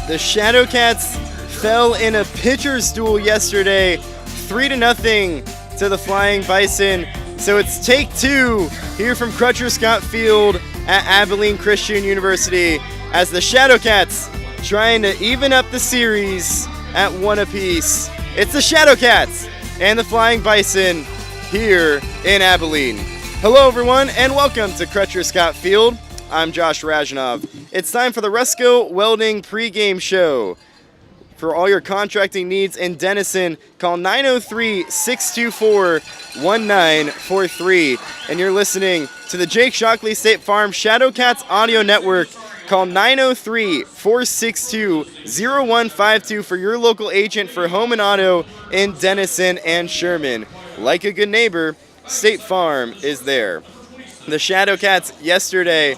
The Shadowcats fell in a pitcher's duel yesterday, 3-0 to the Flying Bison. So it's take two here from Crutcher Scott Field at Abilene Christian University as the Shadowcats trying to even up the series at 1 apiece. It's the Shadowcats and the Flying Bison here in Abilene. Hello everyone and welcome to Crutcher Scott Field. I'm Josh Rajanov. It's time for the Resco Welding pregame show. For all your contracting needs in Denison, call 903-624-1943. And you're listening to the Jake Shockley State Farm Shadowcats Audio Network. Call 903-462-0152 for your local agent for home and auto in Denison and Sherman. Like a good neighbor, State Farm is there. The Shadowcats yesterday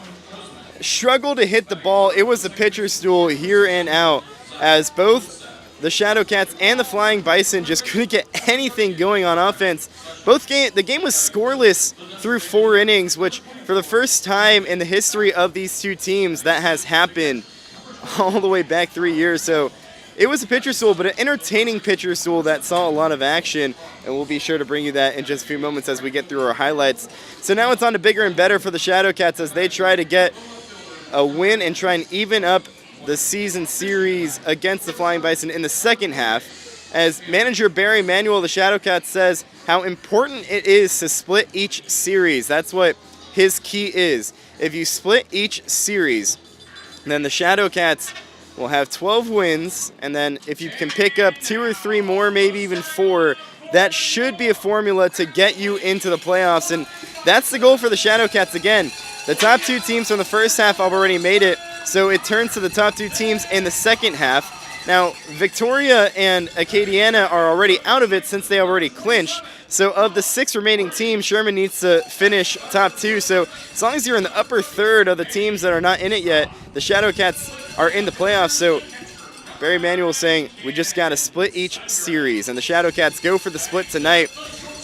struggled to hit the ball. It was a pitcher's duel here and out as both the Shadowcats and the Flying Bison just couldn't get anything going on offense. The game was scoreless through 4 innings, which for the first time in the history of these two teams, that has happened all the way back 3 years. So it was a pitcher's duel, but an entertaining pitcher's duel that saw a lot of action, and we'll be sure to bring you that in just a few moments as we get through our highlights. So now it's on to bigger and better for the Shadowcats as they try to get a win and try and even up the season series against the Flying Bison in the second half. As manager Barry Manuel of the Shadowcats says how important it is to split each series. That's what his key is. If you split each series, then the Shadowcats will have 12 wins, and then if you can pick up 2 or 3 more, maybe even 4, that should be a formula to get you into the playoffs. And that's the goal for the Shadowcats again. The top 2 teams from the first half have already made it, so it turns to the top 2 teams in the second half. Now, Victoria and Acadiana are already out of it since they already clinched. So of the 6 remaining teams, Sherman needs to finish top 2. So as long as you're in the upper third of the teams that are not in it yet, the Shadowcats are in the playoffs. So Barry Manuel saying we just got to split each series. And the Shadowcats go for the split tonight.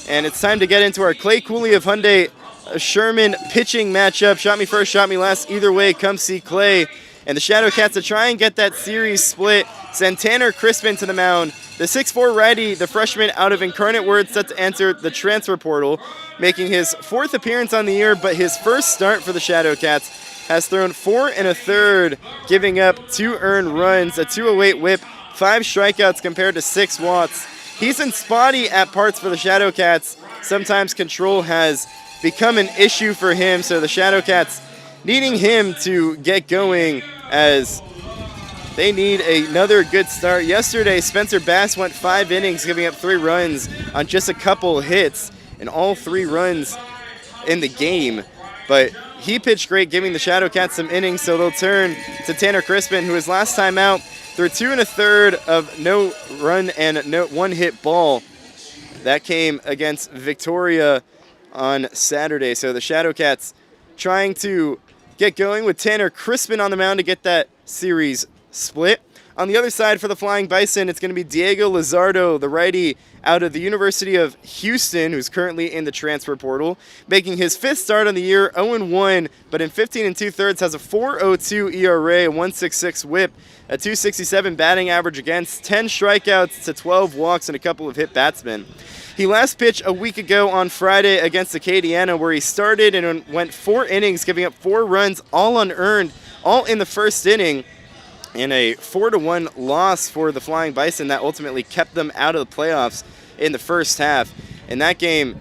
And it's time to get into our Clay Cooley of Hyundai Sherman pitching matchup. Shot me first, shot me last. Either way, come see Clay. And the Shadowcats to try and get that series split send Tanner Crispin to the mound. The 6'4 righty, the freshman out of Incarnate Word, set to enter the transfer portal, making his 4th appearance on the year, but his first start for the Shadowcats. Has thrown 4 1/3, giving up 2 earned runs, a 208 whip, 5 strikeouts compared to 6 walks. He's been spotty at parts for the Shadowcats. Sometimes control has become an issue for him, so the Shadowcats needing him to get going as they need another good start. Yesterday, Spencer Bass went 5 innings, giving up 3 runs on just a couple hits, and all 3 runs in the game. But he pitched great, giving the Shadowcats some innings, so they'll turn to Tanner Crispin, who his last time out threw 2 1/3 of no run and no 1-hit ball. That came against Victoria on Saturday. So the Shadowcats trying to get going with Tanner Crispin on the mound to get that series split. On the other side for the Flying Bison, it's going to be Diego Lizardo, the righty out of the University of Houston, who's currently in the transfer portal, making his 5th start on the year, 0-1, but in 15 2/3 has a 4.02 ERA, a 1.66 whip, a 2.67 batting average against, 10 strikeouts to 12 walks, and a couple of hit batsmen. He last pitched a week ago on Friday against Acadiana, where he started and went 4 innings, giving up 4 runs, all unearned, all in the first inning, in a 4-1 loss for the Flying Bison that ultimately kept them out of the playoffs in the first half. In that game,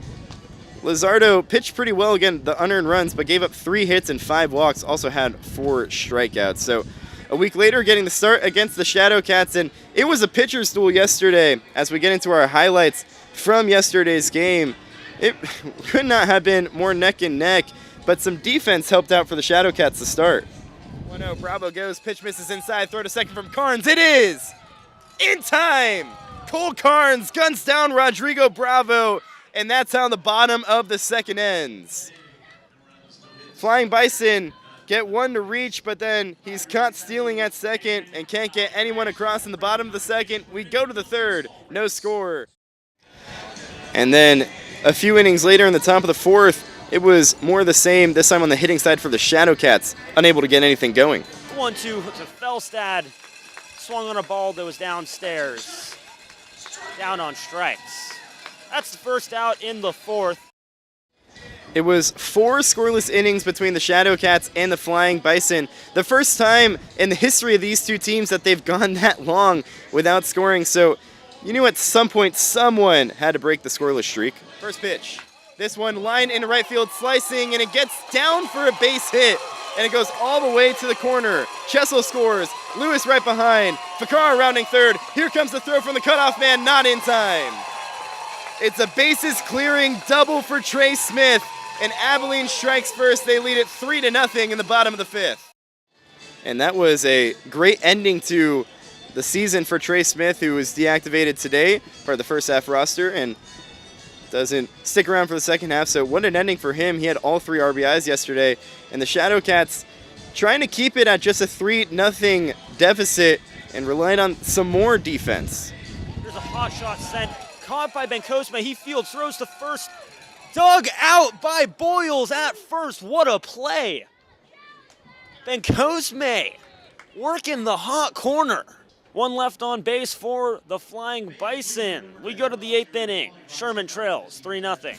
Lizardo pitched pretty well, again, the unearned runs, but gave up 3 hits and 5 walks, also had 4 strikeouts. So a week later, getting the start against the Shadowcats, and it was a pitcher's duel yesterday. As we get into our highlights from yesterday's game, it could not have been more neck and neck, but some defense helped out for the Shadowcats to start. 1-0, Bravo goes, pitch misses inside, throw to second from Carnes. It is in time. Cole Carnes guns down Rodrigo Bravo, and that's how the bottom of the second ends. Flying Bison get 1 to reach, but then he's caught stealing at second and can't get anyone across in the bottom of the second. We go to the third, no score. And then a few innings later in the top of the 4th, it was more of the same, this time on the hitting side for the Shadowcats, unable to get anything going. 1-2 to Felstad. swung on a ball that was downstairs. Down on strikes. That's the first out in the fourth. It was 4 scoreless innings between the Shadowcats and the Flying Bison. The first time in the history of these two teams that they've gone that long without scoring. So you knew at some point someone had to break the scoreless streak. First pitch. This one line in right field slicing, and it gets down for a base hit. And it goes all the way to the corner. Chessel scores. Lewis right behind. Fakar rounding third. Here comes the throw from the cutoff man, not in time. It's a bases clearing double for Trey Smith. And Abilene strikes first. They lead it 3-0 in the bottom of the fifth. And that was a great ending to the season for Trey Smith, who was deactivated today, part of the first half roster, and doesn't stick around for the second half. So what an ending for him. He had all 3 RBIs yesterday. And the Shadowcats trying to keep it at just a 3-0 deficit and relied on some more defense. There's a hot shot sent. Caught by Bencosme. He fields, throws to first. Dug out by Boyles at first. What a play. Bencosme working the hot corner. 1 left on base for the Flying Bison. We go to the 8th inning. Sherman trails 3-0.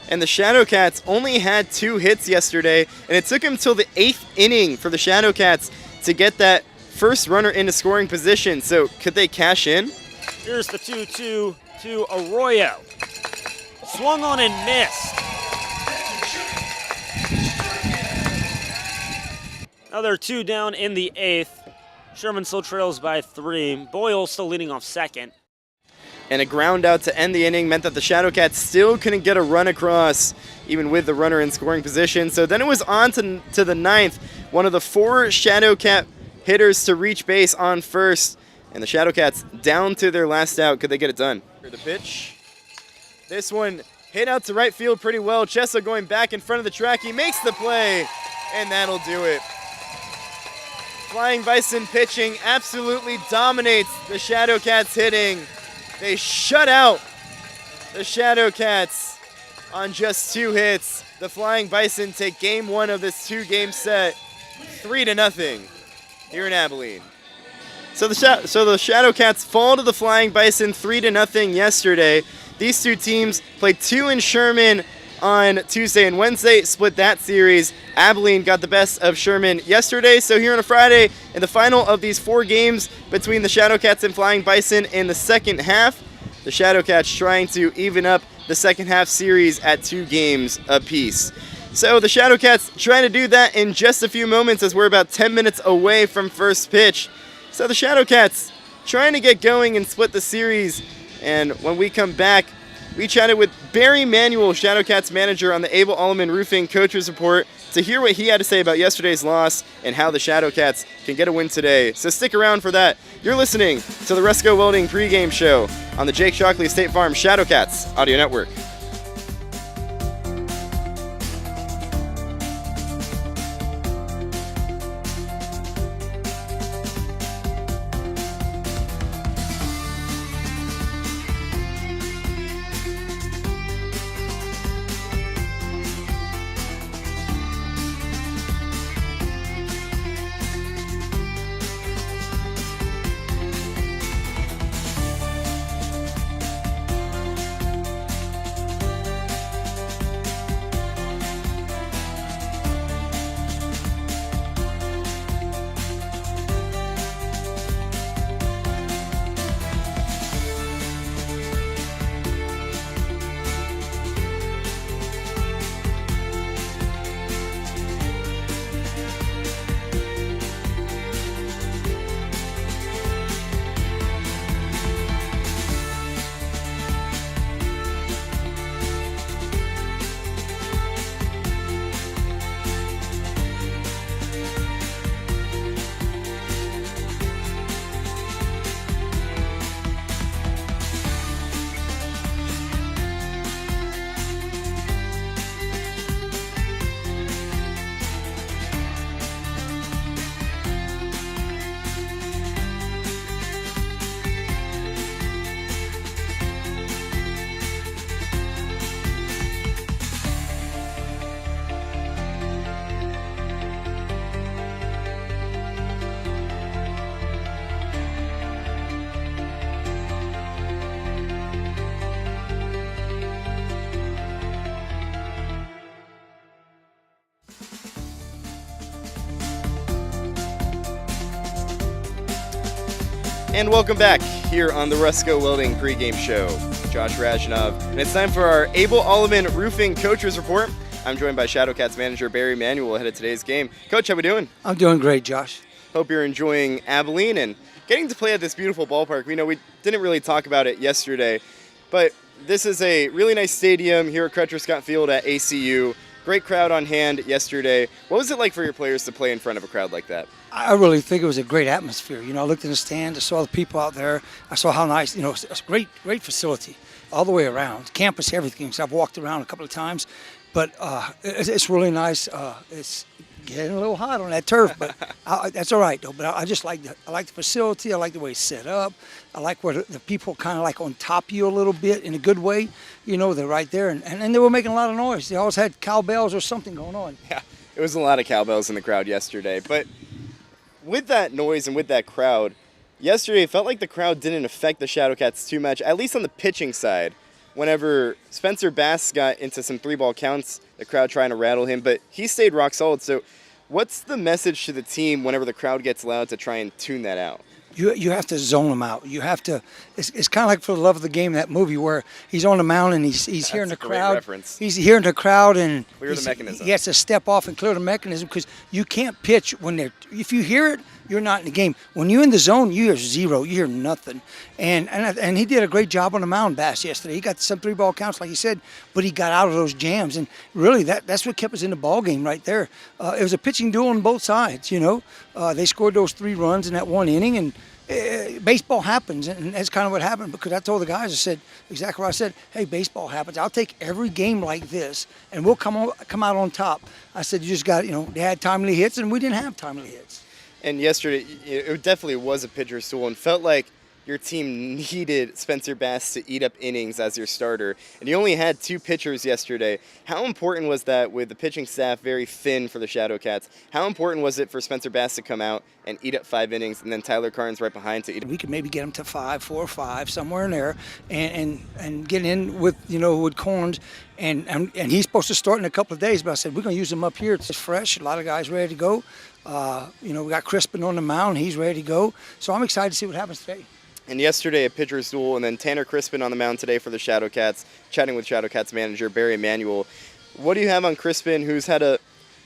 And the Shadowcats only had 2 hits yesterday, and it took them until the 8th inning for the Shadowcats to get that first runner into scoring position. So could they cash in? Here's the 2-2 to Arroyo. Swung on and missed. Another 2 down in the 8th. Sherman still trails by 3. Boyle still leading off second. And a ground out to end the inning meant that the Shadowcats still couldn't get a run across, even with the runner in scoring position. So then it was on to the 9th, one of the 4 Shadowcat hitters to reach base on first. And the Shadowcats down to their last out. Could they get it done? Here's the pitch. This one hit out to right field pretty well. Chessa going back in front of the track. He makes the play, and that'll do it. Flying Bison pitching absolutely dominates the Shadowcats hitting. They shut out the Shadowcats on just 2 hits. The Flying Bison take game 1 of this 2-game set, 3-0 here in Abilene. So the Shadowcats fall to the Flying Bison 3-0 yesterday. These 2 teams played 2 in Sherman on Tuesday and Wednesday, split that series. Abilene got the best of Sherman yesterday. So here on a Friday, in the final of these 4 games between the Shadowcats and Flying Bison in the second half, the Shadowcats trying to even up the second half series at 2 games apiece. So the Shadowcats trying to do that in just a few moments as we're about 10 minutes away from first pitch. So the Shadowcats trying to get going and split the series. And when we come back, we chatted with Barry Manuel, Shadowcats manager, on the Abel Alleman Roofing Coaches Report to hear what he had to say about yesterday's loss and how the Shadowcats can get a win today. So stick around for that. You're listening to the Resco Welding pregame show on the Jake Shockley State Farm Shadowcats Audio Network. And welcome back here on the Rusco Welding pregame show. Josh Rajanov, and it's time for our Able Alleman Roofing Coaches Report. I'm joined by Shadowcats manager Barry Manuel ahead of today's game. Coach, how we doing? I'm doing great, Josh. Hope you're enjoying Abilene and getting to play at this beautiful ballpark. We know we didn't really talk about it yesterday, but this is a really nice stadium here at Crutcher Scott Field at ACU. Great crowd on hand yesterday. What was it like for your players to play in front of a crowd like that? I really think it was a great atmosphere. I looked in the stand, I saw the people out there. I saw how nice, it's a great facility all the way around. Campus, everything. So I've walked around a couple of times, but it's really nice. It's getting a little hot on that turf, but that's all right, though. But I just like the facility. I like the way it's set up. I like where the people kind of like on top of you a little bit in a good way. They're right there, and they were making a lot of noise. They always had cowbells or something going on. Yeah, it was a lot of cowbells in the crowd yesterday. But with that noise and with that crowd, yesterday it felt like the crowd didn't affect the Shadowcats too much, at least on the pitching side. Whenever Spencer Bass got into some 3-ball counts, the crowd trying to rattle him, but he stayed rock solid. So what's the message to the team whenever the crowd gets loud to try and tune that out? You have to zone them out. You have to. It's kind of like For the Love of the Game, that movie where he's on the mound and he's hearing the crowd. Reference. He's hearing the crowd and clear the mechanism. He has to step off and clear the mechanism because you can't pitch when they're. If you hear it, you're not in the game. When you're in the zone, you hear zero. You hear nothing. And he did a great job on the mound, Bass, yesterday. He got some 3-ball counts, like you said, but he got out of those jams. And really, that's what kept us in the ball game right there. It was a pitching duel on both sides. They scored those 3 runs in that one inning, and baseball happens, and that's kind of what happened. Because I told the guys, I said exactly what I said. Hey, baseball happens. I'll take every game like this, and we'll come out on top. I said, you just got, they had timely hits, and we didn't have timely hits. And yesterday, it definitely was a pitcher's duel and felt like your team needed Spencer Bass to eat up innings as your starter. And you only had 2 pitchers yesterday. How important was that with the pitching staff very thin for the Shadowcats? How important was it for Spencer Bass to come out and eat up 5 innings and then Tyler Carnes right behind to eat up? We could maybe get him to 4 or 5, somewhere in there, and get in with, with Carnes. And he's supposed to start in a couple of days, but I said, we're going to use him up here. It's fresh. A lot of guys ready to go. We got Crispin on the mound. He's ready to go. So I'm excited to see what happens today. And yesterday, a pitcher's duel, and then Tanner Crispin on the mound today for the Shadowcats, chatting with Shadowcats manager Barry Manuel. What do you have on Crispin, who's had a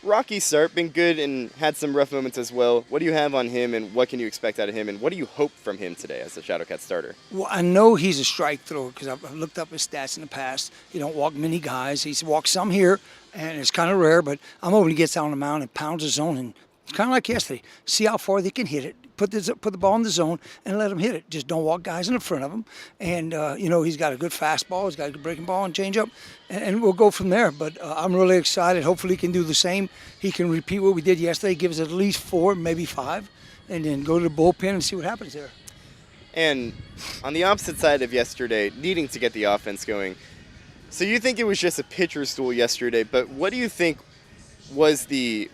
rocky start, been good and had some rough moments as well? What do you have on him, and what can you expect out of him, and what do you hope from him today as a Shadowcat starter? Well, I know he's a strike thrower because I've looked up his stats in the past. He don't walk many guys. He's walked some here, and it's kind of rare, but I'm hoping he gets out on the mound and pounds his zone, and it's kind of like yesterday. See how far they can hit it. Put the ball in the zone and let him hit it. Just don't walk guys in the front of him. And, he's got a good fastball. He's got a good breaking ball and changeup. And we'll go from there. But I'm really excited. Hopefully he can do the same. He can repeat what we did yesterday, give us at least 4, maybe 5, and then go to the bullpen and see what happens there. And on the opposite side of yesterday, needing to get the offense going, so you think it was just a pitcher's duel yesterday, but what do you think what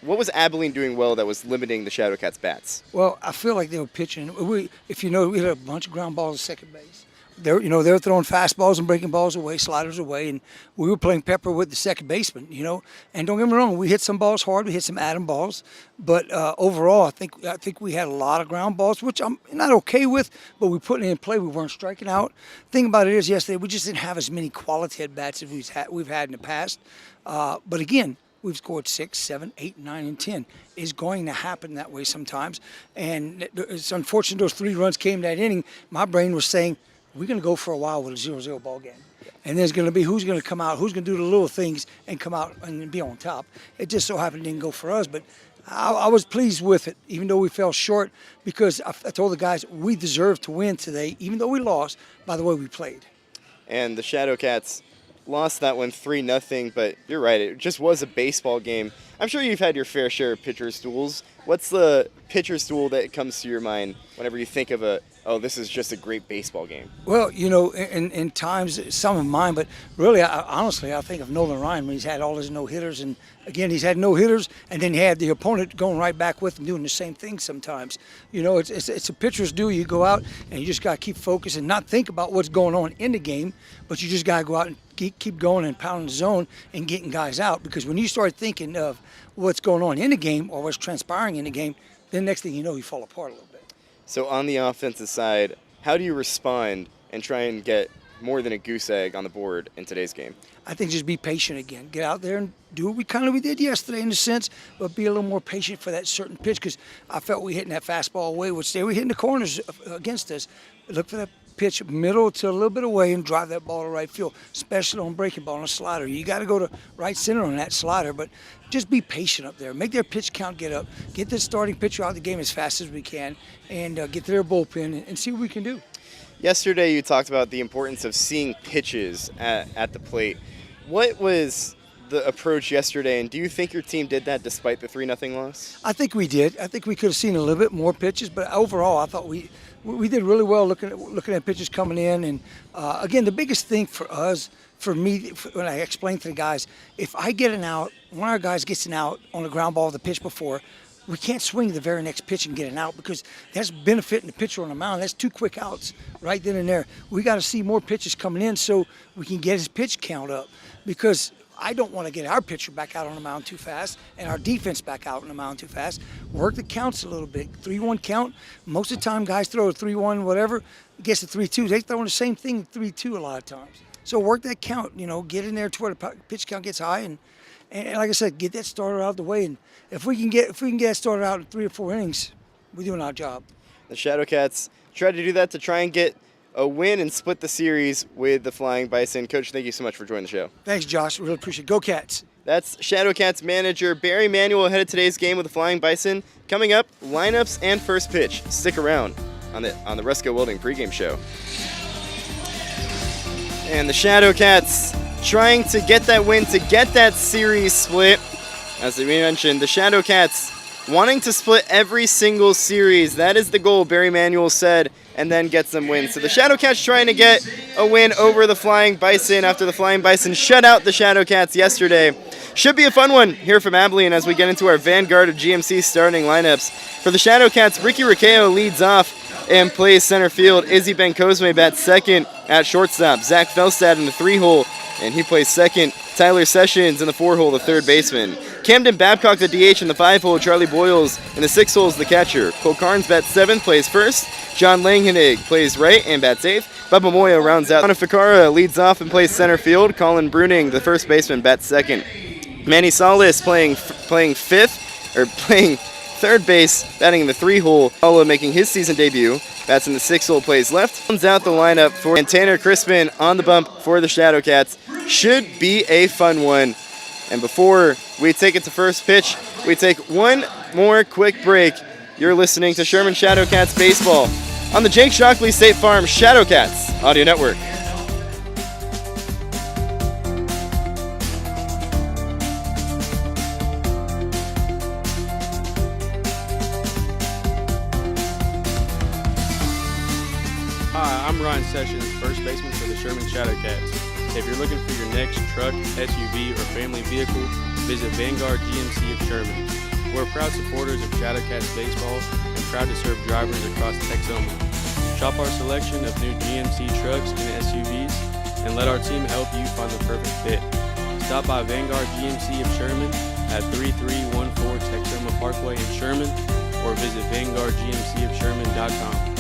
was Abilene doing well that was limiting the Shadowcats' bats? Well, I feel like they were pitching. We had a bunch of ground balls at second base. They were throwing fastballs and breaking balls away, sliders away, and we were playing pepper with the second baseman. And don't get me wrong, we hit some balls hard, we hit some Adam balls, but overall, I think we had a lot of ground balls, which I'm not okay with, but we put it in play. We weren't striking out. The thing about it is, yesterday we just didn't have as many quality at bats as we've had in the past. But again, we've scored 6, 7, 8, 9, and 10. It's going to happen that way sometimes. And it's unfortunate those 3 runs came that inning. My brain was saying, we're going to go for a while with a 0-0 ball game. And there's going to be who's going to come out, who's going to do the little things and come out and be on top. It just so happened it didn't go for us. But I was pleased with it, even though we fell short, because I told the guys we deserved to win today, even though we lost, by the way we played. And the Shadowcats lost that one 3-0, but you're right, it just was a baseball game. I'm sure you've had your fair share of pitcher's duels. What's the pitcher's duel that comes to your mind whenever you think of this is just a great baseball game? Well, in times, some of mine, but really, honestly, I think of Nolan Ryan when he's had all his no-hitters, and again, he's had no-hitters, and then he had the opponent going right back with him doing the same thing sometimes. It's a pitcher's duel. You go out, and you just got to keep focused and not think about what's going on in the game, but you just got to go out and keep going and pounding the zone and getting guys out, because when you start thinking of what's going on in the game or what's transpiring in the game, then next thing you know, you fall apart a little bit. So on the offensive side, how do you respond and try and get more than a goose egg on the board in today's game? I think just be patient again. Get out there and do what we did yesterday in a sense, but be a little more patient for that certain pitch because I felt we hitting that fastball away, which they were hitting the corners against us. Look for that pitch middle to a little bit away and drive that ball to right field, especially on breaking ball and a slider. You got to go to right center on that slider, but just be patient up there. Make their pitch count get up. Get the starting pitcher out of the game as fast as we can and get to their bullpen and see what we can do. Yesterday you talked about the importance of seeing pitches at the plate. What was the approach yesterday, and do you think your team did that despite the 3-0 loss? I think we did. I think we could have seen a little bit more pitches, but overall I thought we did really well looking at pitches coming in. And again, the biggest thing for us, for me, when I explained to the guys, if I get an out, one of our guys gets an out on a ground ball the pitch before, we can't swing the very next pitch and get an out because that's benefiting the pitcher on the mound. That's 2 quick outs right then and there. We got to see more pitches coming in so we can get his pitch count up because I don't want to get our pitcher back out on the mound too fast and our defense back out on the mound too fast. Work the counts a little bit. 3-1 count. Most of the time guys throw a 3-1 whatever, gets a 3-2. They throw the same thing 3-2 a lot of times. So work that count, get in there to where the pitch count gets high and like I said, get that starter out of the way. And if we can get that started out in 3 or 4 innings, we're doing our job. The Shadowcats tried to do that to try and get a win and split the series with the Flying Bison. Coach, thank you so much for joining the show. Thanks, Josh. Really appreciate it. Go Cats. That's Shadowcats manager Barry Manuel ahead of today's game with the Flying Bison. Coming up, lineups and first pitch. Stick around on the Resco Welding pregame show. And the Shadowcats trying to get that win, to get that series split. As we mentioned, the Shadowcats wanting to split every single series. That is the goal, Barry Manuel said, and then get some wins. So the Shadowcats trying to get a win over the Flying Bison after the Flying Bison shut out the Shadowcats yesterday. Should be a fun one here from Abilene as we get into our vanguard of GMC starting lineups. For the Shadowcats, Ricky Riccio leads off and plays center field. Izzy Ben-Cosme bats second at shortstop. Zach Felstad in the 3-hole, and he plays second. Tyler Sessions in the 4-hole, the third baseman. Camden Babcock, the DH, in the 5-hole. Charlie Boyles in the 6-hole is the catcher. Cole Carnes bats 7th, plays first. John Langhennig plays right and bats 8th. Bubba Moya rounds out. Ana Ficara leads off and plays center field. Colin Bruning, the first baseman, bats second. Manny Salas playing third base, batting in the 3-hole. Paula making his season debut. Bats in the 6-hole, plays left. Comes out the lineup for Tanner Crispin on the bump for the Shadowcats. Should be a fun one. And before we take it to first pitch, we take one more quick break. You're listening to Sherman Shadowcats Baseball on the Jake Shockley State Farm Shadowcats Audio Network. Hi, I'm Ryan Sessions, first baseman for the Sherman Shadowcats. If you're looking for your next truck, SUV, or family vehicle, visit Vanguard GMC of Sherman. We're proud supporters of Shadowcats baseball and proud to serve drivers across Texoma. Shop our selection of new GMC trucks and SUVs and let our team help you find the perfect fit. Stop by Vanguard GMC of Sherman at 3314 Texoma Parkway in Sherman or visit VanguardGMCofSherman.com.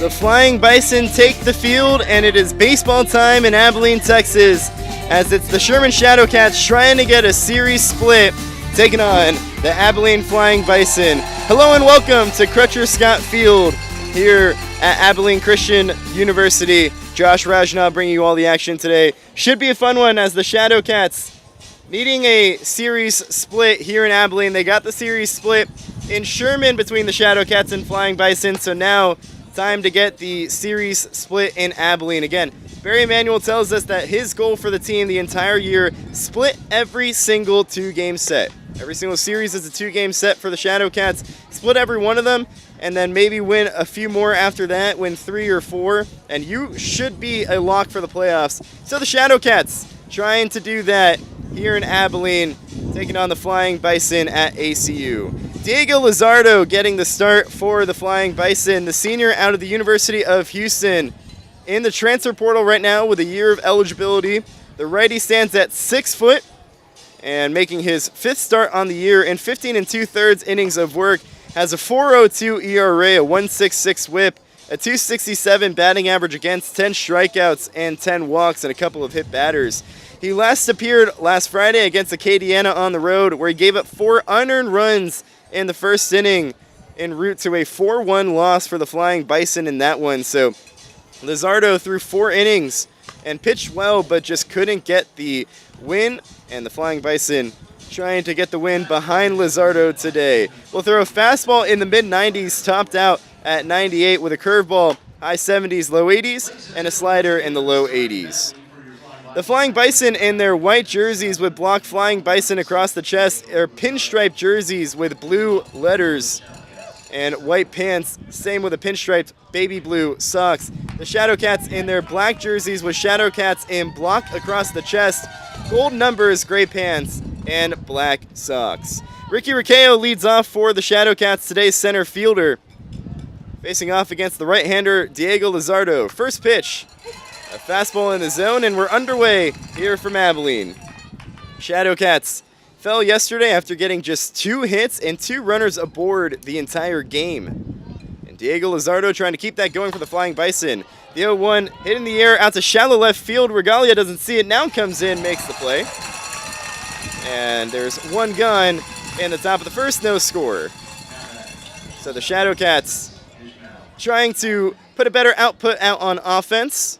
The Flying Bison take the field, and it is baseball time in Abilene, Texas, as it's the Sherman Shadowcats trying to get a series split, taking on the Abilene Flying Bison. Hello and welcome to Crutcher Scott Field here at Abilene Christian University. Josh Rajna bringing you all the action today. Should be a fun one as the Shadowcats needing a series split here in Abilene. They got the series split in Sherman between the Shadowcats and Flying Bison, so now time to get the series split in Abilene. Again, Barry Emanuel tells us that his goal for the team the entire year, split every single 2-game set. Every single series is a 2-game set for the Shadowcats. Split every one of them, and then maybe win a few more after that, win 3 or 4, and you should be a lock for the playoffs. So the Shadowcats trying to do that here in Abilene, taking on the Flying Bison at ACU. Diego Lizardo getting the start for the Flying Bison, the senior out of the University of Houston. In the transfer portal right now with a year of eligibility. The righty stands at 6 foot and making his 5th start on the year in 15 2/3 innings of work. Has a 4.02 ERA, a 1.66 whip, a 2.67 batting average against, 10 strikeouts and 10 walks and a couple of hit batters. He last appeared last Friday against Acadiana on the road, where he gave up 4 unearned runs in the first inning en route to a 4-1 loss for the Flying Bison in that one. So Lizardo threw 4 innings and pitched well, but just couldn't get the win, and the Flying Bison trying to get the win behind Lizardo today. We'll throw a fastball in the mid-90s, topped out at 98 with a curveball, high 70s, low 80s, and a slider in the low 80s. The Flying Bison in their white jerseys with block Flying Bison across the chest, or pinstripe jerseys with blue letters and white pants, same with a pinstriped baby blue socks. The Shadowcats in their black jerseys with Shadowcats in block across the chest, gold numbers, gray pants, and black socks. Ricky Riccio leads off for the Shadowcats, today's center fielder, facing off against the right-hander Diego Lizardo. First pitch, a fastball in the zone, and we're underway here from Abilene. Shadowcats fell yesterday after getting just 2 hits and 2 runners aboard the entire game. And Diego Lizardo trying to keep that going for the Flying Bison. The 0-1 hit in the air out to shallow left field. Regalia doesn't see it, now comes in, makes the play. And there's 1 gun in the top of the first, no score. So the Shadowcats trying to put a better output out on offense.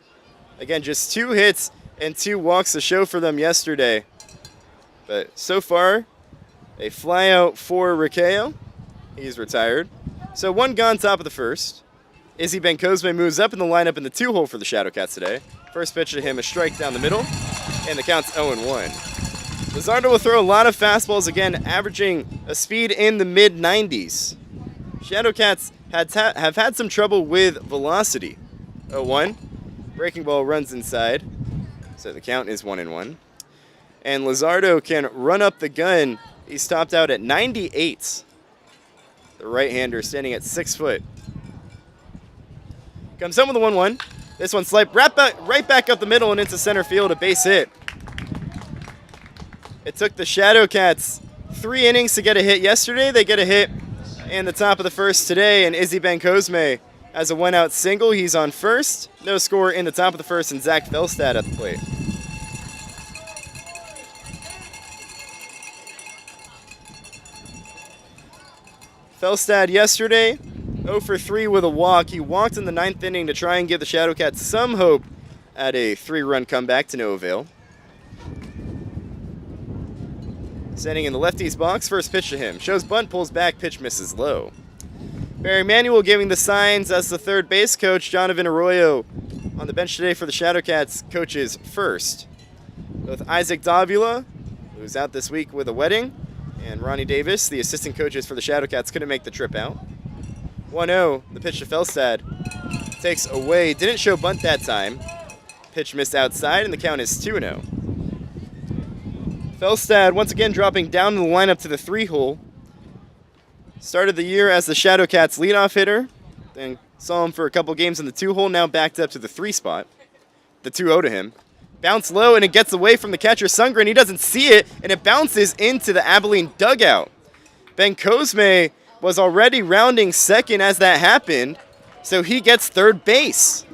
Again, just 2 hits and 2 walks to show for them yesterday. But so far, a fly out for Riccio. He's retired. So 1 gone, top of the first. Izzy Bencosme moves up in the lineup in the 2-hole for the Shadowcats today. First pitch to him, a strike down the middle, and the count's 0-1. Lizardo will throw a lot of fastballs again, averaging a speed in the mid-90s. Shadowcats have had some trouble with velocity. 0-1. Breaking ball runs inside, so the count is 1-1. And Lizardo can run up the gun. He's topped out at 98. The right-hander standing at 6 foot. Comes home with a 1-1. This one slide right back up the middle and into center field, a base hit. It took the Shadowcats 3 innings to get a hit yesterday. They get a hit in the top of the first today, and Izzy Bencosme has a 1-out single. He's on first. No score in the top of the first, and Zach Felstad at the plate. Felstad yesterday, 0 for 3 with a walk. He walked in the 9th inning to try and give the Shadowcats some hope at a 3-run comeback to no avail. Standing in the lefty's box, first pitch to him. Shows bunt, pulls back, pitch misses low. Barry Emanuel giving the signs as the third base coach. Jonathan Arroyo on the bench today for the Shadowcats coaches first. Both Isaac Davila, who's out this week with a wedding, and Ronnie Davis, the assistant coaches for the Shadowcats, couldn't make the trip out. 1-0, the pitch to Felstad. Takes away, didn't show bunt that time. Pitch missed outside, and the count is 2-0. Felstad once again dropping down in the lineup to the 3-hole. Started the year as the Shadowcats leadoff hitter, then saw him for a couple games in the 2-hole, now backed up to the 3 spot. The 2-0 to him. Bounce low, and it gets away from the catcher, Sundgren. He doesn't see it, and it bounces into the Abilene dugout. Bencosme was already rounding second as that happened, so he gets third base.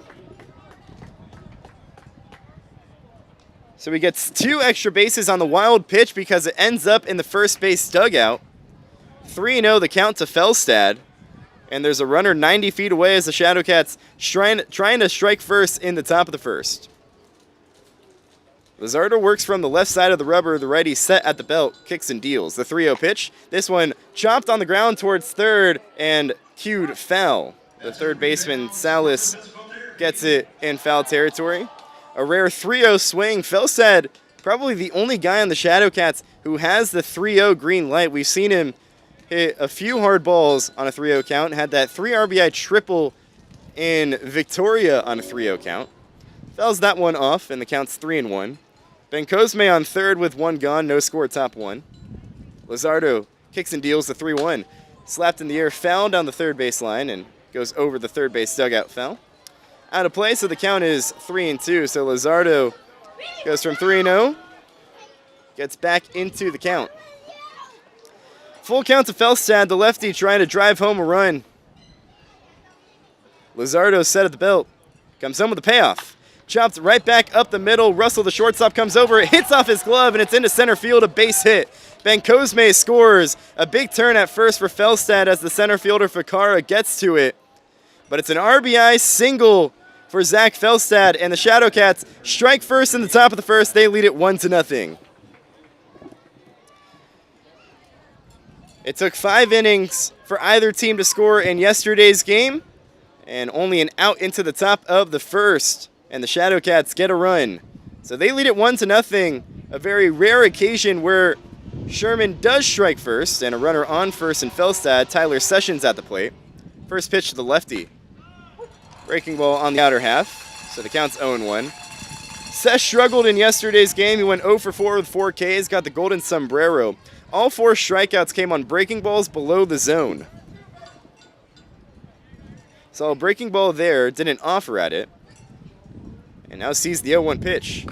So he gets 2 extra bases on the wild pitch because it ends up in the first base dugout. 3-0 the count to Felstad. And there's a runner 90 feet away as the Shadowcats trying to strike first in the top of the first. Lizardo works from the left side of the rubber. The righty set at the belt, kicks and deals. The 3-0 pitch. This one chopped on the ground towards third and cued foul. The third baseman, Salas, gets it in foul territory. A rare 3-0 swing. Felstad, probably the only guy on the Shadowcats who has the 3-0 green light. We've seen him hit a few hard balls on a 3-0 count. Had that 3 RBI triple in Victoria on a 3-0 count. Fouls that one off, and the count's 3-1. Ben Cosme on third with 1 gone, no score, top 1. Lizardo kicks and deals the 3-1. Slapped in the air, fouled on the third base line, and goes over the third base dugout foul. Out of play, so the count is 3-2. So Lizardo goes from 3-0, gets back into the count. Full count to Felstad, the lefty trying to drive home a run. Lizardo set at the belt, comes home with the payoff. Chopped right back up the middle. Russell, the shortstop, comes over. It hits off his glove, and it's into center field, a base hit. Ben Cosme scores. A big turn at first for Felstad as the center fielder Ficara gets to it. But it's an RBI single for Zach Felstad, and the Shadowcats strike first in the top of the first. They lead it 1-0. It took 5 innings for either team to score in yesterday's game, and only an out into the top of the first, and the Shadowcats get a run. So they lead it 1-0, a very rare occasion where Sherman does strike first, and a runner on first in Felstad. Tyler Sessions at the plate. First pitch to the lefty. Breaking ball on the outer half, so the count's 0-1. Sesh struggled in yesterday's game. He went 0 for 4 with 4 Ks, got the golden sombrero. All 4 strikeouts came on breaking balls below the zone. Saw a breaking ball there, didn't offer at it. And now sees the 0-1 pitch.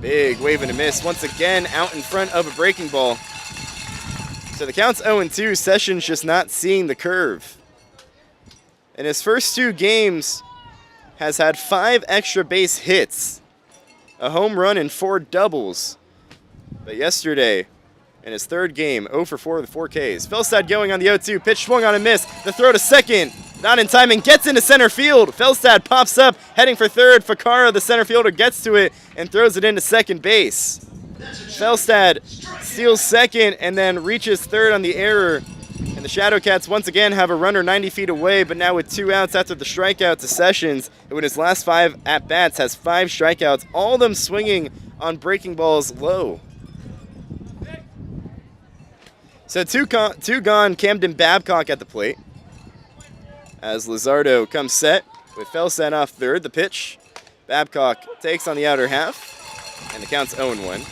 Big wave and a miss, once again out in front of a breaking ball. So the count's 0-2, Sessions just not seeing the curve. In his first 2 games, has had 5 extra base hits, a home run and 4 doubles. But yesterday, in his 3rd game, 0 for 4 with 4 Ks. Felstad going on the 0-2, pitch swung on a miss. The throw to second, not in time, and gets into center field. Felstad pops up, heading for third. Ficara, the center fielder, gets to it and throws it into second base. Felstad steals second and then reaches third on the error. And the Shadowcats once again have a runner 90 feet away, but now with 2 outs after the strikeout to Sessions, who in his last 5 at-bats has 5 strikeouts, all of them swinging on breaking balls low. So two gone, Camden Babcock at the plate. As Lizardo comes set with Felstad off third, the pitch. Babcock takes on the outer half, and the count's 0-1.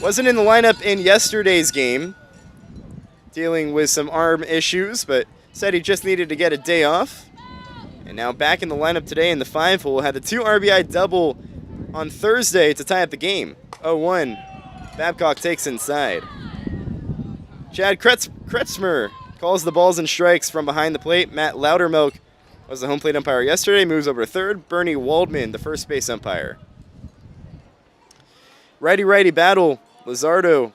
Wasn't in the lineup in yesterday's game, dealing with some arm issues, but said he just needed to get a day off. And now back in the lineup today in the 5-hole, had the 2 RBI double on Thursday to tie up the game. 0-1, Babcock takes inside. Chad Kretzmer calls the balls and strikes from behind the plate. Matt Loudermilk was the home plate umpire yesterday, moves over to third. Bernie Waldman, the first base umpire. Righty-righty battle. Lizardo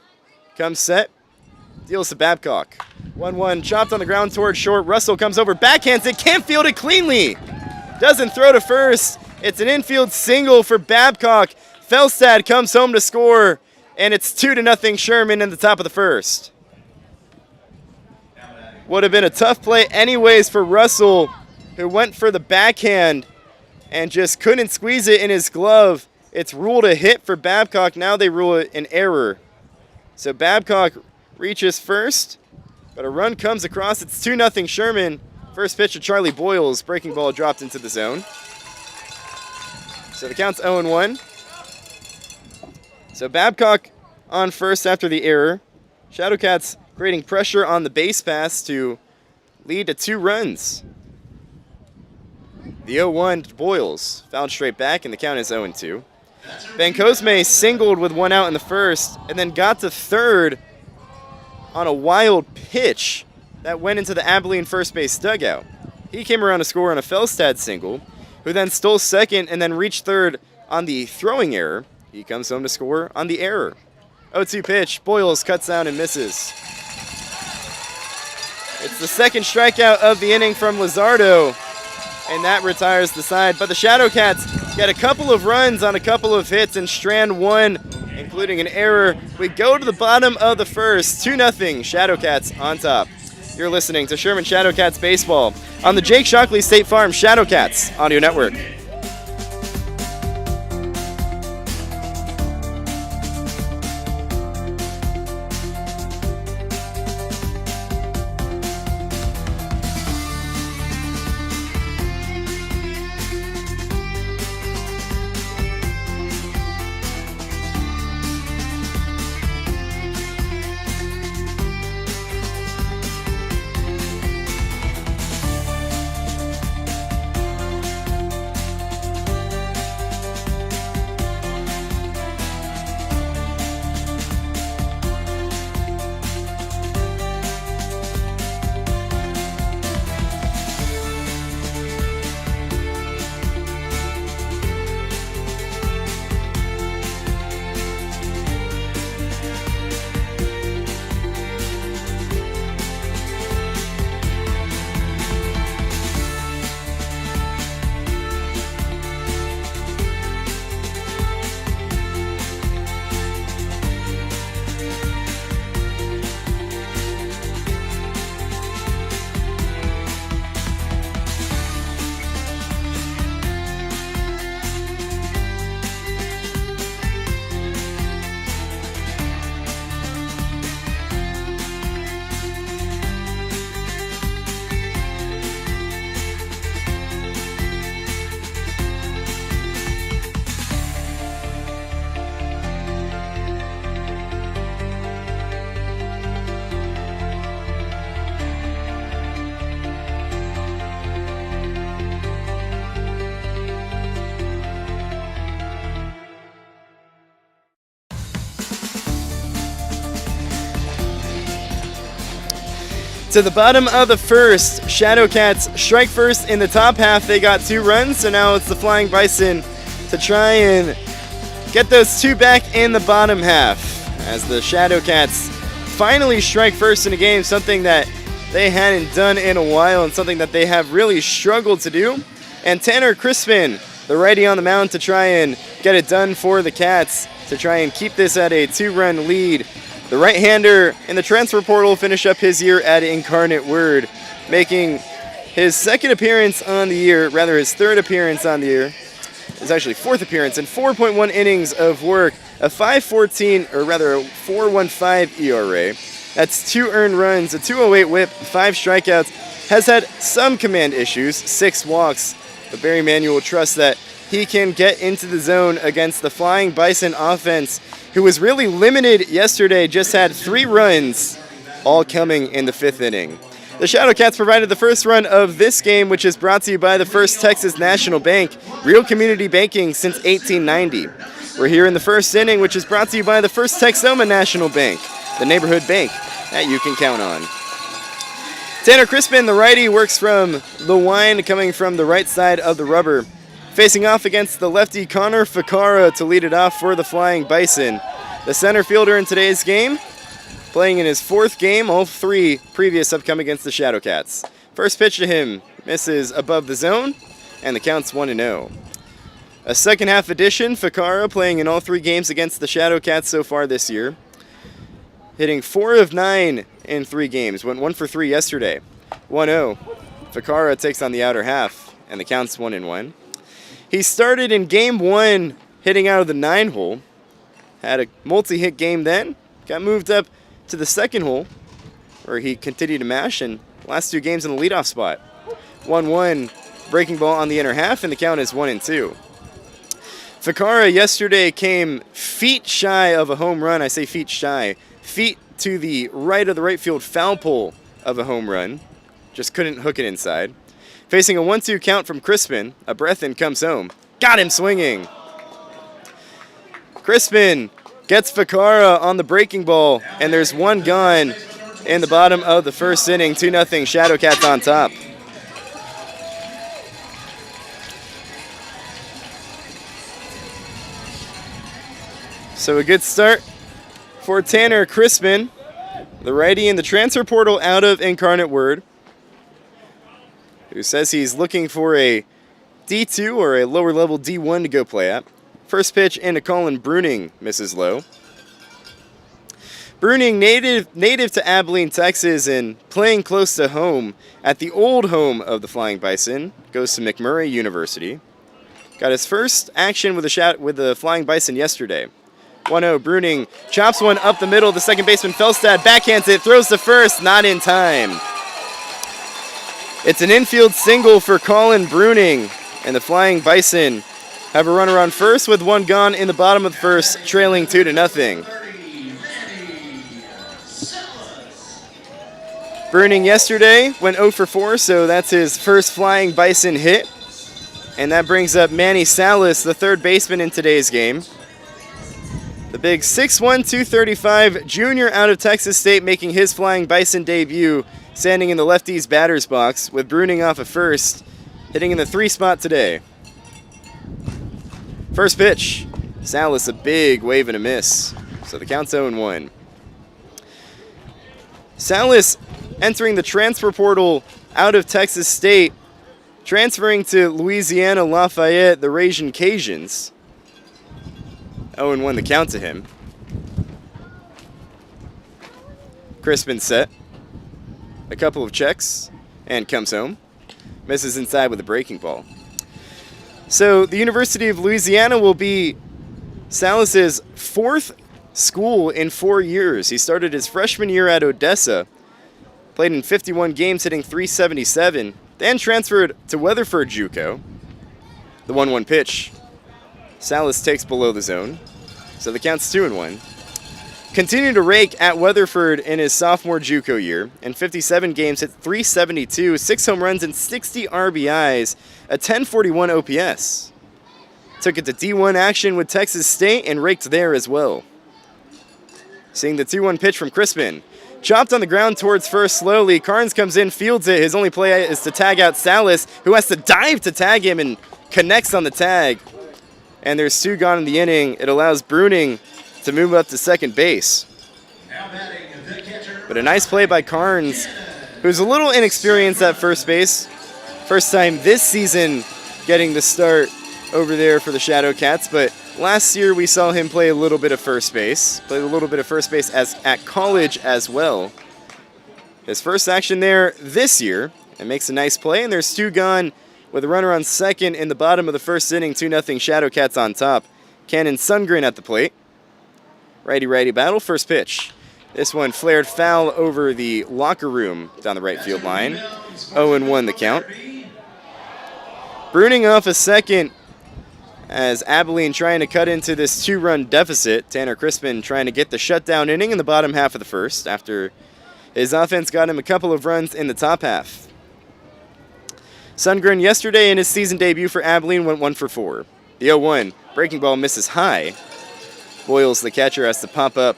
comes set. Deals to Babcock. 1-1, chopped on the ground towards short. Russell comes over, backhands it, can't field it cleanly. Doesn't throw to first. It's an infield single for Babcock. Felstad comes home to score, and it's 2-0 Sherman in the top of the first. Would have been a tough play anyways for Russell, who went for the backhand and just couldn't squeeze it in his glove. It's ruled a hit for Babcock. Now they rule it an error. So Babcock reaches first, but a run comes across. It's 2-0 Sherman. First pitch to Charlie Boyles. Breaking ball dropped into the zone. So the count's 0-1. So Babcock on first after the error. Shadowcats creating pressure on the base pass to lead to 2 runs. The 0-1 to Boyles. Fouled straight back, and the count is 0-2. Ben Cosme singled with 1 out in the first, and then got to third on a wild pitch that went into the Abilene first base dugout. He came around to score on a Felstad single, who then stole second and then reached third on the throwing error. He comes home to score on the error. 0-2 pitch. Boyles cuts down and misses. It's the second strikeout of the inning from Lizardo, and that retires the side. But the Shadowcats get a couple of runs on a couple of hits and strand one, including an error. We go to the bottom of the first, 2-0, Shadowcats on top. You're listening to Sherman Shadowcats Baseball on the Jake Shockley State Farm Shadowcats Audio Network. To the bottom of the first, Shadowcats strike first in the top half. They got 2 runs, so now it's the Flying Bison to try and get those 2 back in the bottom half. As the Shadowcats finally strike first in a game, something that they hadn't done in a while and something that they have really struggled to do. And Tanner Crispin, the righty on the mound to try and get it done for the Cats, to try and keep this at a 2-run lead. The right-hander in the transfer portal finished up his year at Incarnate Word, making his second appearance on the year, rather his third appearance on the year. His actually 4th appearance in 4.1 innings of work, a 5.14, or rather a 4.15 ERA. That's 2 earned runs, a 2.08 whip, 5 strikeouts. Has had some command issues, 6 walks, but Barry Manuel trusts that he can get into the zone against the Flying Bison offense, who was really limited yesterday, just had 3 runs, all coming in the 5th inning. The Shadowcats provided the first run of this game, which is brought to you by the First Texas National Bank, real community banking since 1890. We're here in the 1st inning, which is brought to you by the First Texoma National Bank, the neighborhood bank that you can count on. Tanner Crispin, the righty, works from the wine, coming from the right side of the rubber. Facing off against the lefty Connor Ficara to lead it off for the Flying Bison. The center fielder in today's game, playing in his 4th game, all 3 previous have come against the Shadowcats. First pitch to him misses above the zone, and the count's 1-0. A second half addition, Ficara playing in all 3 games against the Shadowcats so far this year. Hitting 4 of 9 in 3 games, went 1 for 3 yesterday. 1-0. Ficara takes on the outer half, and the count's 1-1. He started in game 1 hitting out of the 9-hole. Had a multi-hit game then. Got moved up to the 2nd hole, where he continued to mash, and last 2 games in the leadoff spot. 1-1 breaking ball on the inner half, and the count is 1-2. Ficara yesterday came feet shy of a home run. I say feet shy. Feet to the right of the right field foul pole of a home run. Just couldn't hook it inside. Facing a 1-2 count from Crispin, a breath in comes home. Got him swinging. Crispin gets Ficara on the breaking ball, and there's 1 gone in the bottom of the 1st inning. 2-0 Shadowcats on top. So a good start for Tanner Crispin, the righty in the transfer portal out of Incarnate Word, who says he's looking for a D2 or a lower level D1 to go play at. First pitch into Colin Bruning, misses low. Bruning, native to Abilene, Texas, and playing close to home at the old home of the Flying Bison, goes to McMurray University. Got his first action with the Flying Bison yesterday. 1-0, Bruning chops one up the middle. The second baseman Felstad backhands it, throws to first, not in time. It's an infield single for Colin Bruning, and the Flying Bison have a runner on first with one gone in the bottom of the first, trailing 2-0. Bruning yesterday went 0 for 4, so that's his first Flying Bison hit. And that brings up Manny Salas, the third baseman in today's game. The big 6'1", 235 junior out of Texas State making his Flying Bison debut, standing in the lefty's batter's box with Bruning off at first, hitting in the 3 spot today. First pitch, Salas a big wave and a miss, so the count's 0-1. Salas entering the transfer portal out of Texas State, transferring to Louisiana Lafayette, the Ragin' Cajuns. 0-1 the count to him. Crispin set. A couple of checks and comes home. Misses inside with a breaking ball. So the University of Louisiana will be Salas's 4th school in 4 years. He started his freshman year at Odessa, played in 51 games, hitting .377, then transferred to Weatherford JUCO. The 1-1 pitch. Salas takes below the zone, so the count's 2-1. Continued to rake at Weatherford in his sophomore JUCO year. In 57 games, hit .372, 6 home runs and 60 RBIs, a .1041 OPS. Took it to D1 action with Texas State and raked there as well. Seeing the 2-1 pitch from Crispin. Chopped on the ground towards first slowly. Carnes comes in, fields it. His only play is to tag out Salas, who has to dive to tag him and connects on the tag. And there's 2 gone in the inning. It allows Bruning to move up to second base. But a nice play by Carnes, who's a little inexperienced at first base. First time this season getting the start over there for the Shadowcats, but last year we saw him play a little bit of first base. Played a little bit of first base at college as well. His first action there this year, and makes a nice play, and there's 2 gone with a runner on second in the bottom of the first inning, 2-0 Shadowcats on top. Cannon Sundgren at the plate. Righty-righty battle, first pitch. This one flared foul over the locker room down the right field line. 0-1 the count. Bruning off a second as Abilene trying to cut into this 2-run deficit. Tanner Crispin trying to get the shutdown inning in the bottom half of the first after his offense got him a couple of runs in the top half. Sundgren yesterday in his season debut for Abilene went 1 for 4. The 0-1 breaking ball misses high. Boyles, the catcher, has to pop up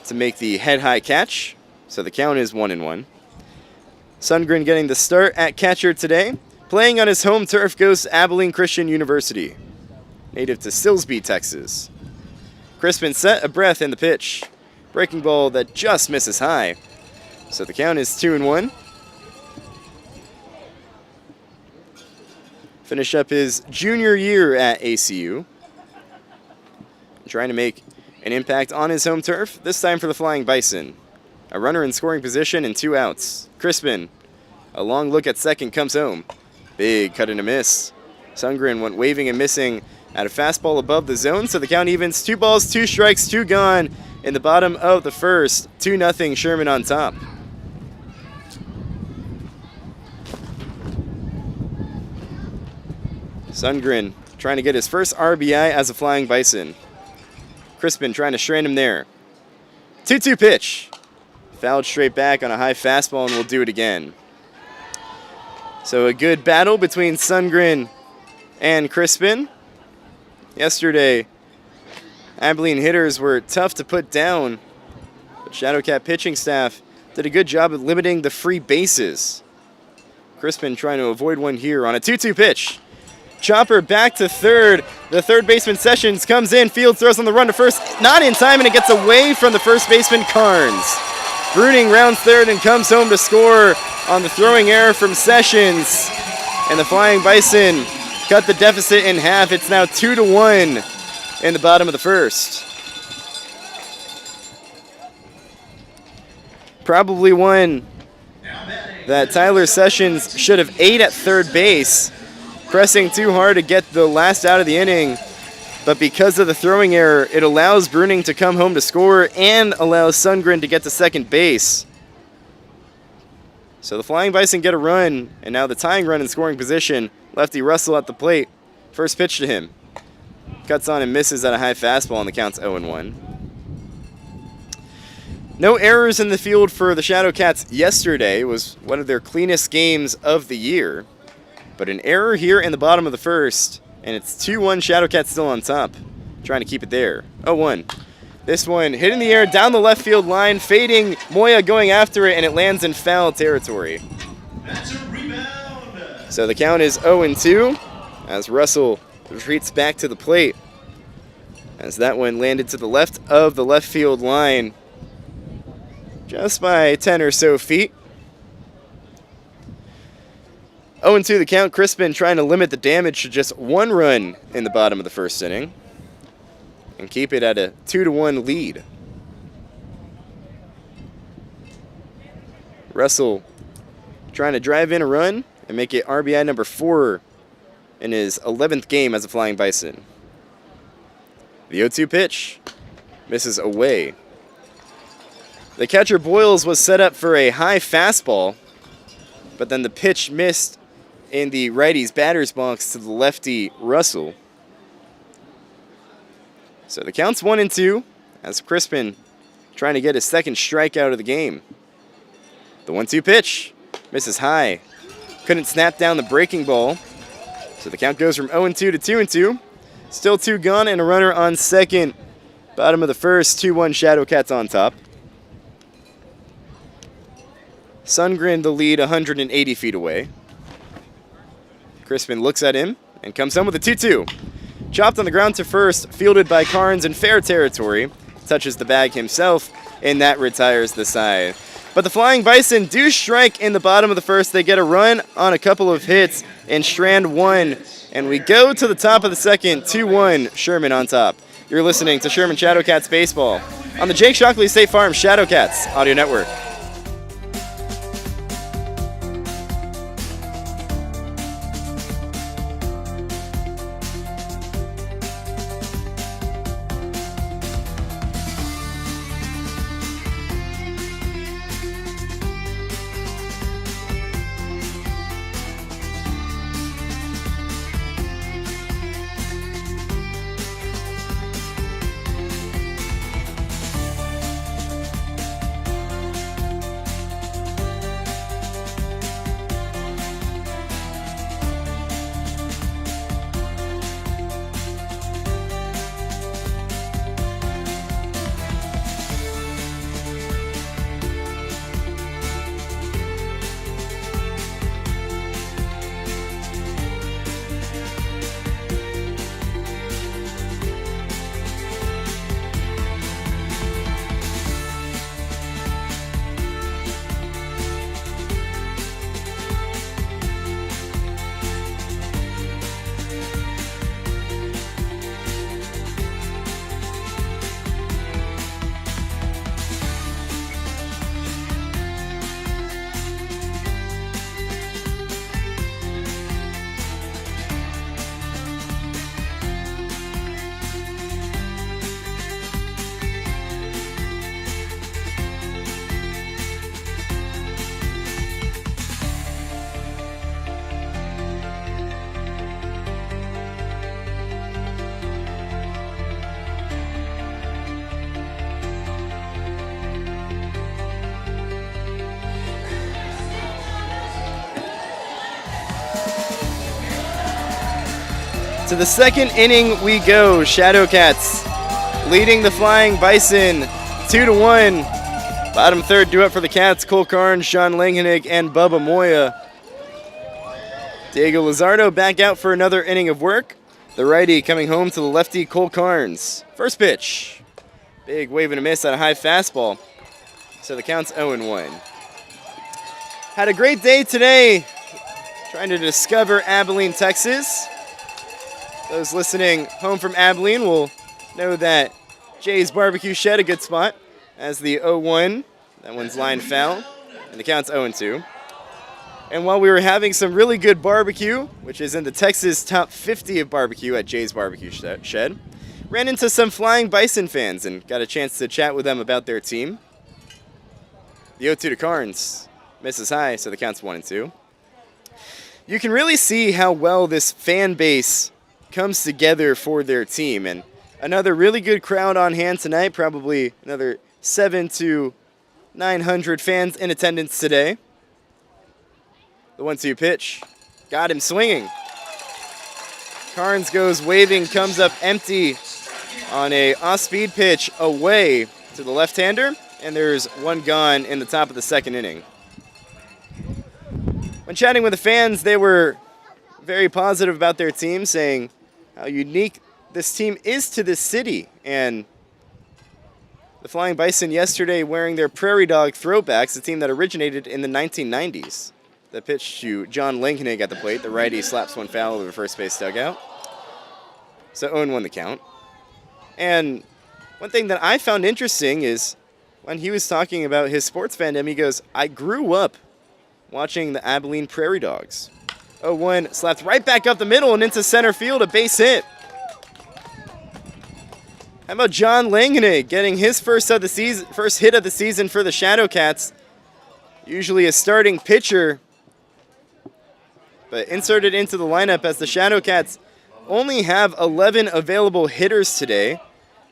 to make the head-high catch, so the count is 1-1. Sundgren getting the start at catcher today. Playing on his home turf goes to Abilene Christian University, native to Silsbee, Texas. Crispin set a breath in the pitch. Breaking ball that just misses high, so the count is 2-1. Finish up his junior year at ACU. Trying to make an impact on his home turf, this time for the Flying Bison. A runner in scoring position and 2 outs. Crispin, a long look at second, comes home. Big cut and a miss. Sundgren went waving and missing at a fastball above the zone, so the count evens. 2 balls, 2 strikes, 2 gone in the bottom of the first. 2-0 Sherman on top. Sundgren trying to get his first RBI as a Flying Bison. Crispin trying to strand him there. 2-2 pitch. Fouled straight back on a high fastball, and we'll do it again. So a good battle between Sundgren and Crispin. Yesterday, Abilene hitters were tough to put down, but Shadowcat pitching staff did a good job of limiting the free bases. Crispin trying to avoid one here on a 2-2 pitch. chopper back to third. The third baseman, Sessions, comes in. Fields throws on the run to first. Not in time, and it gets away from the first baseman, Carnes. Bruning rounds third and comes home to score on the throwing error from Sessions. And the Flying Bison cut the deficit in half. It's now 2-1 in the bottom of the first. Probably one that Tyler Sessions should have ate at third base, pressing too hard to get the last out of the inning. But because of the throwing error, it allows Bruning to come home to score and allows Sundgren to get to second base. So the Flying Bison get a run, and now the tying run in scoring position. Lefty Russell at the plate. First pitch to him. Cuts on and misses at a high fastball, and the count's 0-1. No errors in the field for the Shadowcats yesterday. It was one of their cleanest games of the year. But an error here in the bottom of the first, and it's 2-1 Shadowcats still on top. Trying to keep it there. 0-1. This one hit in the air down the left field line, fading. Moya going after it, and it lands in foul territory. That's a rebound. So the count is 0-2 as Russell retreats back to the plate. As that one landed to the left of the left field line, just by 10 or so feet. 0-2 the count. Crispin trying to limit the damage to just one run in the bottom of the first inning and keep it at a 2-1 lead. Russell trying to drive in a run and make it RBI number 4 in his 11th game as a Flying Bison. The 0-2 pitch misses away. The catcher Boyles was set up for a high fastball, but then the pitch missed in the righty's batter's box to the lefty Russell. So the count's 1-2 as Crispin trying to get his second strikeout of the game. The 1-2 pitch misses high. Couldn't snap down the breaking ball. So the count goes from 0-2 to 2-2. Still 2 gone and a runner on second. Bottom of the first, 2-1 Shadowcats on top. Sundgren the lead 180 feet away. Crispin looks at him and comes home with a 2-2. Chopped on the ground to first, fielded by Carnes in fair territory. Touches the bag himself, and that retires the side. But the Flying Bison do strike in the bottom of the first. They get a run on a couple of hits in strand 1. And we go to the top of the second, 2-1, Sherman on top. You're listening to Sherman Shadowcats Baseball on the Jake Shockley State Farm Shadowcats Audio Network. To the second inning we go. Shadowcats leading the Flying Bison 2-1. Bottom third due up for the Cats. Cole Carnes, Sean Langhenig, and Bubba Moya. Diego Lizardo back out for another inning of work. The righty coming home to the lefty, Cole Carnes. First pitch. Big wave and a miss on a high fastball. So the count's 0-1. Had a great day today trying to discover Abilene, Texas. Those listening home from Abilene will know that Jay's Barbecue Shed, a good spot, as the 0-1. That one's line foul, and the count's 0-2. And while we were having some really good barbecue, which is in the Texas top 50 of barbecue at Jay's Barbecue Shed, ran into some Flying Bison fans and got a chance to chat with them about their team. The 0-2 to Carnes misses high, so the count's 1-2. You can really see how well this fan base comes together for their team, and another really good crowd on hand tonight, probably another 700 to 900 fans in attendance today. The 1-2 pitch, got him swinging. Carnes goes waving, comes up empty on a off-speed pitch away to the left-hander, and there's one gone in the top of the second inning. When chatting with the fans, they were very positive about their team, saying how unique this team is to this city. And the Flying Bison yesterday wearing their Prairie Dog throwbacks, a team that originated in the 1990s. The pitch to John Linkenig at the plate. The righty slaps one foul over first base dugout. So 0-1 the count. And one thing that I found interesting is when he was talking about his sports fandom, he goes, I grew up watching the Abilene Prairie Dogs. 0-1 slapped right back up the middle and into center field, a base hit. How about John Linkenig getting his first hit of the season for the Shadowcats? Usually a starting pitcher, but inserted into the lineup as the Shadowcats only have 11 available hitters today.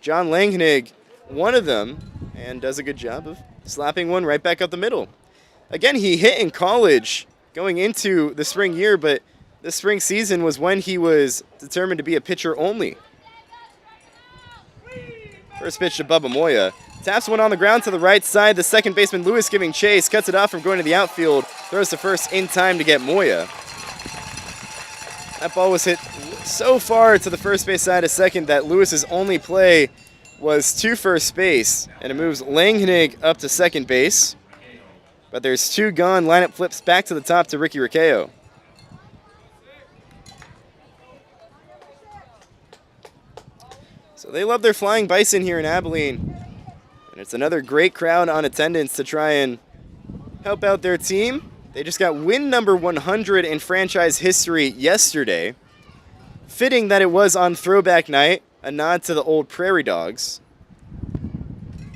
John Linkenig, one of them, and does a good job of slapping one right back up the middle. Again, he hit in college going into the spring year, but the spring season was when he was determined to be a pitcher only. First pitch to Bubba Moya. Taps one on the ground to the right side. The second baseman, Lewis, giving chase. Cuts it off from going to the outfield. Throws to first in time to get Moya. That ball was hit so far to the first base side of second that Lewis's only play was to first base. And it moves Langhanig up to second base. But there's two gone. Lineup flips back to the top to Ricky Riccio. So they love their Flying Bison here in Abilene. And it's another great crowd on attendance to try and help out their team. They just got win number 100 in franchise history yesterday. Fitting that it was on throwback night, a nod to the old Prairie Dogs.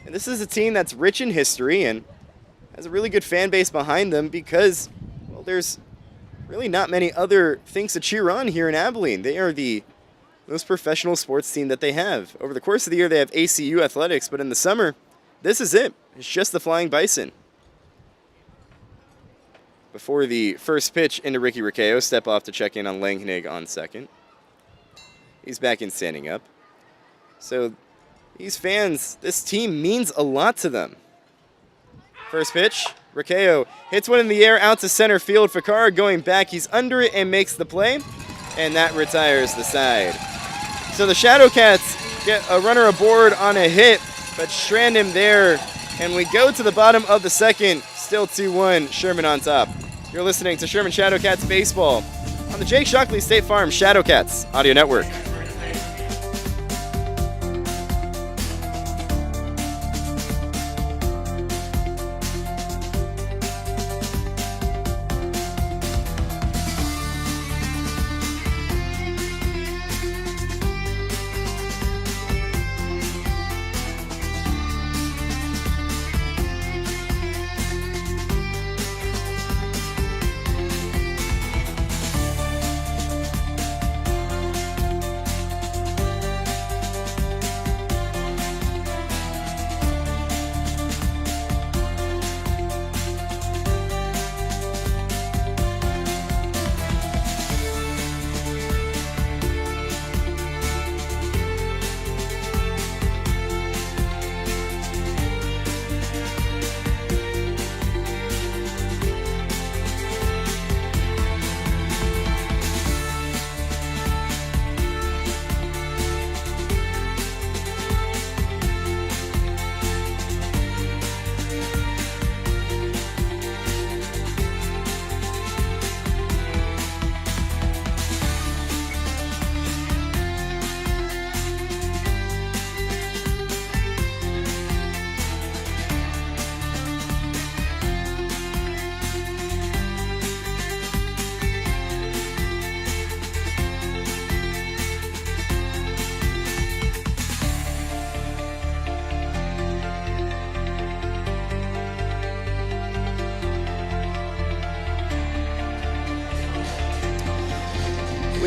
And this is a team that's rich in history and has a really good fan base behind them because, well, there's really not many other things to cheer on here in Abilene. They are the most professional sports team that they have. Over the course of the year, they have ACU athletics, but in the summer, this is it. It's just the Flying Bison. Before the first pitch into Ricky Riccio, step off to check in on Langhanig on second. He's back in standing up. So these fans, this team means a lot to them. First pitch, Riccio hits one in the air out to center field. Fakara going back, he's under it and makes the play, and that retires the side. So the Shadowcats get a runner aboard on a hit, but strand him there, and we go to the bottom of the second, still 2-1, Sherman on top. You're listening to Sherman Shadowcats Baseball on the Jake Shockley State Farm Shadowcats Audio Network.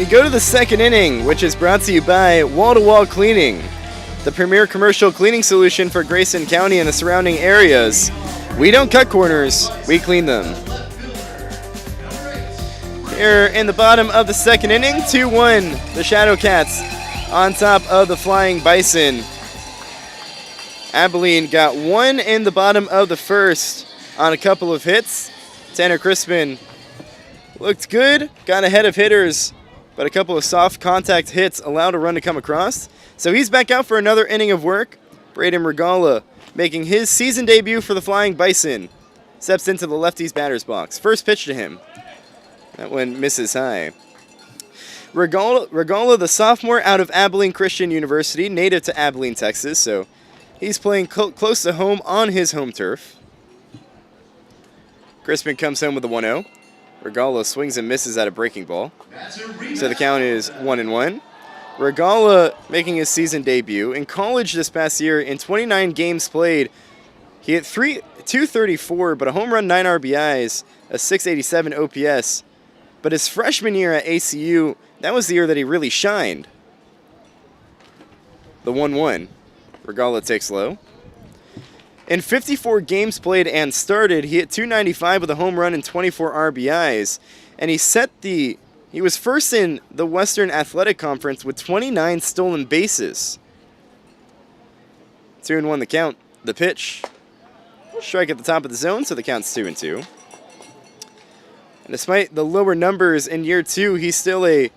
We go to the second inning, which is brought to you by Wall to Wall Cleaning, the premier commercial cleaning solution for Grayson County and the surrounding areas. We don't cut corners, we clean them. Here in the bottom of the second inning, 2-1, the Shadowcats on top of the Flying Bison. Abilene got one in the bottom of the first on a couple of hits. Tanner Crispin looked good, got ahead of hitters, but a couple of soft contact hits allowed a run to come across. So he's back out for another inning of work. Braden Regala making his season debut for the Flying Bison. Steps into the lefty's batter's box. First pitch to him. That one misses high. Regala, the sophomore out of Abilene Christian University, native to Abilene, Texas, so he's playing close to home on his home turf. Crispin comes home with a 1-0. Regala swings and misses at a breaking ball. So the count is 1-1. Regala making his season debut. In college this past year, in 29 games played, he hit 234, but a home run, 9 RBIs, a 687 OPS. But his freshman year at ACU, that was the year that he really shined. The 1-1. Regala takes low. In 54 games played and started, he hit 295 with a home run and 24 RBIs. And he was first in the Western Athletic Conference with 29 stolen bases. 2-1 the count. The pitch. Strike at the top of the zone, so the count's 2-2. And despite the lower numbers in year 2, he's still a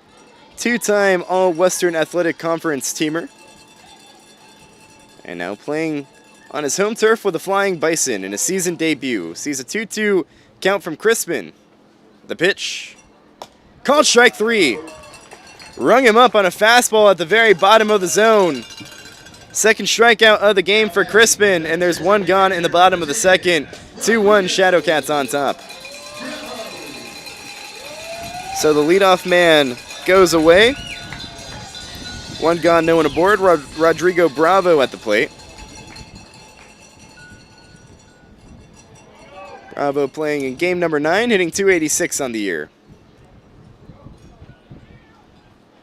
2-time All-Western Athletic Conference teamer. And now playing on his home turf with the Flying Bison in a season debut. Sees a 2-2 count from Crispin. The pitch. Called strike 3. Rung him up on a fastball at the very bottom of the zone. Second strikeout of the game for Crispin, and there's one gone in the bottom of the second. 2-1 Shadowcats on top. So the leadoff man goes away. One gone, no one aboard. Rodrigo Bravo at the plate. Bravo playing in game number 9, hitting 286 on the year.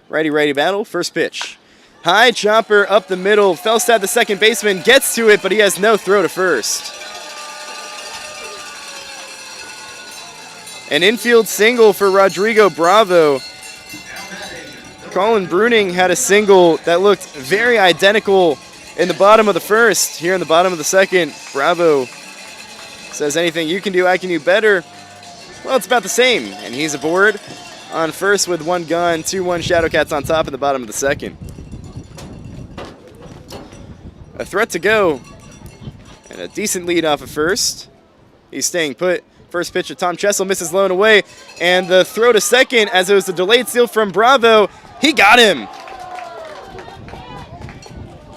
Righty-righty battle, first pitch. High chopper up the middle. Felstad, the second baseman, gets to it, but he has no throw to first. An infield single for Rodrigo Bravo. Colin Bruning had a single that looked very identical in the bottom of the first. Here in the bottom of the second, Bravo says, anything you can do, I can do better. Well, it's about the same, and he's aboard on first with one gone. 2-1 Shadowcats on top in the bottom of the second. A threat to go, and a decent lead off of first. He's staying put. First pitch of Tom Chessel misses low and away, and the throw to second as it was a delayed steal from Bravo. He got him.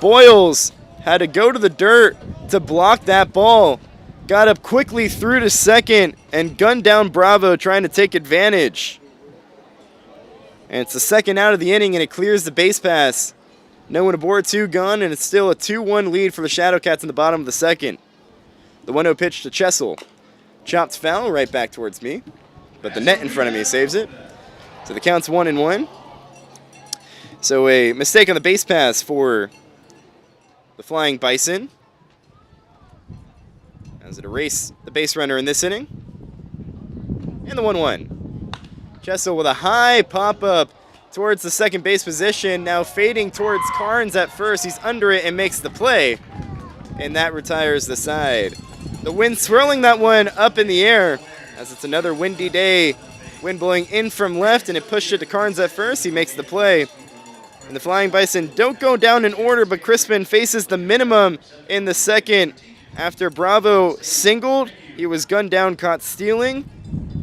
Boyles had to go to the dirt to block that ball. Got up quickly through to second and gunned down Bravo trying to take advantage. And it's the second out of the inning, and it clears the base pass. No one aboard, 2 gone, and it's still a 2-1 lead for the Shadowcats in the bottom of the second. The 1-0 pitch to Chessel. Chopped foul right back towards me, but the net in front of me saves it. So the count's 1-1. So a mistake on the base pass for the Flying Bison, as it erased the base runner in this inning. And the 1-1. Chessel with a high pop-up towards the second base position, now fading towards Carnes at first. He's under it and makes the play, and that retires the side. The wind swirling that one up in the air as it's another windy day. Wind blowing in from left, and it pushed it to Carnes at first. He makes the play. And the Flying Bison don't go down in order, but Crispin faces the minimum in the second. After Bravo singled, he was gunned down, caught stealing.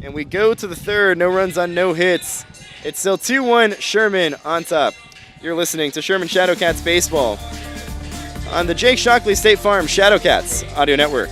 And we go to the third, no runs on no hits. It's still 2-1 Sherman on top. You're listening to Sherman Shadowcats Baseball on the Jake Shockley State Farm Shadowcats Audio Network.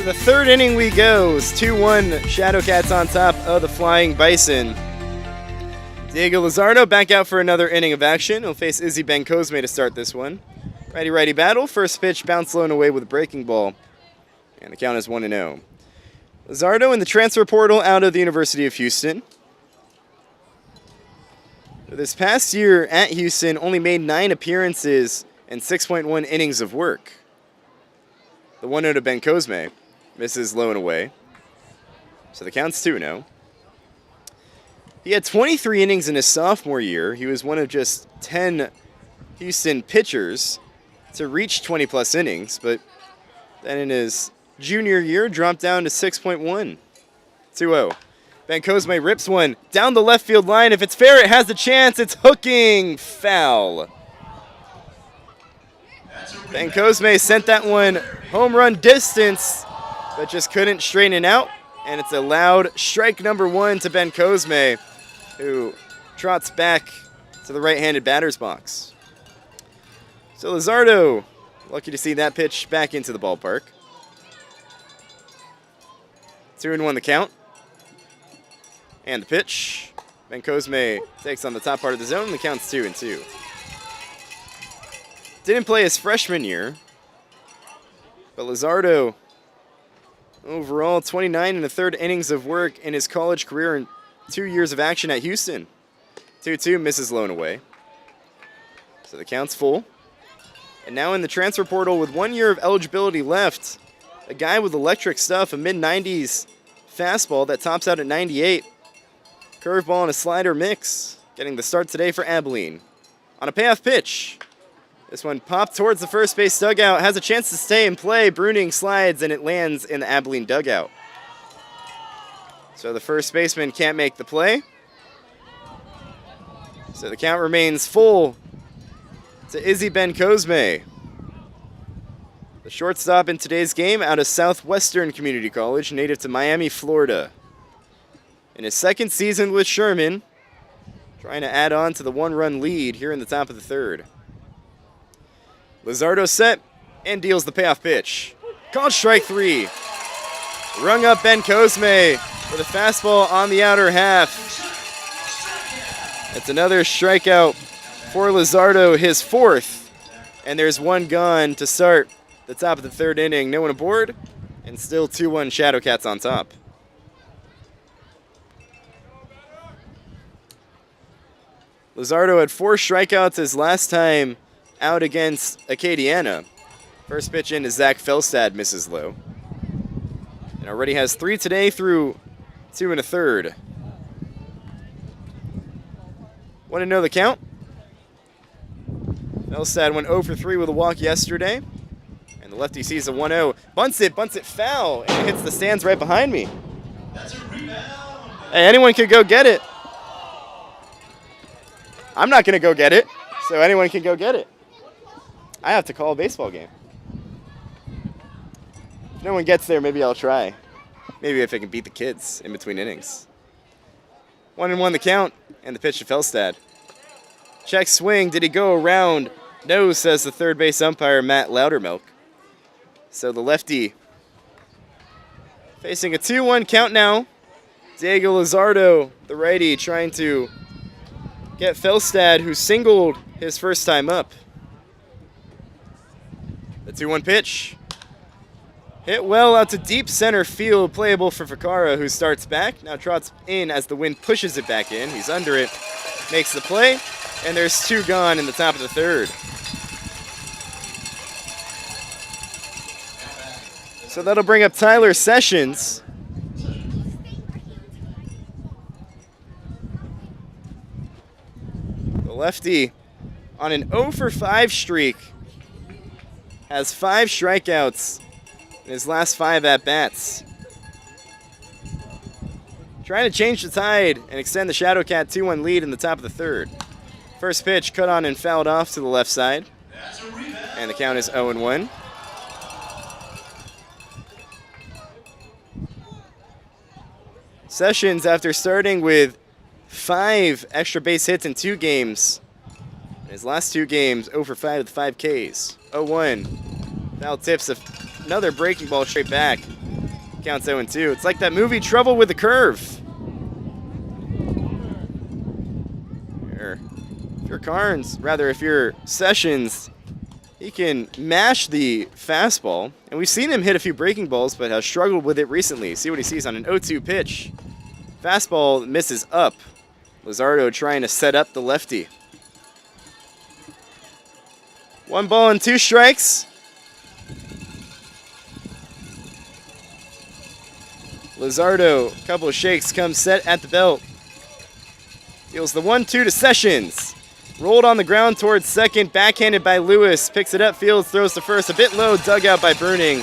To the third inning we go. It's 2-1 Shadowcats on top of the Flying Bison. Diego Lizardo back out for another inning of action. He'll face Izzy Bencosme to start this one. Righty-righty battle. First pitch bounced low and away with a breaking ball. And the count is 1-0. Lizardo in the transfer portal out of the University of Houston. This past year at Houston, only made 9 appearances and 6.1 innings of work. The 1-0 to Bencosme misses low and away. So the count's 2-0. He had 23 innings in his sophomore year. He was one of just 10 Houston pitchers to reach 20-plus innings, but then in his junior year, dropped down to 6.1. 2-0. Bencosme rips one down the left field line. If it's fair, it has the chance. It's hooking. Foul. Bencosme sent that one home run distance, but just couldn't straighten it out. And it's a loud strike number 1 to Bencosme, who trots back to the right-handed batter's box. So Lizardo, lucky to see that pitch back into the ballpark. 2-1 the count. And the pitch. Bencosme takes on the top part of the zone. The count's 2-2. Didn't play his freshman year, but Lizardo, overall, 29 and a third innings of work in his college career and 2 years of action at Houston. 2-2, misses low and away. So the count's full. And now in the transfer portal with 1 year of eligibility left, a guy with electric stuff, a mid-90s fastball that tops out at 98. Curveball and a slider mix, getting the start today for Abilene. On a payoff pitch. This one popped towards the first base dugout, has a chance to stay in play. Bruning slides, and it lands in the Abilene dugout. So the first baseman can't make the play. So the count remains full to Izzy Bencosme. The shortstop in today's game out of Southwestern Community College, native to Miami, Florida. In his second season with Sherman, trying to add on to the 1-run lead here in the top of the third. Lizardo set and deals the payoff pitch. Called strike 3. Rung up Bencosme with a fastball on the outer half. That's another strikeout for Lizardo, his 4th. And there's one gone to start the top of the third inning. No one aboard, and still 2-1 Shadowcats on top. Lizardo had 4 strikeouts his last time out against Acadiana. First pitch in to Zach Felstad, misses low. And already has 3 today through 2 1/3. Want to know the count? Felstad went 0 for 3 with a walk yesterday. And the lefty sees a 1-0. Bunts it foul, and it hits the stands right behind me. That's a rebound. Hey, anyone could go get it. I'm not going to go get it, so anyone can go get it. I have to call a baseball game. If no one gets there, maybe I'll try. Maybe if I can beat the kids in between innings. 1-1 the count, and the pitch to Felstad. Check swing. Did he go around? No, says the third base umpire, Matt Loudermilk. So the lefty facing a 2-1 count now. Diego Lizardo, the righty, trying to get Felstad, who singled his first time up. The 2-1 pitch. Hit well out to deep center field, playable for Ficara, who starts back. Now trots in as the wind pushes it back in. He's under it, makes the play, and there's 2 gone in the top of the third. So that'll bring up Tyler Sessions. The lefty on an 0 for 5 streak has 5 strikeouts in his last 5 at-bats. Trying to change the tide and extend the Shadowcat 2-1 lead in the top of the third. First pitch cut on and fouled off to the left side. And the count is 0-1. Sessions, after starting with 5 extra base hits in 2 games, in his last 2 games, 0 for 5 with 5 Ks. 0-1. Foul tips another breaking ball straight back. Counts 0-2. It's like that movie Trouble with the Curve. If you're Sessions, he can mash the fastball. And we've seen him hit a few breaking balls, but has struggled with it recently. See what he sees on an 0-2 pitch. Fastball misses up. Luzardo trying to set up the lefty. 1 ball and 2 strikes. Luzardo, a couple of shakes, comes set at the belt. Deals the 1-2 to Sessions. Rolled on the ground towards second, backhanded by Lewis. Picks it up, fields, throws to first. A bit low, dug out by Bruning,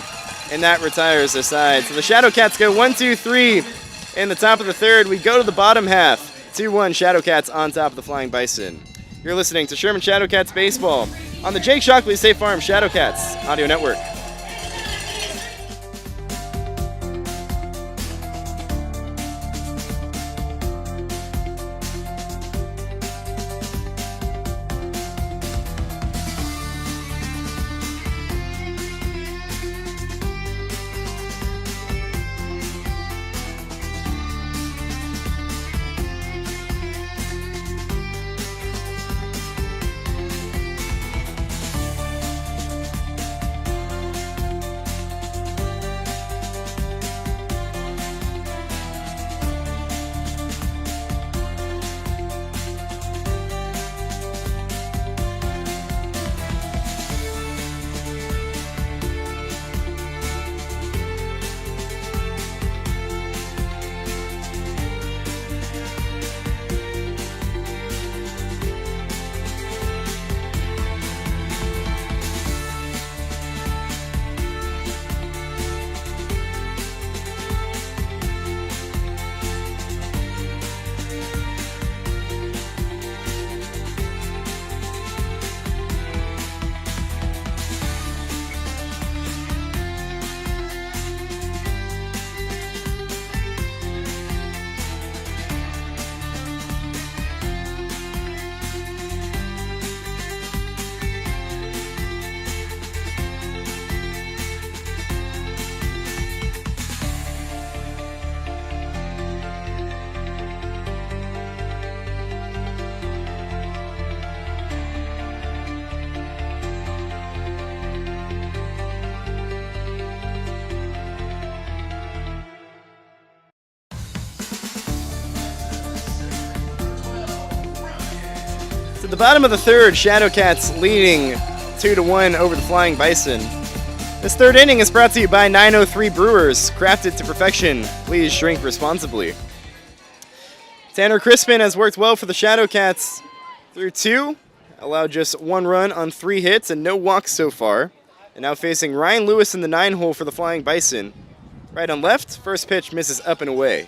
and that retires the side. So the Shadowcats go 1-2-3 in the top of the third. We go to the bottom half. 2-1 Shadowcats on top of the Flying Bison. You're listening to Sherman Shadowcats Baseball on the Jake Shockley State Farm Shadowcats Audio Network. At the bottom of the third, Shadowcats leading 2-1 over the Flying Bison. This third inning is brought to you by 903 Brewers, crafted to perfection. Please drink responsibly. Tanner Crispin has worked well for the Shadowcats through 2, allowed just 1 run on 3 hits and no walks so far. And now facing Ryan Lewis in the 9-hole for the Flying Bison. Right on left, first pitch misses up and away.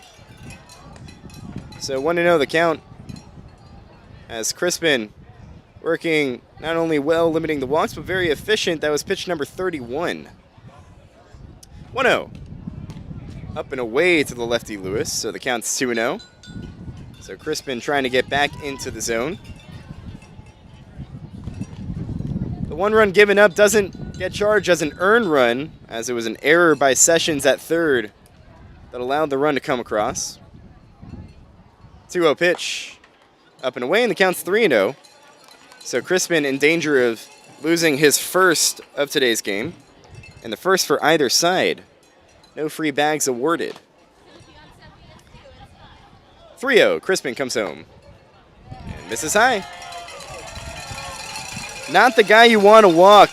So 1-0 the count, as Crispin working not only well limiting the walks, but very efficient. That was pitch number 31. 1-0. Up and away to the lefty Lewis, so the count's 2-0. So Crispin trying to get back into the zone. The 1 run given up doesn't get charged as an earned run, as it was an error by Sessions at third that allowed the run to come across. 2-0 pitch. Up and away, and the count's 3-0. So Crispin in danger of losing his first of today's game, and the first for either side. No free bags awarded. 3-0, Crispin comes home. And misses high. Not the guy you want to walk,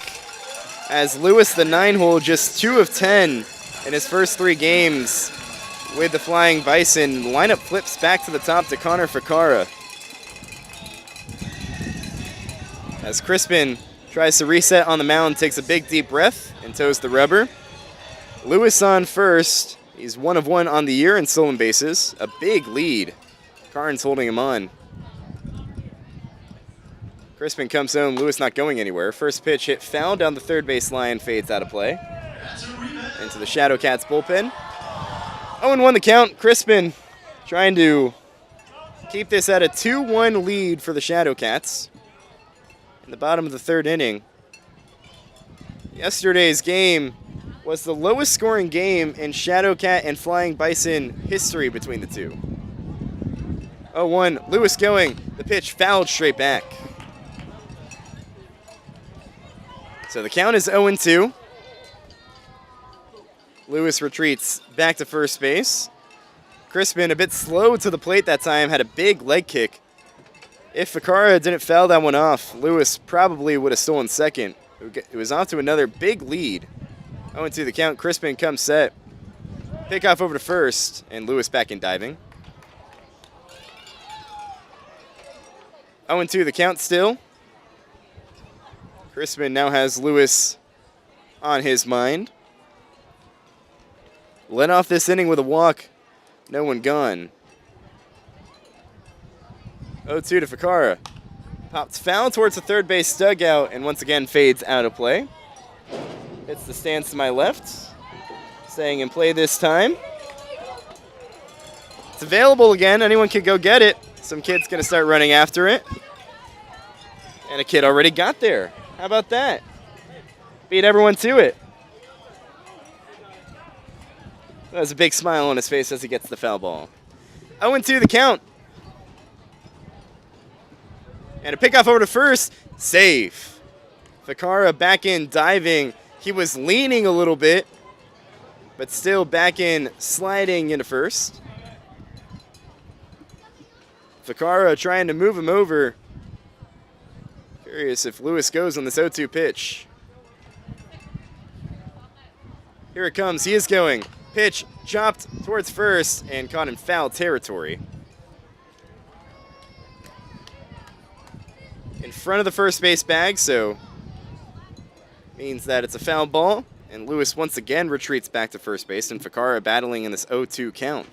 as Lewis, the 9-hole, just 2 of 10 in his first 3 games with the Flying Bison. Lineup flips back to the top to Connor Ficara, as Crispin tries to reset on the mound, takes a big deep breath and toes the rubber. Lewis on first. He's 1 of 1 on the year in stolen bases. A big lead. Carnes holding him on. Crispin comes home. Lewis not going anywhere. First pitch hit foul down the third base line, fades out of play. Into the Shadowcats bullpen. 0-1 the count. Crispin trying to keep this at a 2-1 lead for the Shadowcats in the bottom of the third inning. Yesterday's game was the lowest scoring game in Shadowcat and Flying Bison history between the two. 0-1, Lewis going. The pitch fouled straight back. So the count is 0-2. Lewis retreats back to first base. Crispin a bit slow to the plate that time, had a big leg kick. If Ficarra didn't foul that one off, Lewis probably would have stolen second. It was off to another big lead. 0-2 the count, Crispin comes set. Pickoff over to first, and Lewis back in diving. 0-2 the count still. Crispin now has Lewis on his mind. Led off this inning with a walk. No one gone. 0-2 to Ficarra. Pops foul towards the third base dugout and once again fades out of play. Hits the stands to my left. Staying in play this time. It's available again. Anyone can go get it. Some kid's going to start running after it. And a kid already got there. How about that? Beat everyone to it. There's a big smile on his face as he gets the foul ball. 0-2 the count. And a pickoff over to first. Safe. Ficarra back in diving. He was leaning a little bit, but still back in sliding into first. Ficarra trying to move him over. Curious if Lewis goes on this 0-2 pitch. Here it comes. He is going. Pitch chopped towards first and caught in foul territory. In front of the first base bag, so means that it's a foul ball. And Lewis once again retreats back to first base, and Ficarra battling in this 0-2 count.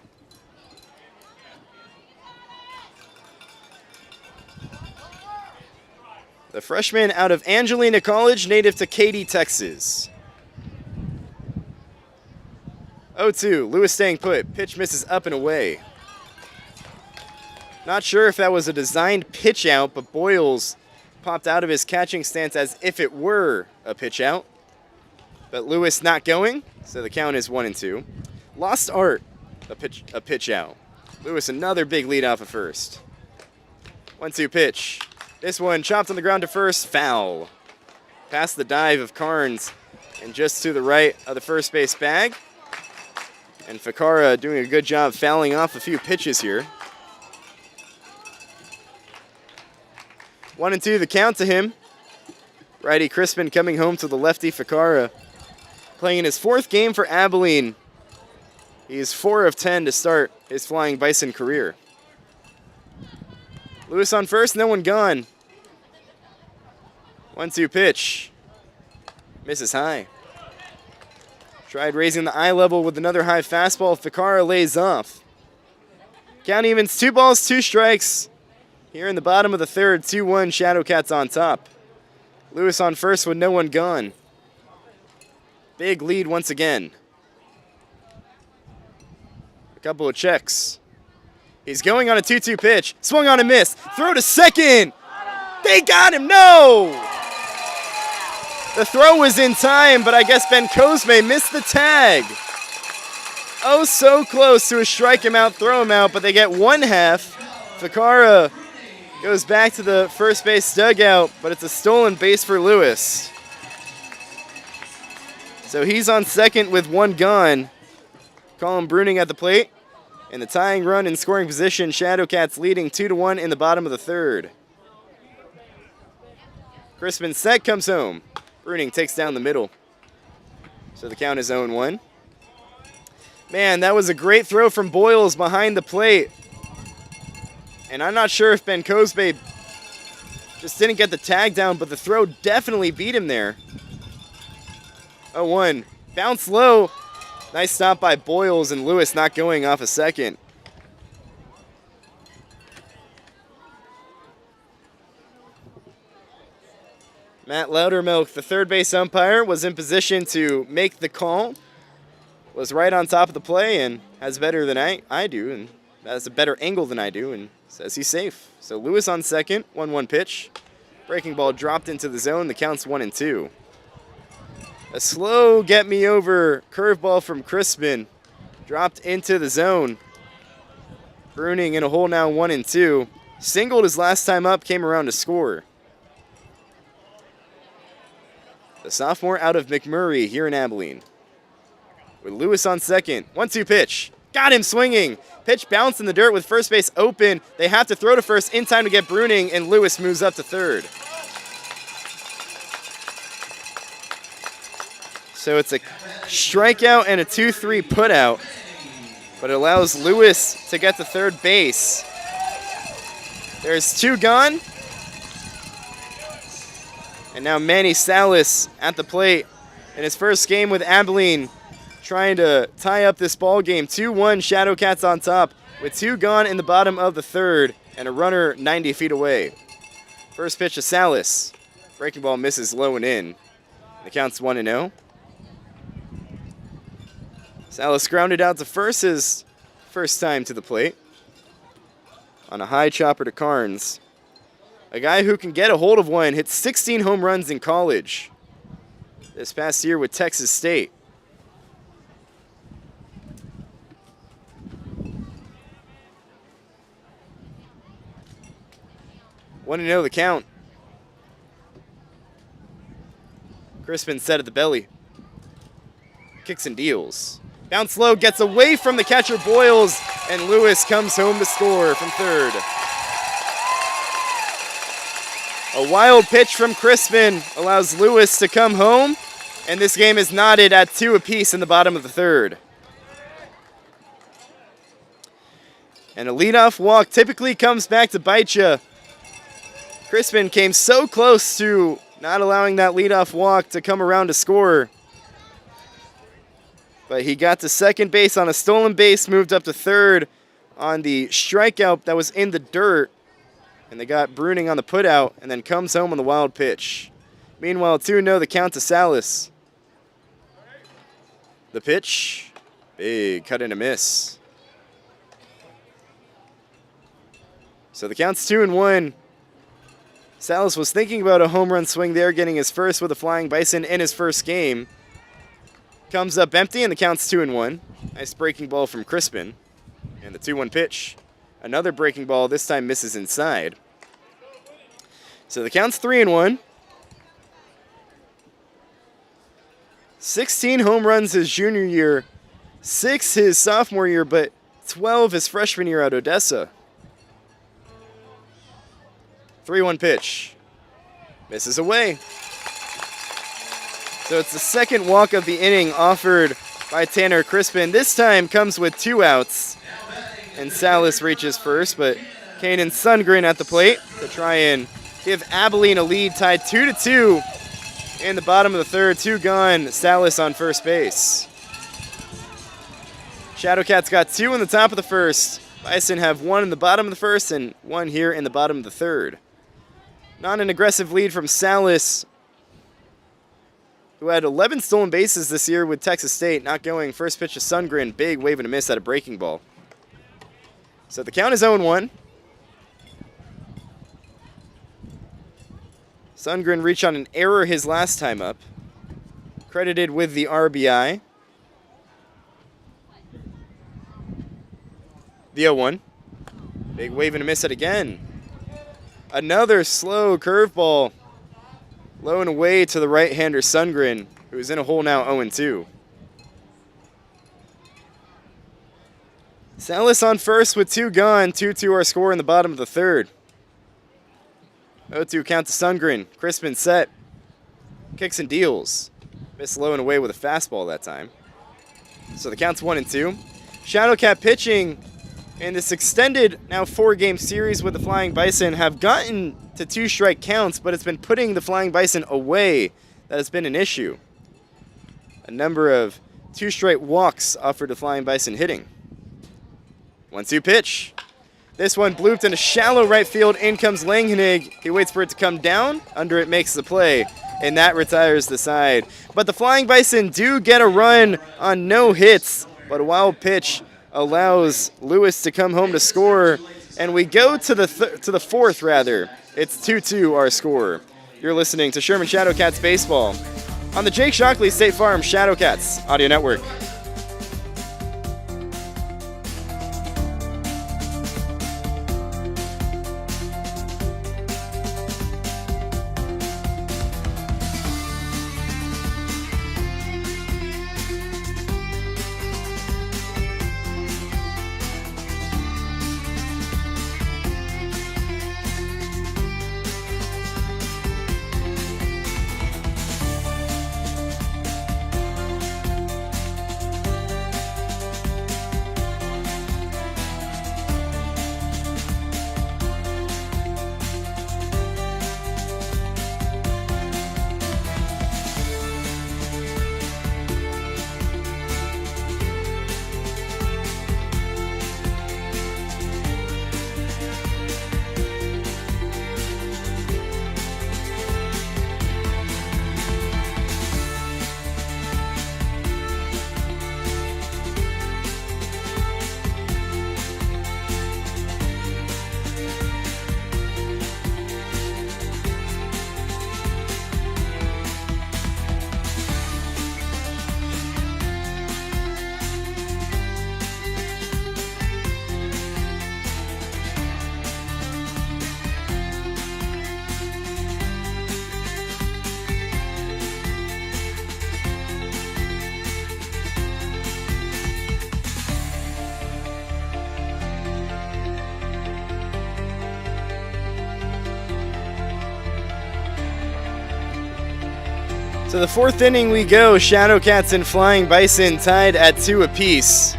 The freshman out of Angelina College, native to Katy, Texas. 0-2, Lewis staying put. Pitch misses up and away. Not sure if that was a designed pitch out, but Boyles popped out of his catching stance as if it were a pitch out. But Lewis not going, so the count is 1-2. Lost Art, a pitch out. Lewis another big lead off of first. 1-2 pitch. This one chopped on the ground to first, foul. Past the dive of Carnes and just to the right of the first base bag. And Ficarra doing a good job fouling off a few pitches here. 1-2 the count to him. Righty Crispin coming home to the lefty Ficarra. Playing in his fourth game for Abilene. He's 4 of 10 to start his Flying Bison career. Lewis on first, no one gone. 1-2 pitch. Misses high. Tried raising the eye level with another high fastball. Ficarra lays off. Count evens 2 balls, 2 strikes. Here in the bottom of the third, 2-1 Shadowcats on top. Lewis on first with no one gone. Big lead once again. A couple of checks. He's going on a 2-2 pitch. Swung on and missed. Throw to second. They got him. No! The throw was in time, but I guess Ben Cosme missed the tag. Oh, so close to a strike him out, throw him out, but they get 1/2. Ficarra goes back to the first base dugout, but it's a stolen base for Lewis. So he's on second with 1 gone. Colin Bruning at the plate. And the tying run in scoring position, Shadowcats leading 2-1 in the bottom of the third. Crispin set comes home. Bruning takes down the middle. So the count is 0-1. Man, that was a great throw from Boyles behind the plate. And I'm not sure if Ben Cosbe just didn't get the tag down, but the throw definitely beat him there. 0-1. Bounce low. Nice stop by Boyles, and Lewis not going off a second. Matt Loudermilk, the third base umpire, was in position to make the call. Was right on top of the play and has better than I do, and has a better angle than I do, and says he's safe. So Lewis on second, 1-1 pitch. Breaking ball dropped into the zone. The count's 1-2. A slow get me over curveball from Crispin. Dropped into the zone. Bruning in a hole now 1-2. Singled his last time up, came around to score. The sophomore out of McMurray here in Abilene. With Lewis on second. 1-2 pitch. Got him swinging. Pitch bounced in the dirt with first base open. They have to throw to first in time to get Bruning, and Lewis moves up to third. So it's a strikeout and a 2-3 putout, but it allows Lewis to get to third base. There's 2 gone. And now Manny Salas at the plate in his first game with Abilene, trying to tie up this ball game. 2-1 Shadowcats on top with 2 gone in the bottom of the third and a runner 90 feet away. First pitch to Salas. Breaking ball misses low and in. The count's 1-0. Salas grounded out to first his first time to the plate on a high chopper to Carnes. A guy who can get a hold of one, hit 16 home runs in college this past year with Texas State. Want to know the count. Crispin set at the belly. Kicks and deals. Bounce low, gets away from the catcher Boyles, and Lewis comes home to score from third. A wild pitch from Crispin allows Lewis to come home, and this game is knotted at 2 apiece in the bottom of the third. And a leadoff walk typically comes back to bite you. Crispin came so close to not allowing that leadoff walk to come around to score. But he got to second base on a stolen base, moved up to third on the strikeout that was in the dirt. And they got Bruning on the putout, and then comes home on the wild pitch. Meanwhile, 2-0 the count to Salas. The pitch, big cut and a miss. So the count's 2-1. Salas was thinking about a home run swing there, getting his first with a Flying Bison in his first game. Comes up empty, and the count's 2-1. Nice breaking ball from Crispin. And the 2-1 pitch. Another breaking ball, this time misses inside. So the count's 3-1. 16 home runs his junior year, 6 his sophomore year, but 12 his freshman year at Odessa. 3-1 pitch. Misses away. So it's the second walk of the inning offered by Tanner Crispin. This time comes with 2 outs. And Salas reaches first, but Kanan Sundgren at the plate to try and give Abilene a lead, tied 2-2 in the bottom of the third. 2 gone, Salas on first base. Shadowcats got 2 in the top of the first. Bison have 1 in the bottom of the first and 1 here in the bottom of the third. Not an aggressive lead from Salas, who had 11 stolen bases this year with Texas State. Not going. First pitch to Sundgren, big wave and a miss at a breaking ball. So the count is 0-1. Sundgren reached on an error his last time up. Credited with the RBI. The 0-1. Big wave and a miss it again. Another slow curveball. Low and away to the right-hander Sundgren, who is in a hole now 0-2. Salas on first with 2 gone. 2-2 our score in the bottom of the third. 0-2 count to Sundgren. Crispin set. Kicks and deals. Missed low and away with a fastball that time. So the count's 1-2. Shadowcat pitching in this extended now 4-game series with the Flying Bison have gotten to 2 strike counts, but it's been putting the Flying Bison away that has been an issue. A number of 2 straight walks offered to Flying Bison hitting. 1-2 pitch. This one blooped into shallow right field. In comes Langhanig. He waits for it to come down. Under it makes the play, and that retires the side. But the Flying Bison do get a run on no hits, but a wild pitch allows Lewis to come home to score, and we go to the fourth rather. It's 2-2 our score. You're listening to Sherman Shadowcats Baseball on the Jake Shockley State Farm Shadowcats Audio Network. To the fourth inning we go. Shadowcats and Flying Bison tied at 2 apiece.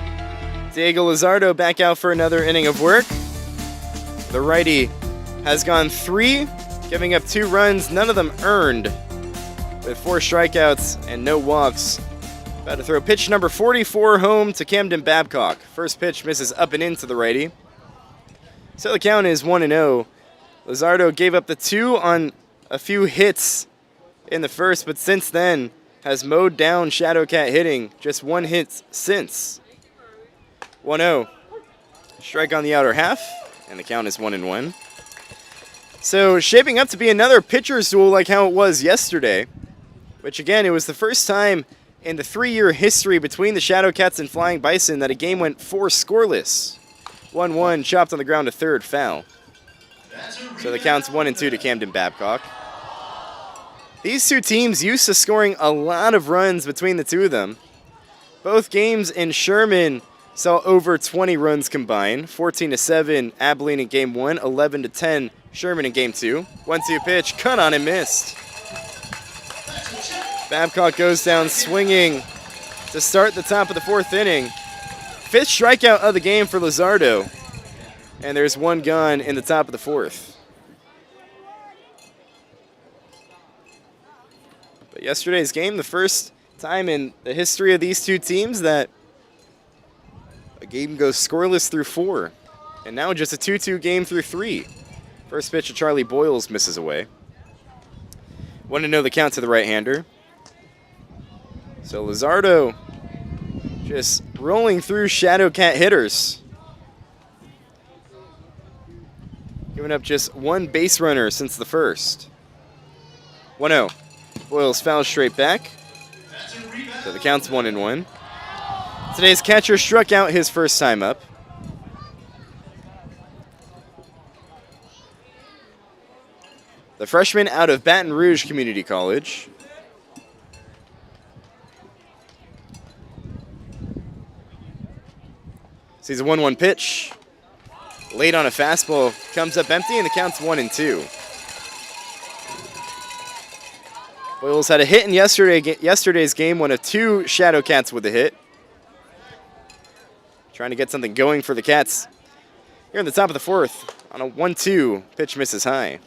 Diego Lizardo back out for another inning of work. The righty has gone 3, giving up 2 runs, none of them earned, with 4 strikeouts and no walks. About to throw pitch number 44 home to Camden Babcock. First pitch misses up and into the righty. So the count is 1-0. Lizardo gave up the 2 on a few hits in the first, but since then has mowed down Shadowcat hitting, just 1 hit since. 1-0. Strike on the outer half, and the count is 1-1. So shaping up to be another pitcher's duel like how it was yesterday, which again, it was the first time in the 3-year history between the Shadowcats and Flying Bison that a game went 4 scoreless. 1-1, chopped on the ground to third, foul. So the count's 1-2 to Camden Babcock. These two teams used to scoring a lot of runs between the two of them. Both games in Sherman saw over 20 runs combined. 14-7 Abilene in game 1, 11-10 Sherman in game 2. 1-2 pitch, cut on and missed. Babcock goes down swinging to start the top of the 4th inning. 5th strikeout of the game for Lizardo. And there's 1 gone in the top of the 4th. But yesterday's game, the first time in the history of these two teams that a game goes scoreless through 4. And now just a 2-2 game through 3. First pitch to Charlie Boyles misses away. 1-0 the count to the right-hander. So Lizardo just rolling through Shadowcat hitters. Giving up just 1 base runner since the first. 1-0. Boyles fouls straight back. So the count's 1-1. Today's catcher struck out his first time up. The freshman out of Baton Rouge Community College. Sees a 1-1 pitch. Late on a fastball, comes up empty, and the count's 1-2. Boyles had a hit in yesterday's game, 1 of 2 Shadowcats with a hit. Trying to get something going for the Cats. Here in the top of the 4th, on a 1-2, pitch misses high.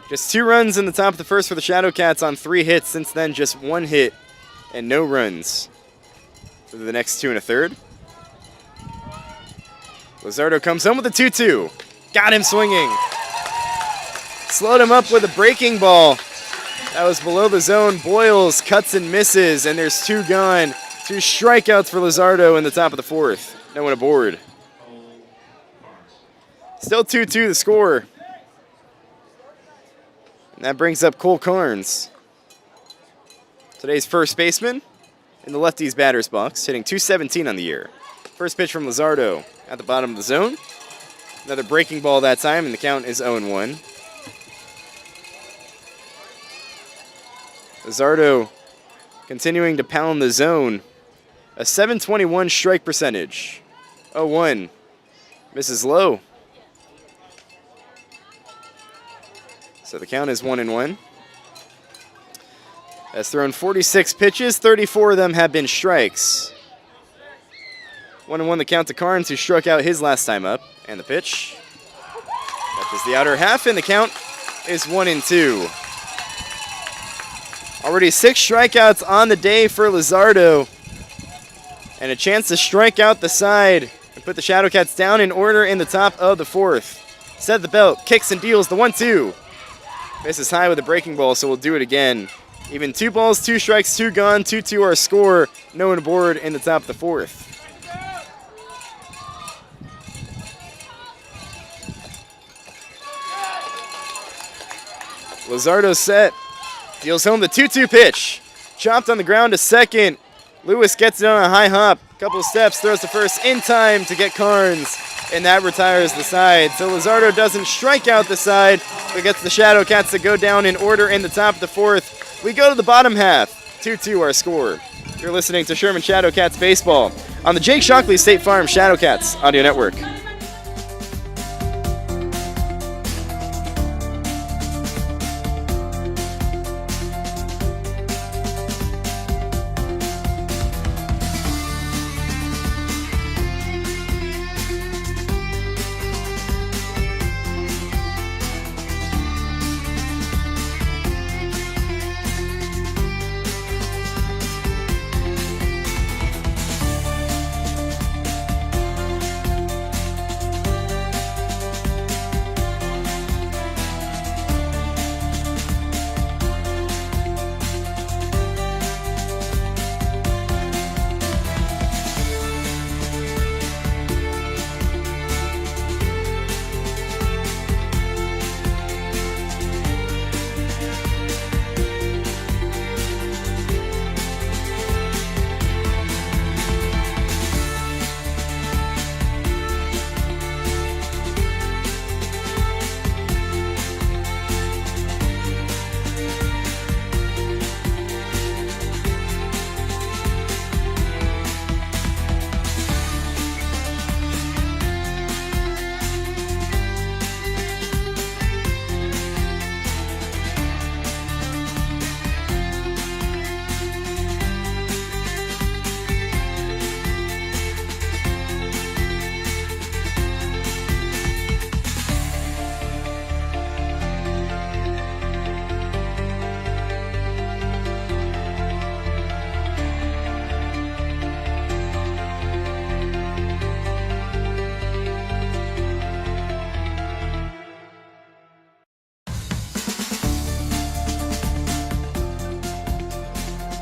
Just 2 runs in the top of the 1st for the Shadowcats on 3 hits. Since then, just 1 hit and no runs for the next 2 1/3. Lizardo comes home with a 2-2. Got him swinging. Slowed him up with a breaking ball. That was below the zone. Boyles cuts and misses, and there's 2 gone. 2 strikeouts for Lizardo in the top of the 4th. No one aboard. Still 2-2 the score. And that brings up Cole Carnes, today's first baseman in the lefties batter's box, hitting .217 on the year. First pitch from Lizardo at the bottom of the zone. Another breaking ball that time, and the count is 0-1. Lizardo continuing to pound the zone. A .721 strike percentage. 0-1. Misses low. So the count is 1-1. Has thrown 46 pitches, 34 of them have been strikes. 1-1 the count to Carnes, who struck out his last time up. And the pitch. Catches the outer half, and the count is 1-2. Already 6 strikeouts on the day for Lizardo. And a chance to strike out the side and put the Shadowcats down in order in the top of the 4th. Set the belt, kicks and deals the 1-2. Misses high with a breaking ball, so we'll do it again. Even 2 balls, 2 strikes, 2 gone, 2-2 our score. No one aboard in the top of the 4th. Lizardo set. Deals home the 2-2 pitch. Chopped on the ground to second. Lewis gets it on a high hop. Couple of steps, throws to first in time to get Carnes. And that retires the side. So Lizardo doesn't strike out the side, but gets the Shadowcats to go down in order in the top of the 4th. We go to the bottom half. 2-2 our score. You're listening to Sherman Shadowcats Baseball on the Jake Shockley State Farm Shadowcats Audio Network.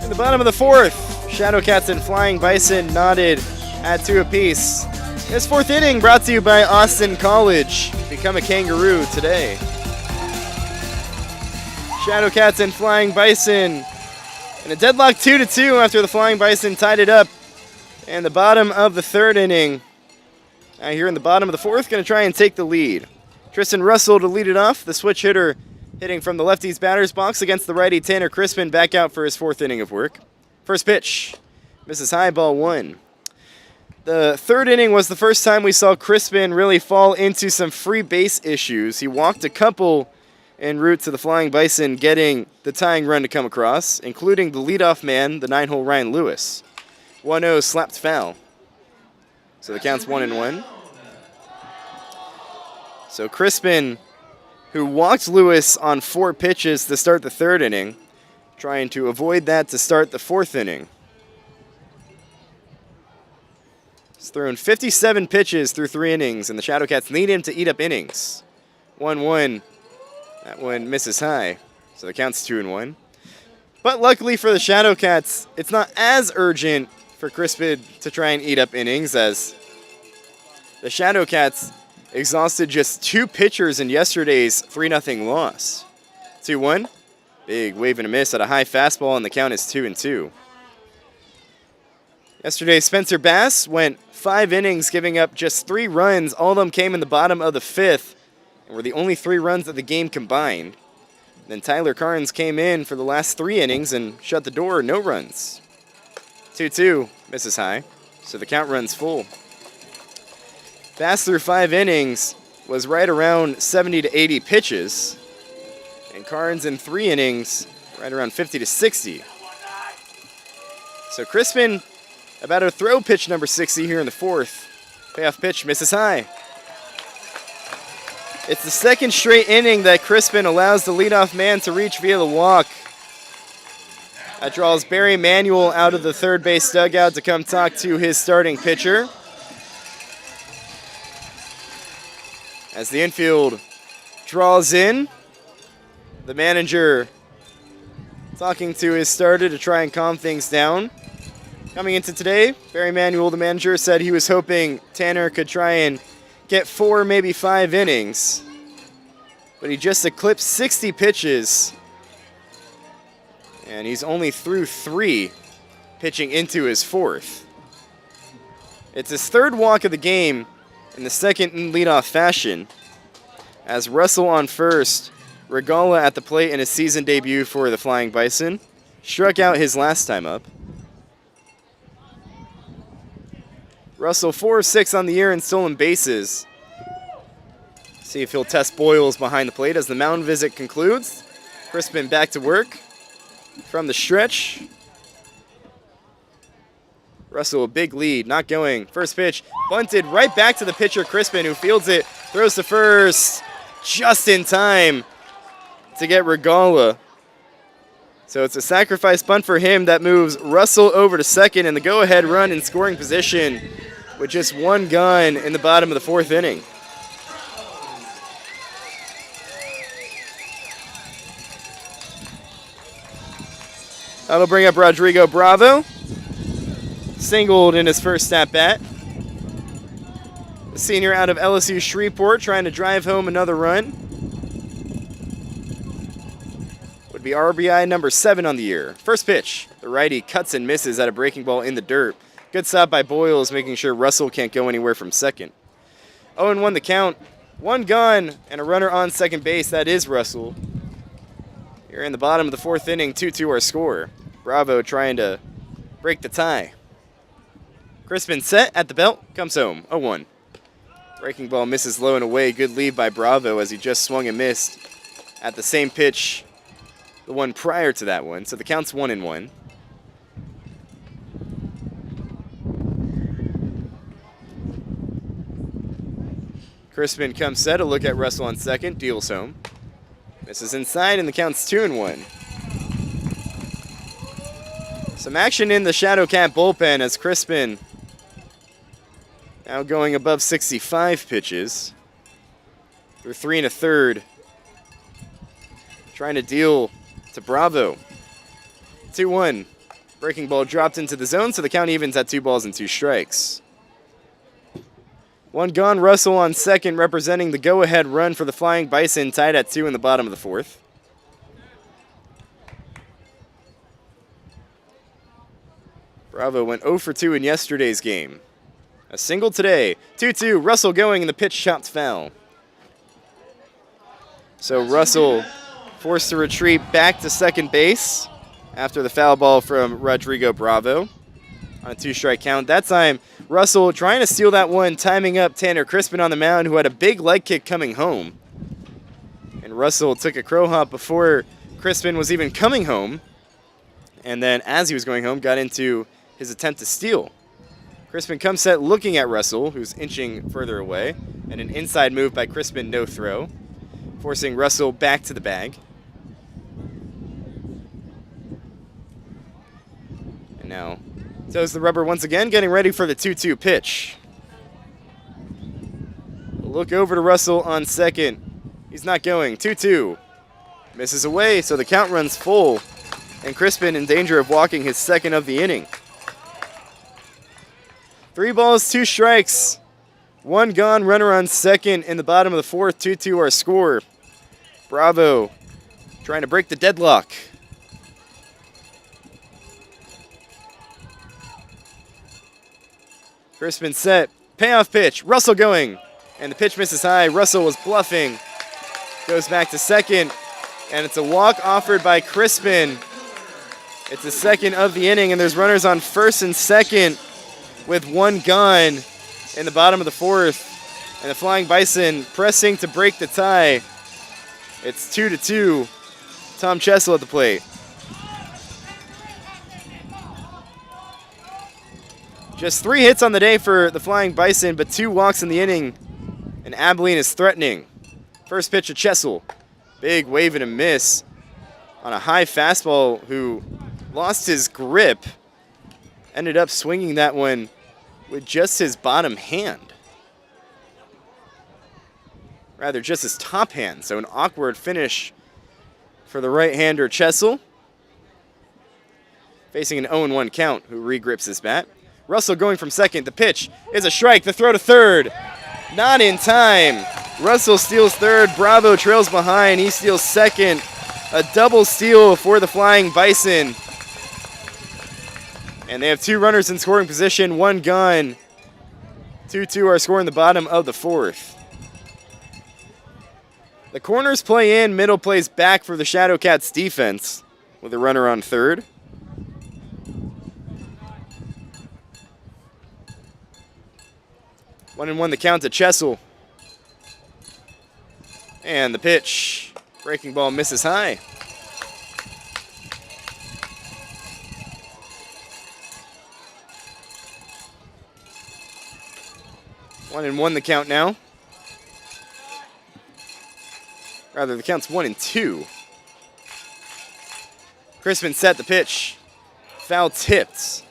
The bottom of the 4th, Shadowcats and Flying Bison knotted at 2 apiece. This 4th inning brought to you by Austin College. Become a Kangaroo today. Shadowcats and Flying Bison in a deadlock 2-2 after the Flying Bison tied it up. And the bottom of the 3rd inning, here in the bottom of the 4th, going to try and take the lead. Tristan Russell to lead it off, the switch hitter, hitting from the lefty's batter's box against the righty Tanner Crispin, back out for his 4th inning of work. First pitch, misses high, ball 1. The 3rd inning was the first time we saw Crispin really fall into some free base issues. He walked a couple en route to the Flying Bison, getting the tying run to come across, including the leadoff man, the 9-hole Ryan Lewis. 1-0 slapped foul. So the count's 1-1. So Crispin, who walked Lewis on 4 pitches to start the 3rd inning, trying to avoid that to start the 4th inning. He's thrown 57 pitches through 3 innings, and the Shadowcats need him to eat up innings. 1-1. That one misses high, so the count's 2-1. But luckily for the Shadowcats, it's not as urgent for Crispin to try and eat up innings, as the Shadowcats exhausted just 2 pitchers in yesterday's 3-0 loss. 2-1. Big wave and a miss at a high fastball, and the count is 2-2. Yesterday, Spencer Bass went 5 innings, giving up just 3 runs. All of them came in the bottom of the 5th, and were the only 3 runs of the game combined. Then Tyler Carnes came in for the last 3 innings and shut the door, no runs. 2-2, misses high, so the count runs full. Bass through 5 innings was right around 70 to 80 pitches, and Carnes in 3 innings, right around 50 to 60. So Crispin about to throw pitch number 60 here in the 4th. Payoff pitch misses high. It's the second straight inning that Crispin allows the leadoff man to reach via the walk. That draws Barry Manuel out of the third base dugout to come talk to his starting pitcher. As the infield draws in, the manager talking to his starter to try and calm things down. Coming into today, Barry Manuel, the manager, said he was hoping Tanner could try and get 4, maybe 5 innings. But he just eclipsed 60 pitches. And he's only through 3, pitching into his 4th. It's his 3rd walk of the game in the second in leadoff fashion. As Russell on first, Regala at the plate in his season debut for the Flying Bison. Struck out his last time up. Russell 4 of 6 on the year in stolen bases. See if he'll test Boyles behind the plate as the mound visit concludes. Crispin back to work from the stretch. Russell a big lead, not going. First pitch, bunted right back to the pitcher Crispin, who fields it, throws to first, just in time to get Regala. So it's a sacrifice bunt for him that moves Russell over to second, and the go-ahead run in scoring position with just 1 gun in the bottom of the 4th inning. That'll bring up Rodrigo Bravo. Singled in his first at-bat. The senior out of LSU Shreveport trying to drive home another run. Would be RBI number 7 on the year. First pitch, the righty cuts and misses at a breaking ball in the dirt. Good stop by Boyles, making sure Russell can't go anywhere from second. 0-1 the count. 1 gone and a runner on second base. That is Russell. Here in the bottom of the 4th inning, 2-2 our score. Bravo trying to break the tie. Crispin set at the belt, comes home, 0-1. Breaking ball misses low and away. Good lead by Bravo as he just swung and missed at the same pitch, the one prior to that one. So the count's 1-1. Crispin comes set, a look at Russell on second, deals home. Misses inside, and the count's 2-1. Some action in the Shadowcat bullpen as Crispin now going above 65 pitches. Through 3 1/3. Trying to deal to Bravo. 2-1. Breaking ball dropped into the zone, so the count evens at 2 balls and 2 strikes. 1 gone, Russell on second, representing the go-ahead run for the Flying Bison, tied at 2 in the bottom of the 4th. Bravo went 0 for 2 in yesterday's game. A single today. 2-2, Russell going, and the pitch chopped foul. So Russell forced to retreat back to second base after the foul ball from Rodrigo Bravo on a 2-strike count. That time, Russell trying to steal that one, timing up Tanner Crispin on the mound, who had a big leg kick coming home. And Russell took a crow hop before Crispin was even coming home. And then as he was going home, got into his attempt to steal. Crispin comes set looking at Russell, who's inching further away. And an inside move by Crispin, no throw, forcing Russell back to the bag. And now toes the rubber once again, getting ready for the 2-2 pitch. Look over to Russell on second. He's not going. 2-2. Misses away, so the count runs full. And Crispin in danger of walking his second of the inning. 3 balls, 2 strikes. 1 gone, runner on second in the bottom of the 4th. 2-2 our score. Bravo trying to break the deadlock. Crispin set, payoff pitch, Russell going, and the pitch misses high. Russell was bluffing, goes back to second, and it's a walk offered by Crispin. It's the second of the inning, and there's runners on first and second with one gone in the bottom of the fourth, and the Flying Bison pressing to break the tie. It's 2-2. Tom Chessel at the plate. Just 3 hits on the day for the Flying Bison, but 2 walks in the inning, and Abilene is threatening. First pitch to Chessel. Big wave and a miss on a high fastball who lost his grip. Ended up swinging that one with just his bottom hand. Rather, just his top hand. So an awkward finish for the right-hander Chessel. Facing an 0-1 count, who regrips his bat. Russell going from second. The pitch is a strike. The throw to third. Not in time. Russell steals third. Bravo trails behind. He steals second. A double steal for the Flying Bison. And they have 2 runners in scoring position, 1 gone. 2-2 are scoring the bottom of the fourth. The corners play in, middle plays back for the Shadowcats defense with a runner on third. One and one the count to Chessel. And the pitch. Breaking ball misses high. One and one the count now. Rather, the count's 1-2. Crispin set the pitch. Foul tipped.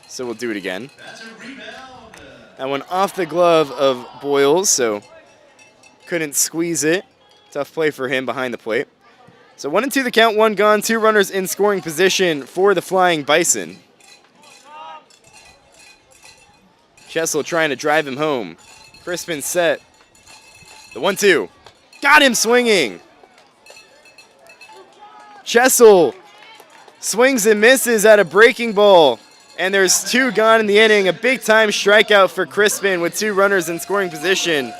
So we'll do it again. That's a rebound. That one off the glove of Boyles, so couldn't squeeze it. Tough play for him behind the plate. So 1-2 the count, 1 gone, 2 runners in scoring position for the Flying Bison. Chessel trying to drive him home. Crispin set. The 1-2. Got him swinging. Chessel swings and misses at a breaking ball. And there's 2 gone in the inning. A big-time strikeout for Crispin with 2 runners in scoring position.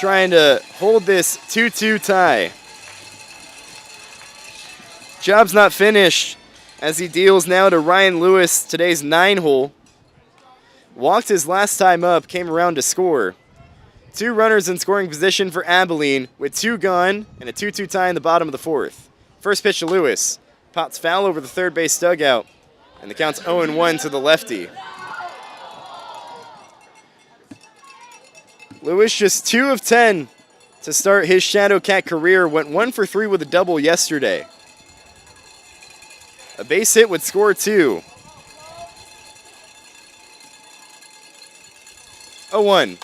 Trying to hold this 2-2 tie. Job's not finished as he deals now to Ryan Lewis, today's 9-hole. Walked his last time up, came around to score. 2 runners in scoring position for Abilene with 2 gone and a 2-2 tie in the bottom of the fourth. First pitch to Lewis. Pops foul over the third base dugout, and the count's 0-1 to the lefty. Lewis just 2 of 10 to start his Shadowcat career. Went 1 for 3 with a double yesterday. A base hit would score 2. 0-1.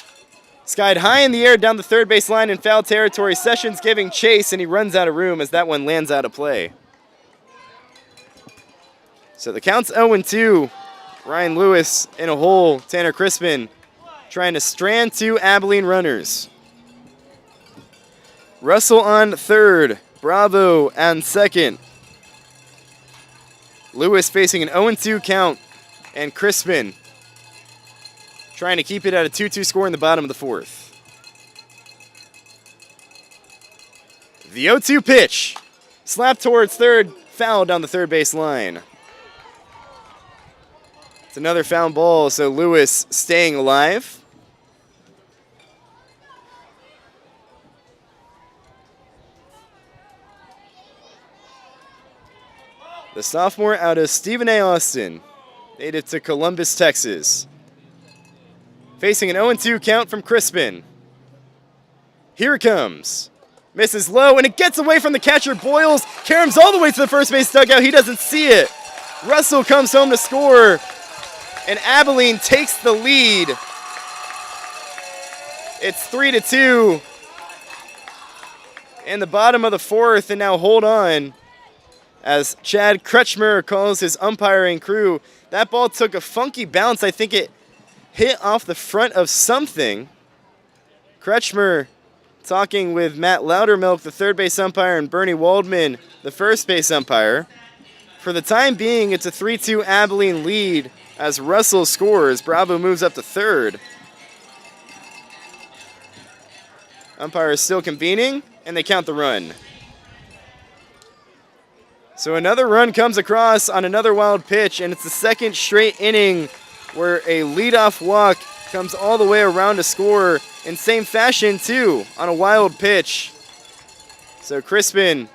Skied high in the air down the third base line in foul territory. Sessions giving chase, and he runs out of room as that one lands out of play. So the count's 0-2. Ryan Lewis in a hole. Tanner Crispin trying to strand 2 Abilene runners. Russell on third. Bravo on second. Lewis facing an 0-2 count, and Crispin trying to keep it at a 2-2 score in the bottom of the fourth. The 0-2 pitch. Slap towards third, foul down the third base line. It's another foul ball, so Lewis staying alive. The sophomore out of Stephen A. Austin, native to Columbus, Texas. Facing an 0-2 count from Crispin. Here it comes. Misses low, and it gets away from the catcher, Boyles. Caroms all the way to the first base dugout. He doesn't see it. Russell comes home to score, and Abilene takes the lead. It's 3-2 in the bottom of the fourth, and now hold on as Chad Kretschmer calls his umpiring crew. That ball took a funky bounce. I think it hit off the front of something. Kretschmer talking with Matt Loudermilk, the third base umpire, and Bernie Waldman, the first base umpire. For the time being, it's a 3-2 Abilene lead as Russell scores. Bravo moves up to third. Umpire is still convening, and they count the run. So another run comes across on another wild pitch, and it's the second straight inning where a leadoff walk comes all the way around to score in same fashion, too, on a wild pitch. So Crispin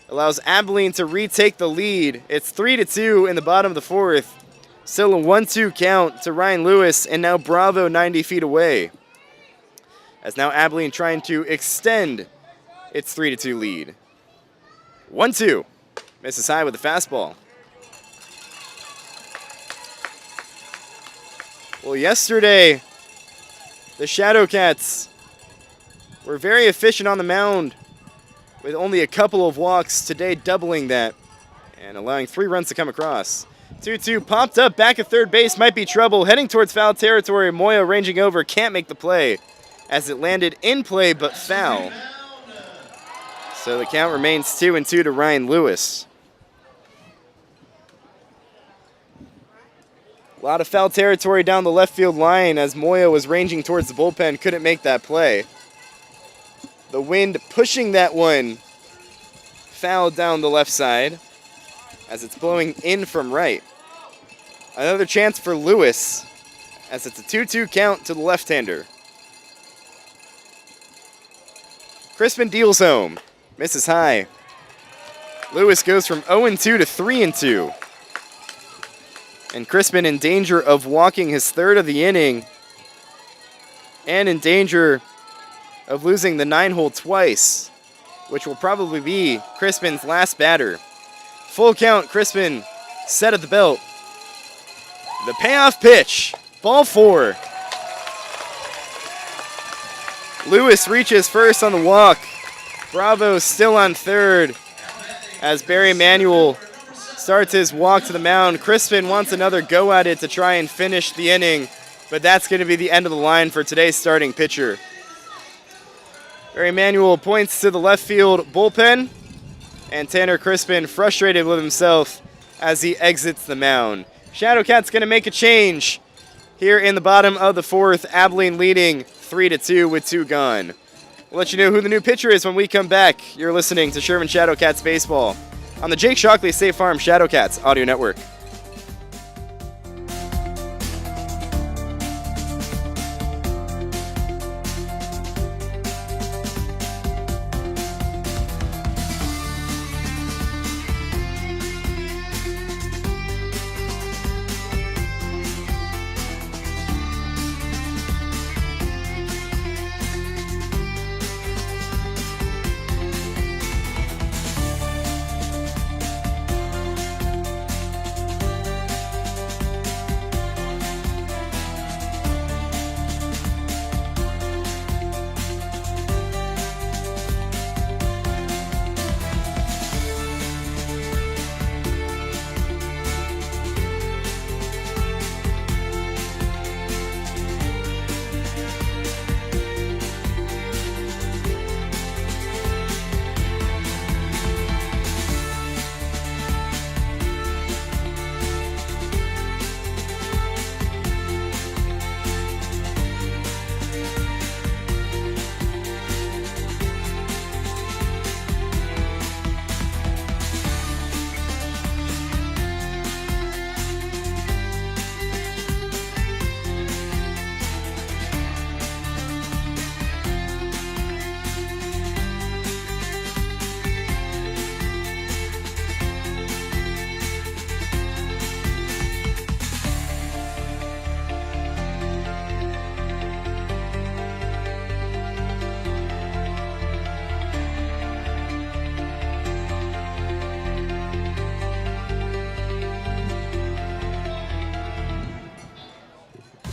allows Abilene to retake the lead. It's 3-2 in the bottom of the fourth. Still a 1-2 count to Ryan Lewis, and now Bravo 90 feet away. As now Abilene trying to extend its 3-2 lead. 1-2. Misses high with the fastball. Well, yesterday, the Shadowcats were very efficient on the mound with only a couple of walks. Today, doubling that and allowing 3 runs to come across. 2-2 popped up back at third base. Might be trouble. Heading towards foul territory. Moya ranging over. Can't make the play as it landed in play but foul. So the count remains 2-2 to Ryan Lewis. A lot of foul territory down the left field line as Moya was ranging towards the bullpen. Couldn't make that play. The wind pushing that one foul down the left side as it's blowing in from right. Another chance for Lewis as it's a 2-2 count to the left-hander. Crispin deals home. Misses high. Lewis goes from 0-2 to 3-2. And Crispin in danger of walking his third of the inning and in danger of losing the 9-hole twice, which will probably be Crispin's last batter. Full count, Crispin set at the belt. The payoff pitch, ball 4. Lewis reaches first on the walk. Bravo still on third as Barry Emanuel starts his walk to the mound. Crispin wants another go at it to try and finish the inning, but that's going to be the end of the line for today's starting pitcher. Barry Emanuel points to the left field bullpen, and Tanner Crispin frustrated with himself as he exits the mound. Shadowcats going to make a change here in the bottom of the fourth. Abilene leading 3-2 with 2 gone. We'll let you know who the new pitcher is when we come back. You're listening to Sherman Shadowcats Baseball on the Jake Shockley State Farm Shadowcats Audio Network.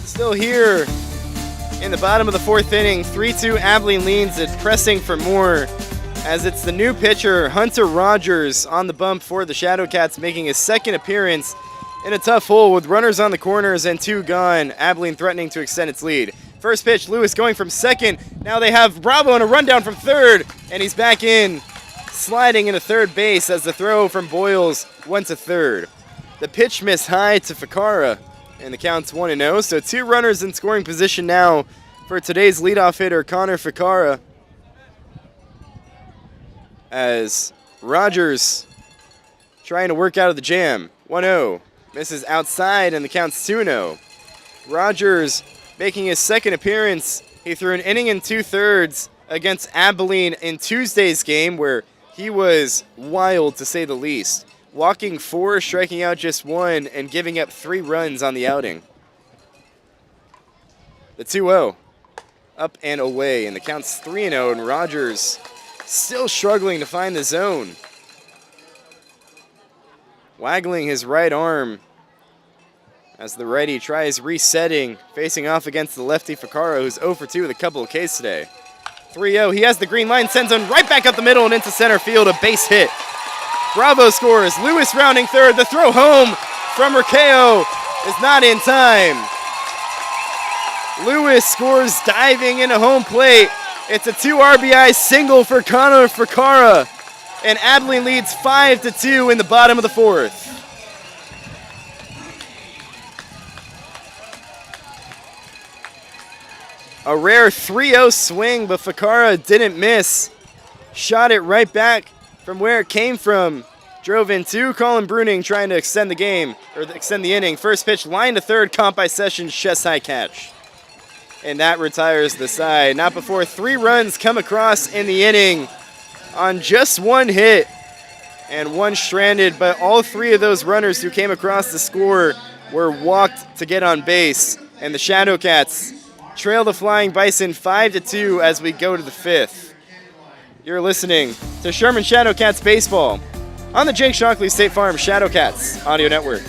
Still here in the bottom of the fourth inning. 3-2 Abilene leads it, pressing for more as it's the new pitcher, Hunter Rogers, on the bump for the Shadowcats, making his second appearance in a tough hole with runners on the corners and 2 gone. Abilene threatening to extend its lead. First pitch, Lewis going from second. Now they have Bravo on a rundown from third, and he's back in, sliding into third base as the throw from Boyles went to third. The pitch missed high to Ficarra, and the count's 1-0. So 2 runners in scoring position now for today's leadoff hitter, Connor Ficarra, as Rogers trying to work out of the jam. 1-0, misses outside, and the count's 2-0. Rogers making his second appearance. He threw an inning and 2/3 against Abilene in Tuesday's game, where he was wild to say the least. Walking 4, striking out just 1, and giving up 3 runs on the outing. The 2-0, up and away, and the count's 3-0, and Rogers still struggling to find the zone. Waggling his right arm as the righty tries resetting, facing off against the lefty Ficarra, who's 0 for 2 with a couple of Ks today. 3-0, he has the green line, sends him right back up the middle and into center field, a base hit. Bravo scores, Lewis rounding third, the throw home from Raqueo is not in time. Lewis scores diving into home plate. It's a 2 RBI single for Connor Ficarra, and Abilene leads 5-2 in the bottom of the 4th. A rare 3-0 swing, but Ficarra didn't miss. Shot it right back from where it came from. Drove in 2. Colin Bruning trying to extend the game, or extend the inning. First pitch, line to third, caught by Sessions, chest high catch. And that retires the side. Not before 3 runs come across in the inning on just 1 hit and 1 stranded, but all 3 of those runners who came across the score were walked to get on base. And the Shadowcats trail the Flying Bison 5-2 as we go to the 5th. You're listening to Sherman Shadowcats Baseball on the Jake Shockley State Farm Shadowcats Audio Network.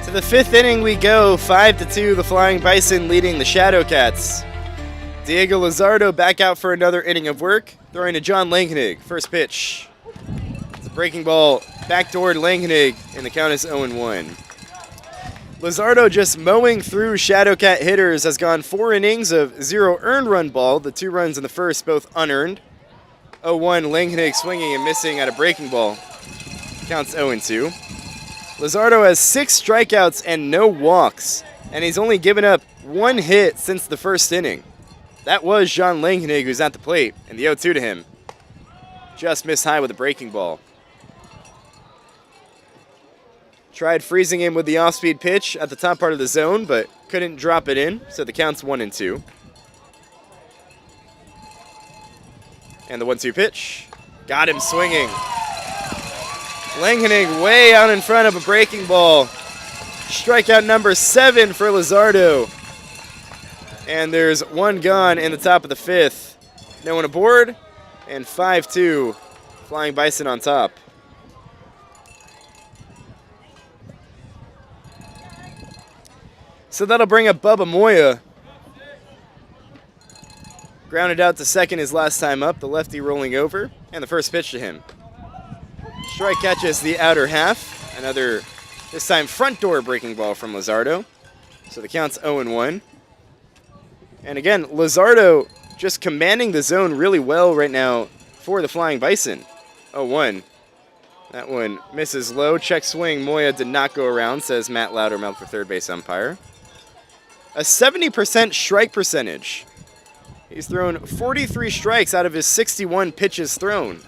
To the 5th inning we go, 5-2, the Flying Bison leading the Shadowcats. Diego Lizardo back out for another inning of work, throwing to John Lankenig. First pitch. It's a breaking ball, backdoored Lankenig, and the count is 0-1. Lizardo just mowing through Shadowcat hitters, has gone 4 innings of 0 earned run ball, the 2 runs in the first both unearned. 0-1, Lankenig swinging and missing at a breaking ball. Counts 0-2. Lizardo has 6 strikeouts and no walks, and he's only given up 1 hit since the first inning. That was John Lankenig, who's at the plate, and the 0-2 to him. Just missed high with a breaking ball. Tried freezing him with the off-speed pitch at the top part of the zone, but couldn't drop it in, so the count's 1-2. And the 1-2 pitch. Got him swinging. Lankenig way out in front of a breaking ball. Strikeout number 7 for Lizardo. And there's 1 gone in the top of the 5th. No one aboard, and 5-2, Flying Bison on top. So that'll bring up Bubba Moya. Grounded out to second his last time up, the lefty rolling over, and the first pitch to him. Strike catches the outer half. Another, this time, front door breaking ball from Lizardo. So the count's 0-1. And again, Lizardo just commanding the zone really well right now for the Flying Bison. 0-1. That one misses low. Check swing. Moya did not go around, says Matt Loudermilk, the third base umpire. A 70% strike percentage. He's thrown 43 strikes out of his 61 pitches thrown.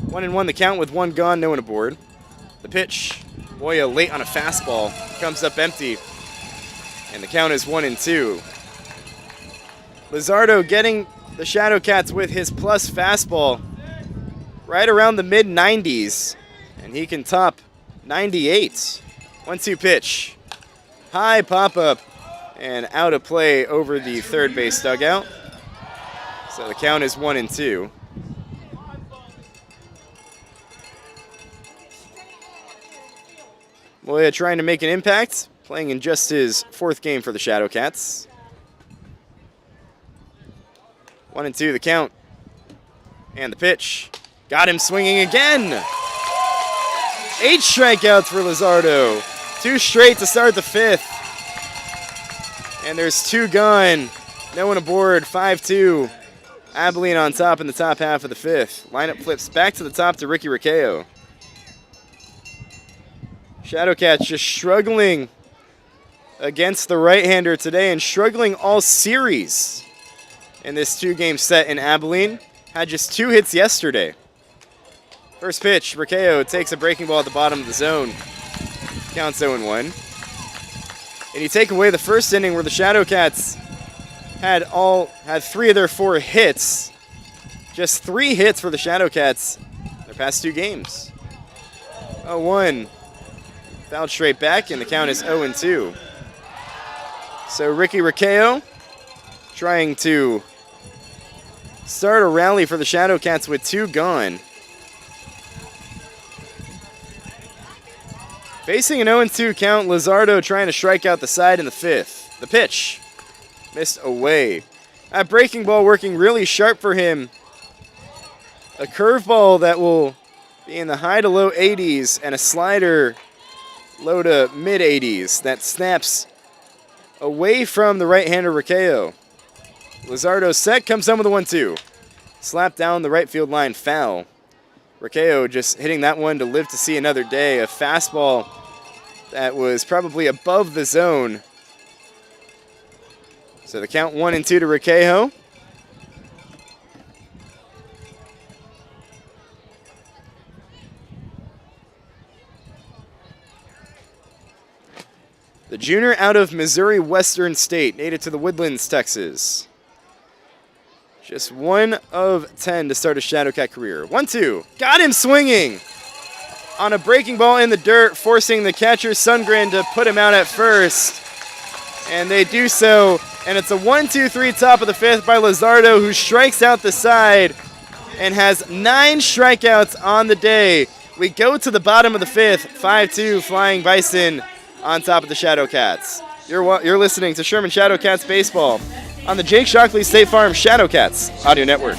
1-1 the count with one gone, no one aboard. The pitch, Moya late on a fastball, comes up empty. And the count is 1-2. Lizardo getting the Shadowcats with his plus fastball right around the mid-90s. And he can top 98. 1-2 pitch. High pop-up and out of play over the third base dugout. So the count is 1-2. Moya trying to make an impact, playing in just his fourth game for the Shadowcats. 1-2 the count. And the pitch. Got him swinging again. 8 strikeouts for Lizardo. 2 straight to start the fifth. And there's 2 gone. No one aboard. 5-2. Abilene on top in the top half of the fifth. Lineup flips back to the top to Ricky Riccio. Shadowcats just struggling against the right-hander today and struggling all series in this 2-game set in Abilene. Had just 2 hits yesterday. First pitch, Riccio takes a breaking ball at the bottom of the zone. Counts 0-1. And you take away the first inning where the Shadowcats had 3 of their 4 hits. Just 3 hits for the Shadowcats in their past 2 games. 0-1. Fouled straight back, and the count is 0-2. So Ricky Riccio trying to start a rally for the Shadowcats with 2 gone. Facing an 0-2 count, Lizardo trying to strike out the side in the fifth. The pitch missed away. That breaking ball working really sharp for him. A curveball that will be in the high to low 80s and a slider low to mid 80s that snaps away from the right-hander Riccio. Lizardo set, comes home with a 1-2. Slap down the right field line, foul. Riccio just hitting that one to live to see another day. A fastball that was probably above the zone. So the count 1-2 to Riccio. The junior out of Missouri Western State, native to the Woodlands, Texas. Just 1 of 10 to start a Shadowcat career. 1-2. Got him swinging on a breaking ball in the dirt, forcing the catcher Sundgren to put him out at first. And they do so. And it's a 1-2-3 top of the fifth by Lizardo, who strikes out the side and has 9 strikeouts on the day. We go to the bottom of the fifth. 5-2 Flying Bison on top of the Shadowcats. You're listening to Sherman Shadowcats Baseball on the Jake Shockley State Farm Shadowcats Audio Network.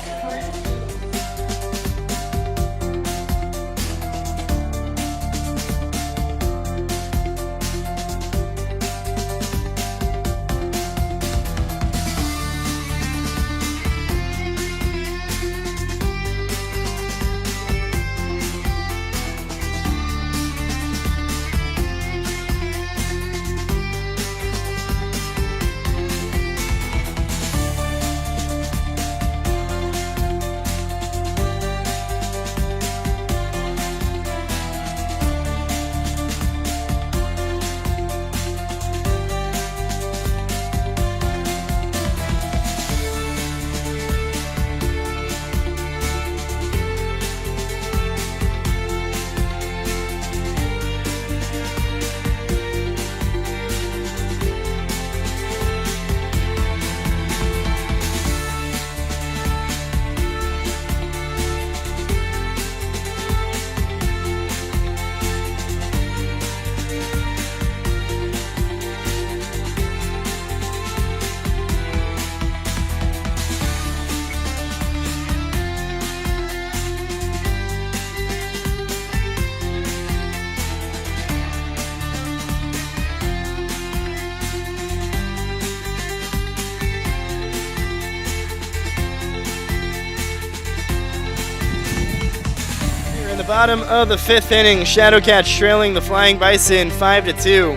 the bottom of the 5th inning, Shadowcats trailing the Flying Bison 5-2.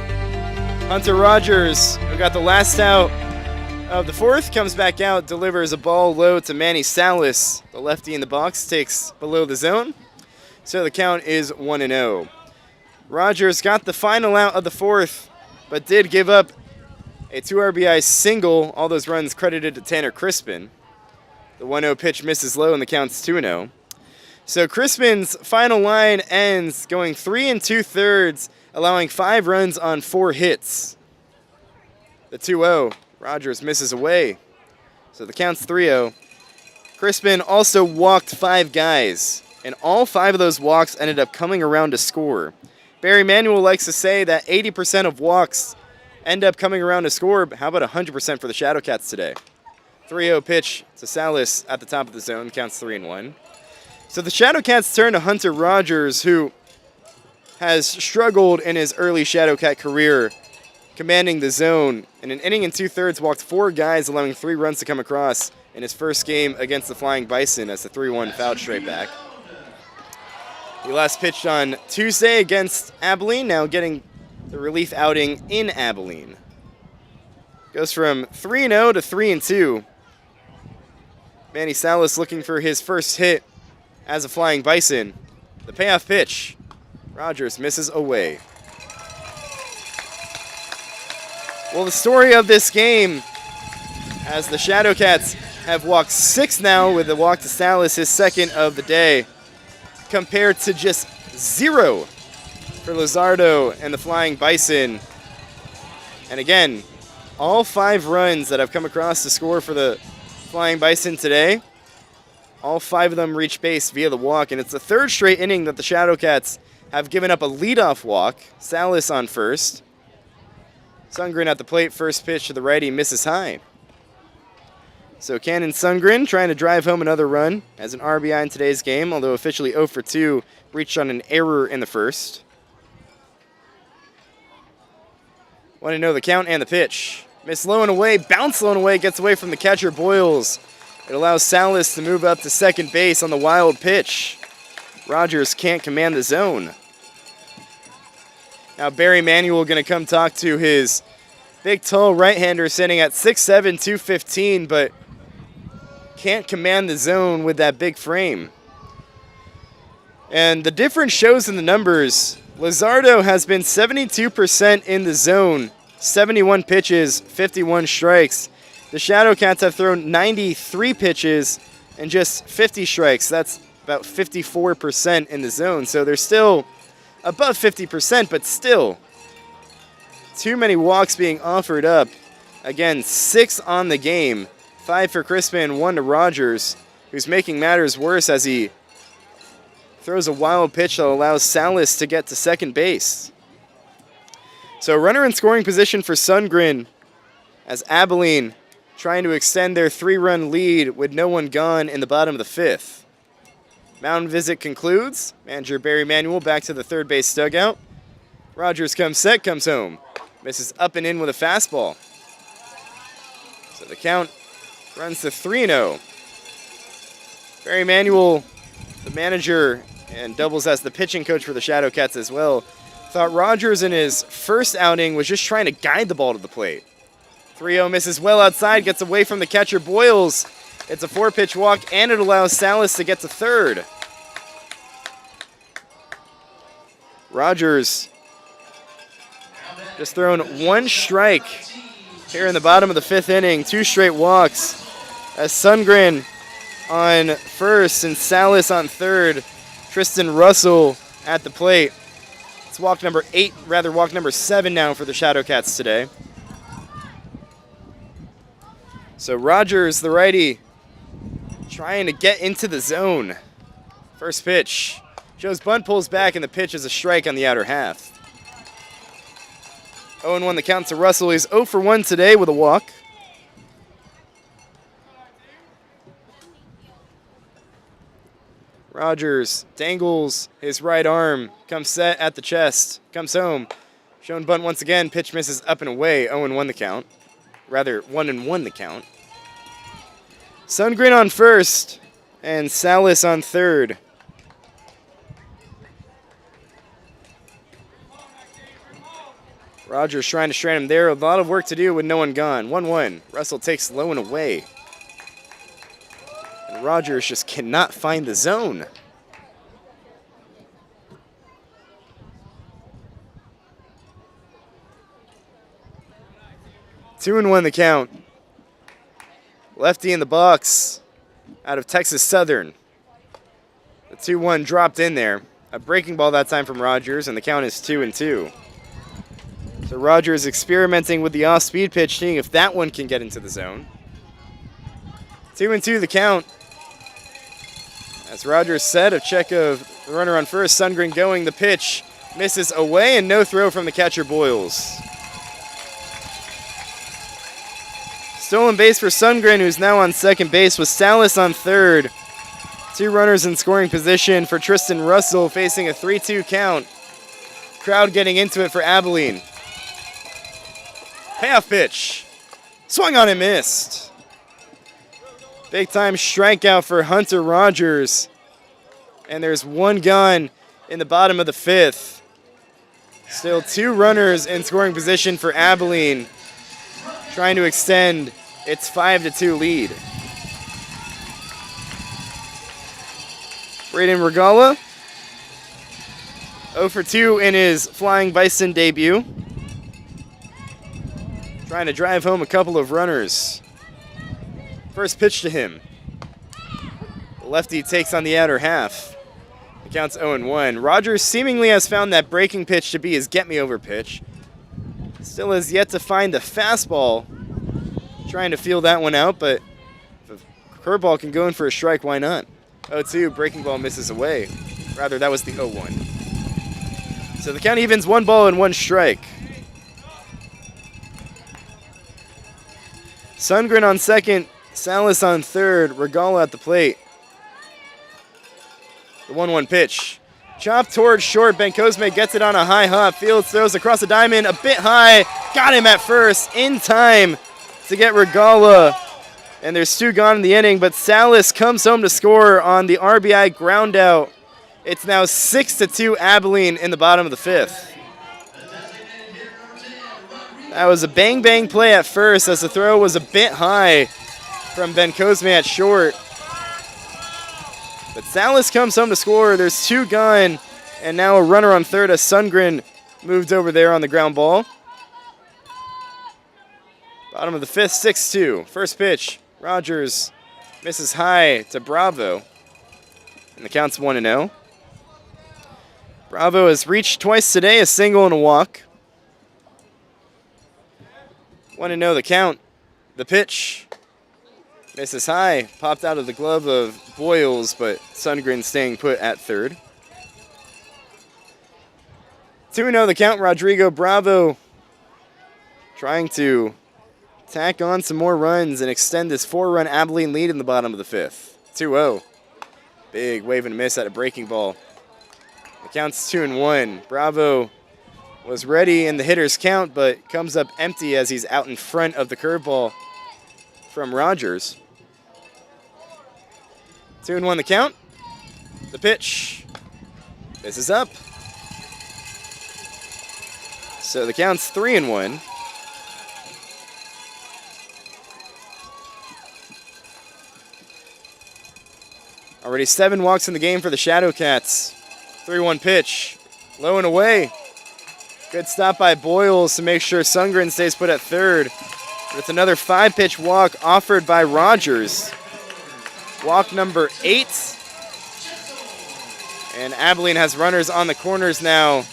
Hunter Rogers, who got the last out of the 4th, comes back out, delivers a ball low to Manny Salas. The lefty in the box takes below the zone. So the count is 1-0. Rogers got the final out of the 4th, but did give up a 2 RBI single. All those runs credited to Tanner Crispin. The 1-0 pitch misses low and the count's 2-0. So Crispin's final line ends going 3 2/3, allowing 5 runs on 4 hits. The 2-0, Rogers misses away. So the count's 3-0. Crispin also walked 5 guys, and all 5 of those walks ended up coming around to score. Barry Manuel likes to say that 80% of walks end up coming around to score. How about 100% for the Shadowcats today? 3-0 pitch to Salas at the top of the zone, counts 3-1. So the Shadowcats turn to Hunter Rogers, who has struggled in his early Shadowcat career, commanding the zone. In an inning and 2/3, walked 4 guys, allowing 3 runs to come across in his first game against the Flying Bison as the 3-1 fouled straight back. He last pitched on Tuesday against Abilene, now getting the relief outing in Abilene. Goes from 3-0 to 3-2. Manny Salas looking for his first hit as a Flying Bison. The payoff pitch. Rogers misses away. Well, the story of this game, as the Shadowcats have walked 6 now with a walk to Salas, his 2nd of the day, compared to just 0 for Lizardo and the Flying Bison. And again, all 5 runs that have come across to score for the Flying Bison today, all 5 of them reach base via the walk, and it's the 3rd straight inning that the Shadowcats have given up a leadoff walk. Salas on first. Sundgren at the plate, first pitch to the righty, misses high. So Cannon Sundgren trying to drive home another run as an RBI in today's game, although officially 0 for 2, reached on an error in the first. Want to know the count and the pitch. Miss low and away, bounce low and away, gets away from the catcher Boyles. It allows Salas to move up to second base on the wild pitch. Rogers can't command the zone. Now Barry Manuel going to come talk to his big, tall right-hander sitting at 6'7", 215, but can't command the zone with that big frame. And the difference shows in the numbers. Lizardo has been 72% in the zone, 71 pitches, 51 strikes. The Shadowcats have thrown 93 pitches and just 50 strikes. That's about 54% in the zone. So they're still above 50%, but still too many walks being offered up. Again, 6 on the game. 5 for Crispin, 1 to Rogers, who's making matters worse as he throws a wild pitch that allows Salas to get to second base. So runner in scoring position for Sundgren as Abilene trying to extend their 3-run lead with no one gone in the bottom of the 5th. Mound visit concludes. Manager Barry Manuel back to the third base dugout. Rogers comes set, comes home. Misses up and in with a fastball. So the count runs to 3-0. Barry Manuel, the manager, and doubles as the pitching coach for the Shadowcats as well, thought Rogers in his first outing was just trying to guide the ball to the plate. 3-0 misses well outside, gets away from the catcher Boyles. It's a 4-pitch walk, and it allows Salas to get to third. Rogers just thrown 1 strike here in the bottom of the 5th inning. 2 straight walks as Sundgren on first and Salas on third. Tristan Russell at the plate. It's walk number 7 now for the Shadowcats today. So Rogers, the righty, trying to get into the zone. First pitch. Joe's bunt pulls back, and the pitch is a strike on the outer half. 0-1 the count to Russell. He's 0 for 1 today with a walk. Rogers dangles his right arm, comes set at the chest, comes home. Shown bunt once again, pitch misses up and away, 0-1 the count. Rather, 1-1 the count. Sundgren on first, and Salas on third. Rogers trying to strand him there. A lot of work to do with no one gone. 1-1. Russell takes low and away. And Rogers just cannot find the zone. Two and 1 the count. Lefty in the box out of Texas Southern. The 2-1 dropped in there. A breaking ball that time from Rogers, and the count is 2-2. So Rogers experimenting with the off-speed pitch, seeing if that one can get into the zone. 2-2 the count. As Rogers said, a check of the runner on first. Sundgren going, the pitch misses away, and no throw from the catcher Boyles. Stolen base for Sundgren, who's now on second base, with Salas on third. 2 runners in scoring position for Tristan Russell, facing a 3-2 count. Crowd getting into it for Abilene. Payoff pitch. Swung on and missed. Big time strikeout for Hunter Rogers. And there's 1 gone in the bottom of the 5th. Still 2 runners in scoring position for Abilene, trying to extend its 5-2 lead. Braden Regala, 0 for 2 in his Flying Bison debut. Trying to drive home a couple of runners. First pitch to him. The lefty takes on the outer half. The count's 0-1. Rogers seemingly has found that breaking pitch to be his get-me-over pitch. Still has yet to find the fastball. Trying to feel that one out, but if a curveball can go in for a strike, why not? 0-2, breaking ball misses away. Rather, that was the 0-1. So the count evens 1 ball and 1 strike. Sundgren on second, Salas on third, Regala at the plate. The 1-1 pitch. Chopped towards short, Ben Cosme gets it on a high hop. Fields throws across the diamond, a bit high. Got him at first, in time to get Regala. And there's 2 gone in the inning, but Salas comes home to score on the RBI ground out. It's now 6-2 Abilene in the bottom of the 5th. That was a bang-bang play at first, as the throw was a bit high from Ben Cosme at short. But Salas comes home to score. There's 2 gone, and now a runner on third as Sundgren moved over there on the ground ball. Bottom of the 5th, 6-2. First pitch, Rogers misses high to Bravo, and the count's 1-0. Bravo has reached twice today, a single and a walk. 1-0 the count. The pitch misses high, popped out of the glove of Boyles, but Sundgren staying put at third. 2-0 the count. Rodrigo Bravo trying to tack on some more runs and extend this 4-run Abilene lead in the bottom of the 5th. 2-0. Big wave and miss at a breaking ball. The count's 2-1. Bravo was ready in the hitter's count, but comes up empty as he's out in front of the curveball from Rogers. 2-1 the count. The pitch. This is up. So the count's 3-1. Already 7 walks in the game for the Shadowcats. 3-1 pitch. Low and away. Good stop by Boyles to make sure Sundgren stays put at third. But it's another 5-pitch walk offered by Rogers. Walk number 8. And Abilene has runners on the corners now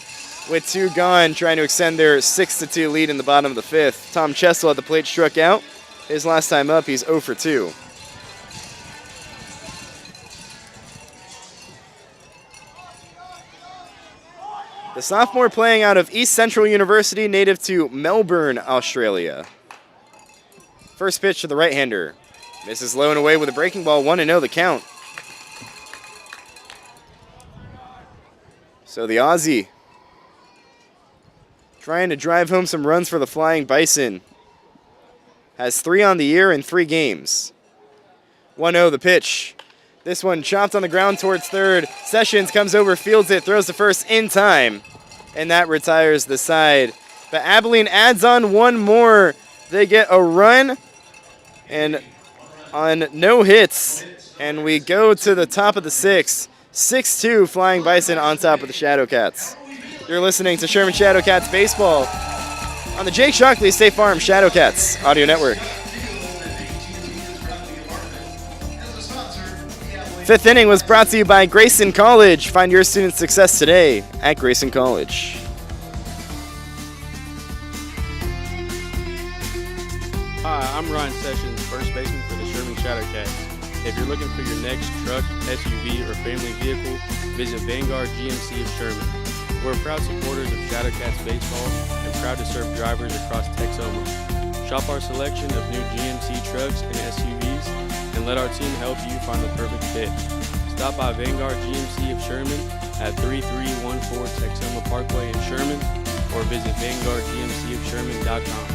with 2 gone, trying to extend their 6-2 lead in the bottom of the 5th. Tom Chesel at the plate struck out. His last time up, he's 0 for 2. The sophomore playing out of East Central University, native to Melbourne, Australia. First pitch to the right-hander. Misses low and away with a breaking ball, 1-0 the count. So the Aussie trying to drive home some runs for the Flying Bison. Has 3 on the year in 3 games. 1-0 the pitch. This one chopped on the ground towards third. Sessions comes over, fields it, throws the first in time. And that retires the side. But Abilene adds on one more. They get a run and on no hits. And we go to the top of the sixth. 6-2 Flying Bison on top of the Shadowcats. You're listening to Sherman Shadowcats Baseball on the Jake Shockley State Farm Shadowcats Audio Network. Fifth inning was brought to you by Grayson College. Find your student success today at Grayson College. Hi, I'm Ryan Sessions, first baseman for the Sherman Shadowcats. If you're looking for your next truck, SUV, or family vehicle, visit Vanguard GMC of Sherman. We're proud supporters of Shadowcats baseball and proud to serve drivers across Texoma. Shop our selection of new GMC trucks and SUVs and let our team help you find the perfect fit. Stop by Vanguard GMC of Sherman at 3314 Texoma Parkway in Sherman or visit VanguardGMCofSherman.com.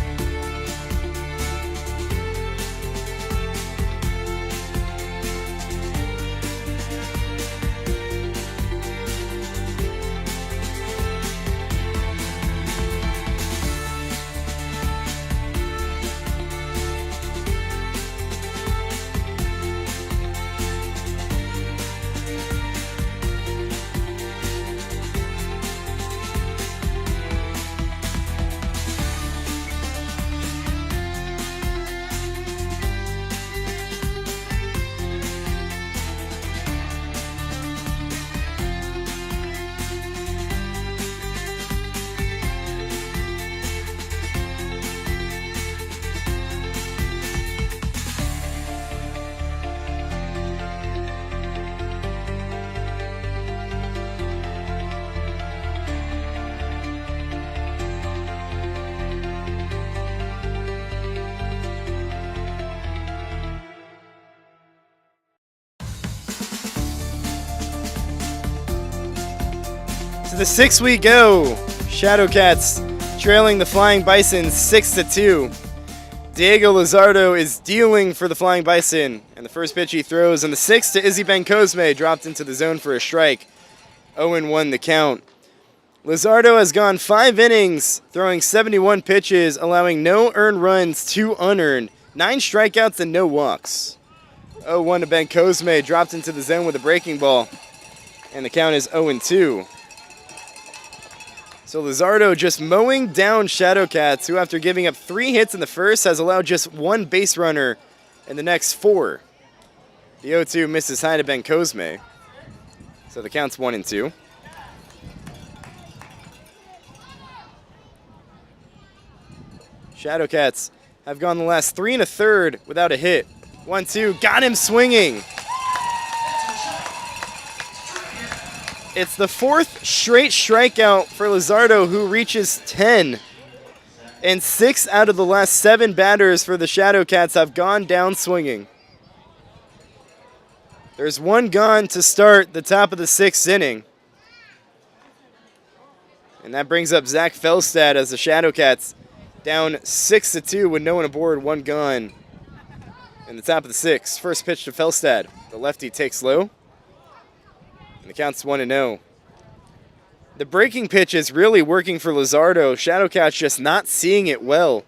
To the sixth we go. Shadowcats trailing the Flying Bison 6-2. Diego Lizardo is dealing for the Flying Bison, and the first pitch he throws on the sixth to Izzy Bencosme, dropped into the zone for a strike. 0-1 the count. Lizardo has gone 5 innings, throwing 71 pitches, allowing no earned runs, 2 unearned, 9 strikeouts, and no walks. 0-1 to Bencosme, dropped into the zone with a breaking ball, and the count is 0-2. So Lizardo just mowing down Shadowcats, who after giving up 3 hits in the first has allowed just 1 base runner in the next 4. The 0-2 misses high to Bencosme. So the count's 1-2. Shadowcats have gone the last 3 1/3 without a hit. 1-2, got him swinging. It's the 4th straight strikeout for Lizardo, who reaches 10. And 6 out of the last 7 batters for the Shadowcats have gone down swinging. There's 1 gone to start the top of the 6th inning. And that brings up Zach Felstad as the Shadowcats down 6-2 with no one aboard, 1 gone. In the top of the 6th, first pitch to Felstad. The lefty takes low. And the count's 1-0. The breaking pitch is really working for Lizardo. Shadowcats just not seeing it well.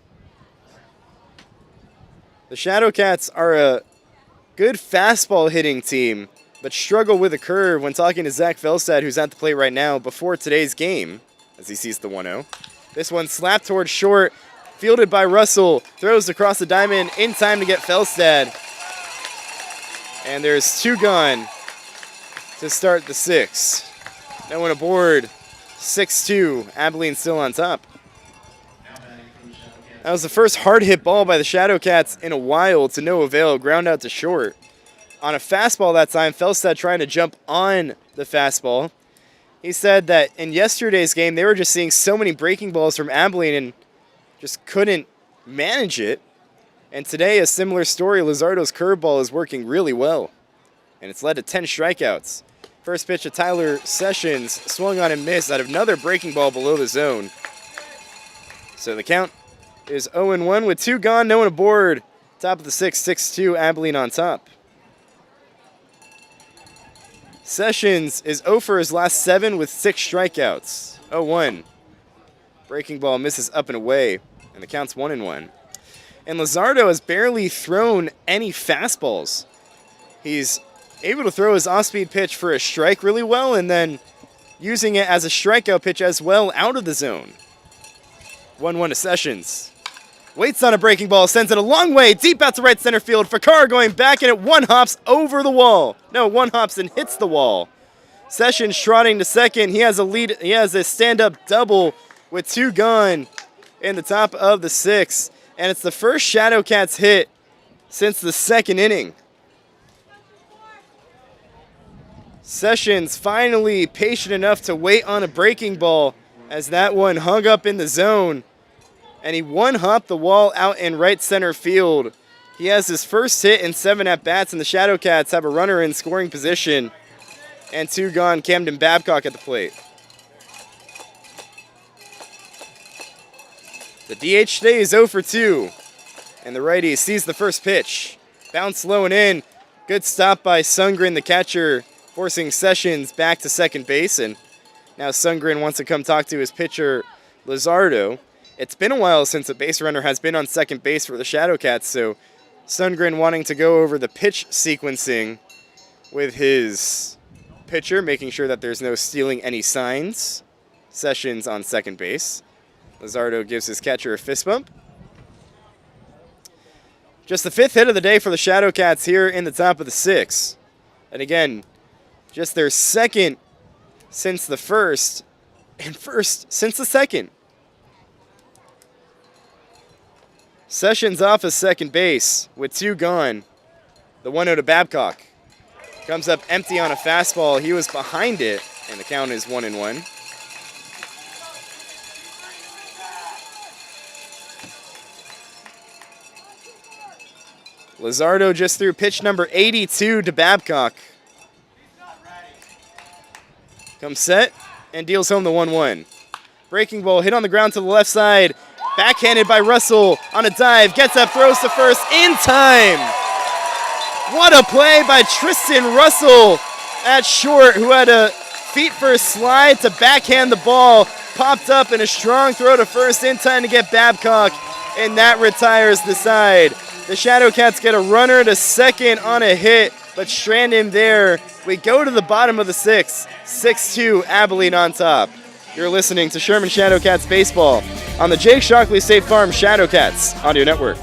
The Shadowcats are a good fastball hitting team, but struggle with a curve when talking to Zach Felstad, who's at the plate right now, before today's game, as he sees the 1-0. This one slapped towards short, fielded by Russell, throws across the diamond in time to get Felstad. And there's 2 gone to start the 6th. No one aboard. 6-2. Abilene still on top. That was the first hard hit ball by the Shadowcats in a while to no avail. Ground out to short. On a fastball that time, Felstad trying to jump on the fastball. He said that in yesterday's game, they were just seeing so many breaking balls from Abilene and just couldn't manage it. And today, a similar story. Lizardo's curveball is working really well. And it's led to 10 strikeouts. First pitch to Tyler Sessions, swung on and missed out of another breaking ball below the zone. So the count is 0-1 with 2 gone, no one aboard. Top of the 6th, 6-2, Abilene on top. Sessions is 0 for his last 7 with 6 strikeouts. 0-1. Breaking ball misses up and away, and the count's 1-1. And Lizardo has barely thrown any fastballs. He's able to throw his off-speed pitch for a strike really well, and then using it as a strikeout pitch as well out of the zone. 1-1 to Sessions. Waits on a breaking ball, sends it a long way, deep out to right center field. Fakar going back, and it one-hops over the wall. No, one-hops and hits the wall. Sessions trotting to second. He has a lead. He has a stand-up double with 2 gone in the top of the 6th. And it's the first Shadowcats hit since the 2nd inning. Sessions finally patient enough to wait on a breaking ball as that one hung up in the zone. And he one-hopped the wall out in right center field. He has his first hit in 7 at-bats, and the Shadowcats have a runner in scoring position. And 2 gone, Camden Babcock at the plate. The DH today is 0 for 2. And the righty sees the first pitch. Bounce low and in. Good stop by Sundgren, the catcher, forcing Sessions back to second base. And now Sundgren wants to come talk to his pitcher, Lizardo. It's been a while since a base runner has been on second base for the Shadowcats, so Sundgren wanting to go over the pitch sequencing with his pitcher, making sure that there's no stealing any signs. Sessions on second base. Lizardo gives his catcher a fist bump. Just the 5th hit of the day for the Shadowcats here in the top of the 6th. And again, just their 2nd since the 1st, and 1st since the 2nd. Sessions off of second base with 2 gone. The 1-0 to Babcock. Comes up empty on a fastball. He was behind it, and the count is 1-1. Lizardo just threw pitch number 82 to Babcock. Comes set and deals home the 1-1. Breaking ball hit on the ground to the left side. Backhanded by Russell on a dive. Gets up, throws to first in time. What a play by Tristan Russell at short, who had a feet first slide to backhand the ball. Popped up in a strong throw to first in time to get Babcock, and that retires the side. The Shadowcats get a runner to second on a hit, but strand him there. We go to the bottom of the 6th. 6-2, Abilene on top. You're listening to Sherman Shadowcats Baseball on the Jake Shockley State Farm Shadowcats Audio Network.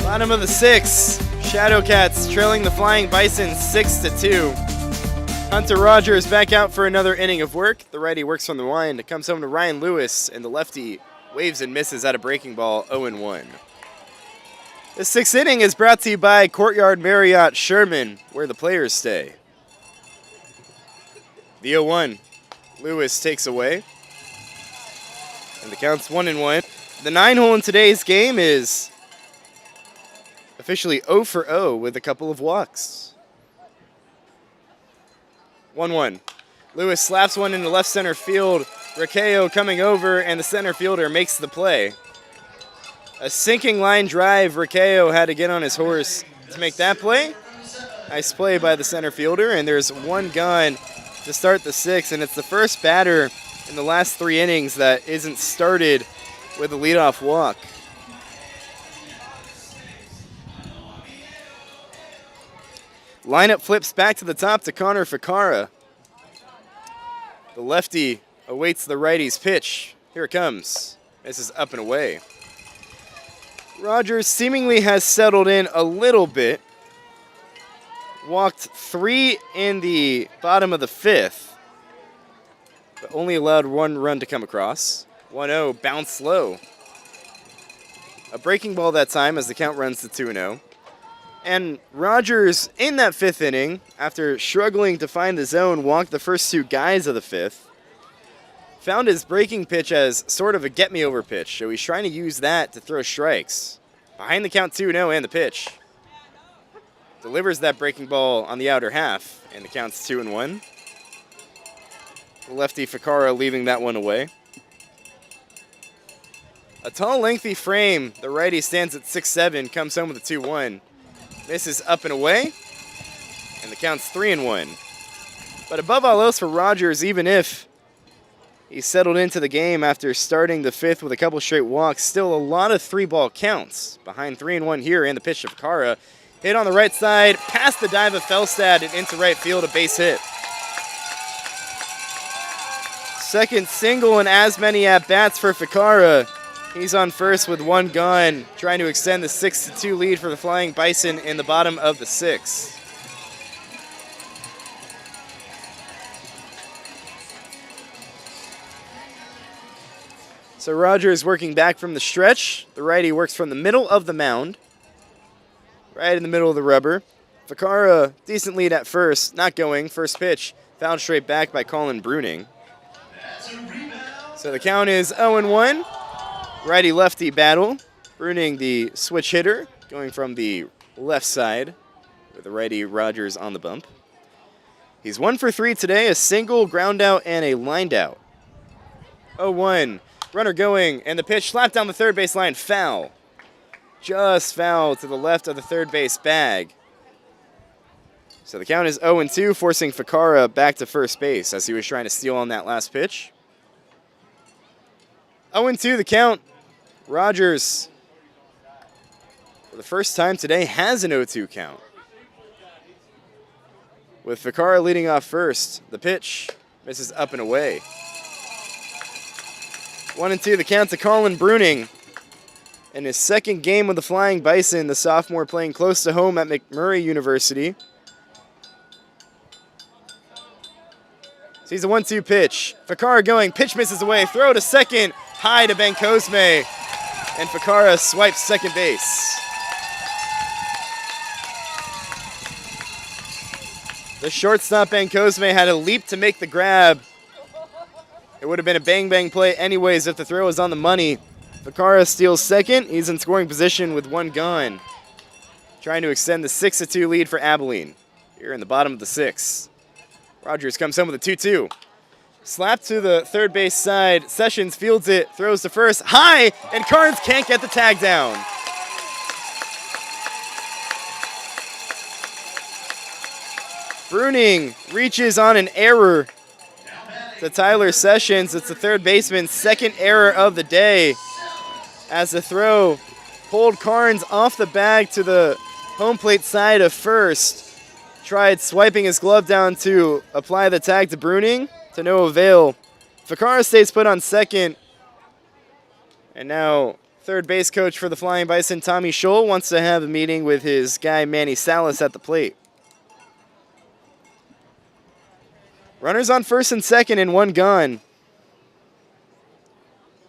Bottom of the 6th, Shadowcats trailing the Flying Bison 6-2. Hunter Rogers back out for another inning of work. The righty works from the wind. It comes home to Ryan Lewis, and the lefty waves and misses at a breaking ball, 0-1. The sixth inning is brought to you by Courtyard Marriott Sherman, where the players stay. The 0-1, Lewis takes away. And the count's 1-1. The 9-hole in today's game is officially 0 for 0 with a couple of walks. 1-1. Lewis slaps one into left center field. Raqueo coming over, and the center fielder makes the play. A sinking line drive. Raqueo had to get on his horse to make that play. Nice play by the center fielder, and there's one gone to start the sixth, and it's the first batter in the last 3 innings that isn't started with a leadoff walk. Lineup flips back to the top to Connor Ficara. The lefty awaits the righty's pitch. Here it comes. This is up and away. Rogers seemingly has settled in a little bit. Walked 3 in the bottom of the 5th, but only allowed 1 run to come across. 1-0, bounced low. A breaking ball that time as the count runs to 2-0. And Rogers, in that 5th inning, after struggling to find the zone, walked the first 2 guys of the 5th. Found his breaking pitch as sort of a get-me-over pitch, so he's trying to use that to throw strikes. Behind the count 2-0 and the pitch. Delivers that breaking ball on the outer half, and the count's 2-1. The lefty Ficara leaving that one away. A tall, lengthy frame. The righty stands at 6'7", comes home with a 2-1. This is up and away, and the count's 3-1. But above all else for Rogers, even if he settled into the game after starting the 5th with a couple straight walks, still a lot of 3-ball counts. Behind 3-1 here, and the pitch to Ficara. Hit on the right side, past the dive of Felstad and into right field, a base hit. Second single and as many at-bats for Ficara. He's on first with 1 gone, trying to extend the 6-2 lead for the Flying Bison in the bottom of the 6th. So Rogers working back from the stretch. The righty works from the middle of the mound. Right in the middle of the rubber. Ficara, decent lead at first, not going. First pitch, fouled straight back by Colin Bruning. So the count is 0-1. Righty-lefty battle. Bruning, the switch hitter, going from the left side with the righty Rogers on the bump. He's 1 for 3 today, a single, ground out, and a lined out. 0-1. Runner going, and the pitch slapped down the third base line, foul. Just foul to the left of the third base bag. So the count is 0-2, forcing Ficara back to first base as he was trying to steal on that last pitch. 0-2 the count. Rogers, for the first time today, has an 0-2 count. With Ficara leading off first, the pitch misses up and away. 1-2 the count to Colin Bruning. In his second game with the Flying Bison, the sophomore playing close to home at McMurray University. Sees a 1-2 pitch. Ficara going, pitch misses away, throw to second, high to Ben Cosme, and Ficara swipes second base. The shortstop Ben Cosme had a leap to make the grab. It would have been a bang-bang play anyways if the throw was on the money. Ficara steals second. He's in scoring position with 1 gone. Trying to extend the 6-2 lead for Abilene. Here in the bottom of the 6th. Rogers comes home with a 2-2. Slap to the third base side. Sessions fields it, throws to first. High, and Carnes can't get the tag down. Bruning reaches on an error to Tyler Sessions. It's the third baseman's second error of the day, as the throw pulled Carnes off the bag to the home plate side of first. Tried swiping his glove down to apply the tag to Bruning, to no avail. Ficara stays put on second. And now third base coach for the Flying Bison, Tommy Scholl, wants to have a meeting with his guy Manny Salas at the plate. Runners on first and second and 1 gone.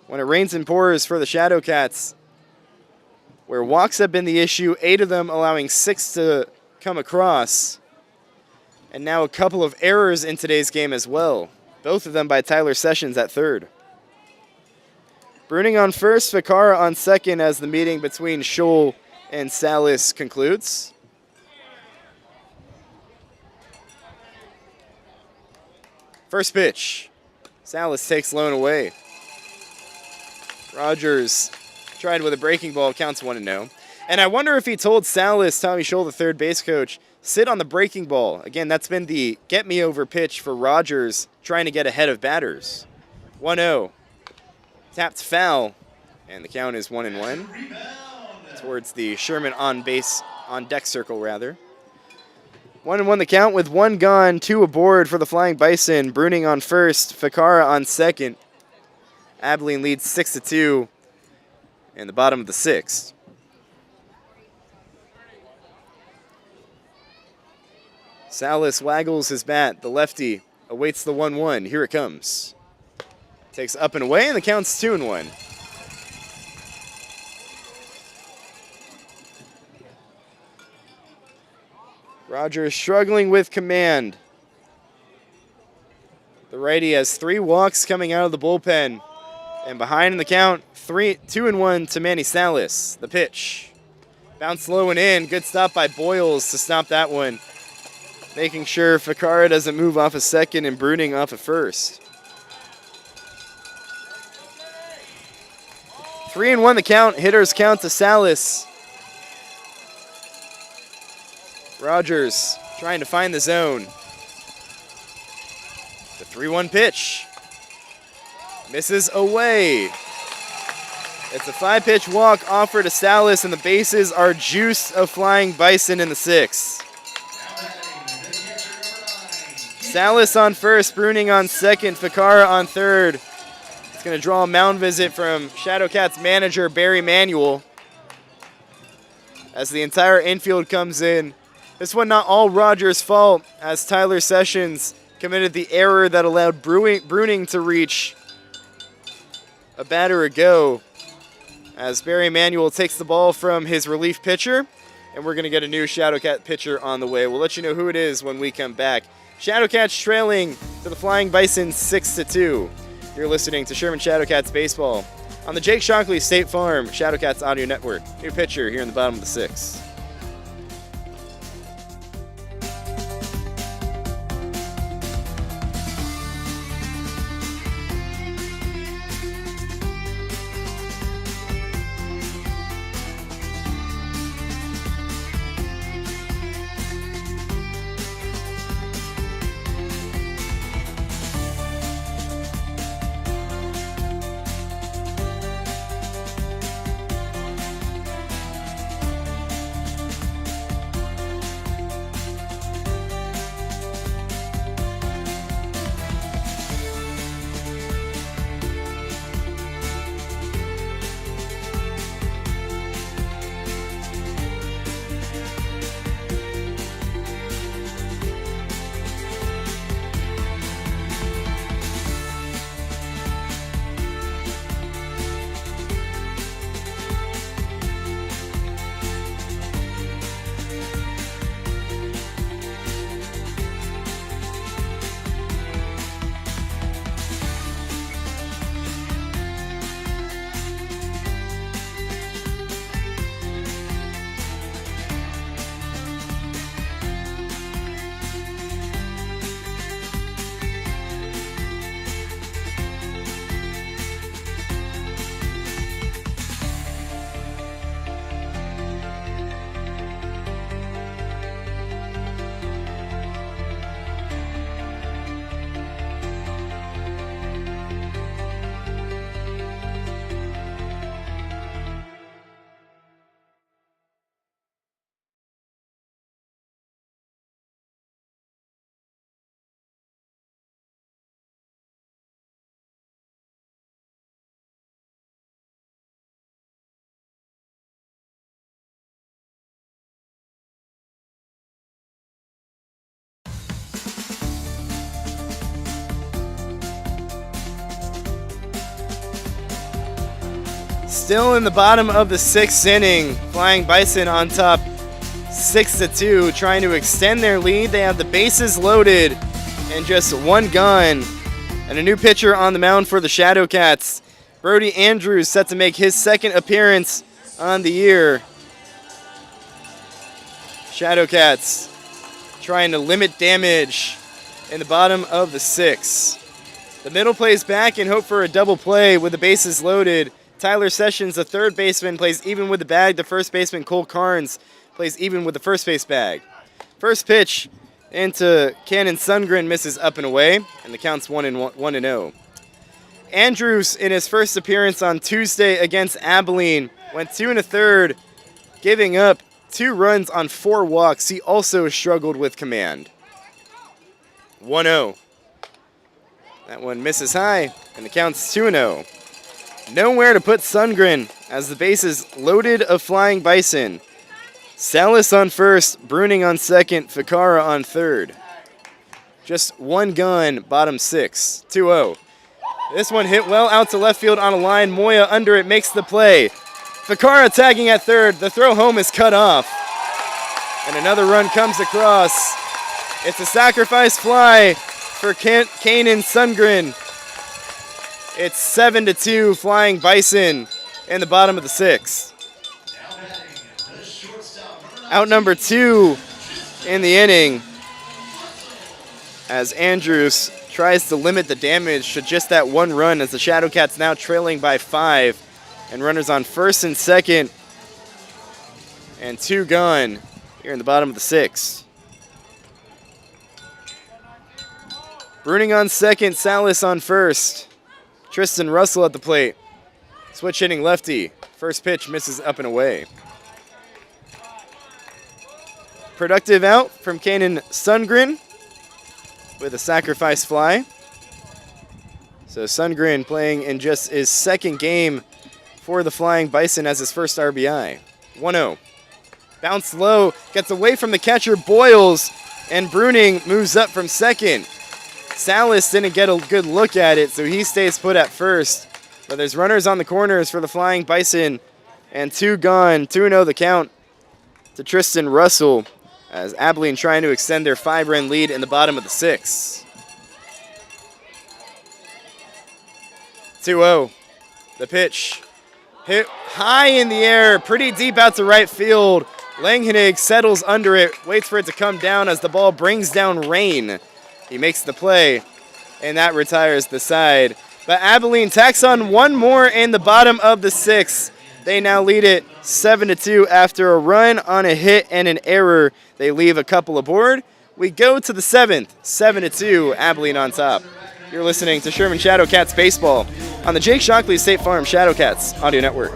When it rains and pours for the Shadowcats, where walks have been the issue, 8 of them allowing 6 to come across. And now a couple of errors in today's game as well, both of them by Tyler Sessions at third. Bruning on first, Ficara on second as the meeting between Scholl and Salas concludes. First pitch. Salas takes Lone away. Rogers tried with a breaking ball, counts 1-0. And I wonder if he told Salas, Tommy Scholl, the third base coach, sit on the breaking ball. Again, that's been the get me over pitch for Rogers, trying to get ahead of batters. 1-0. Tapped foul, and the count is 1-1 towards the Sherman on deck circle rather. 1-1 the count with 1 gone, 2 aboard for the Flying Bison. Bruning on first, Ficara on second. Abilene leads 6-2 in the bottom of the 6th. Salas waggles his bat. The lefty awaits the 1-1. Here it comes. Takes up and away, and the count's 2-1. Rogers struggling with command. The righty has 3 walks coming out of the bullpen. And behind in the count, 2-1 to Manny Salas. The pitch. Bounce low and in. Good stop by Boyles to stop that one. Making sure Ficara doesn't move off a second and Bruning off a first. 3-1 the count. Hitters count to Salas. Rogers trying to find the zone. The 3-1 pitch. Misses away. It's a 5-pitch walk offered to Salas, and the bases are juiced of Flying Bison in the 6th. Salas on first, Bruning on second, Ficara on third. It's going to draw a mound visit from Shadowcats manager Barry Manuel as the entire infield comes in. This one not all Rogers' fault, as Tyler Sessions committed the error that allowed Bruning to reach a batter ago, as Barry Manuel takes the ball from his relief pitcher, and we're going to get a new Shadowcat pitcher on the way. We'll let you know who it is when we come back. Shadowcats trailing to the Flying Bison 6-2. You're listening to Sherman Shadowcats Baseball on the Jake Shockley State Farm Shadowcats Audio Network. New pitcher here in the bottom of the 6th. Still in the bottom of the 6th inning, Flying Bison on top 6-2, trying to extend their lead. They have the bases loaded and just one gun. And a new pitcher on the mound for the Shadowcats. Brody Andrews set to make his second appearance on the year. Shadowcats trying to limit damage in the bottom of the 6th. The middle plays back and hope for a double play with the bases loaded. Tyler Sessions, the third baseman, plays even with the bag. The first baseman, Cole Carnes, plays even with the first base bag. First pitch into Cannon Sundgren misses up and away, and the count's 1-0. Andrews, in his first appearance on Tuesday against Abilene, went 2 1/3, giving up 2 runs on 4 walks. He also struggled with command. 1-0. That one misses high, and the count's 2-0. Nowhere to put Sundgren as the bases loaded of Flying Bison. Salas on first, Bruning on second, Ficara on third. Just one gun, bottom 6, 2-0. This one hit well out to left field on a line. Moya under it makes the play. Ficara tagging at third. The throw home is cut off. And another run comes across. It's a sacrifice fly for Kanan Sundgren. It's 7-2 Flying Bison in the bottom of the 6th. Out number 2 in the inning as Andrews tries to limit the damage to just that one run as the Shadowcats now trailing by 5 and runners on first and second and 2 gone here in the bottom of the 6th. Bruning on second, Salas on first. Tristan Russell at the plate. Switch hitting lefty. First pitch misses up and away. Productive out from Kanan Sundgren with a sacrifice fly. So Sundgren playing in just his second game for the Flying Bison as his first RBI. 1-0. Bounce low, gets away from the catcher Boyles, and Bruning moves up from second. Salas didn't get a good look at it, so he stays put at first. But there's runners on the corners for the Flying Bison, and 2 gone. 2-0 the count to Tristan Russell as Abilene trying to extend their 5-run lead in the bottom of the 6th. 2-0. The pitch hit high in the air, pretty deep out to right field. Langhenig settles under it, waits for it to come down as the ball brings down rain. He makes the play, and that retires the side. But Abilene tacks on one more in the bottom of the 6th. They now lead it 7-2 after a run on a hit and an error. They leave a couple aboard. We go to the 7th, 7-2, Abilene on top. You're listening to Sherman Shadowcats Baseball on the Jake Shockley State Farm Shadowcats Audio Network.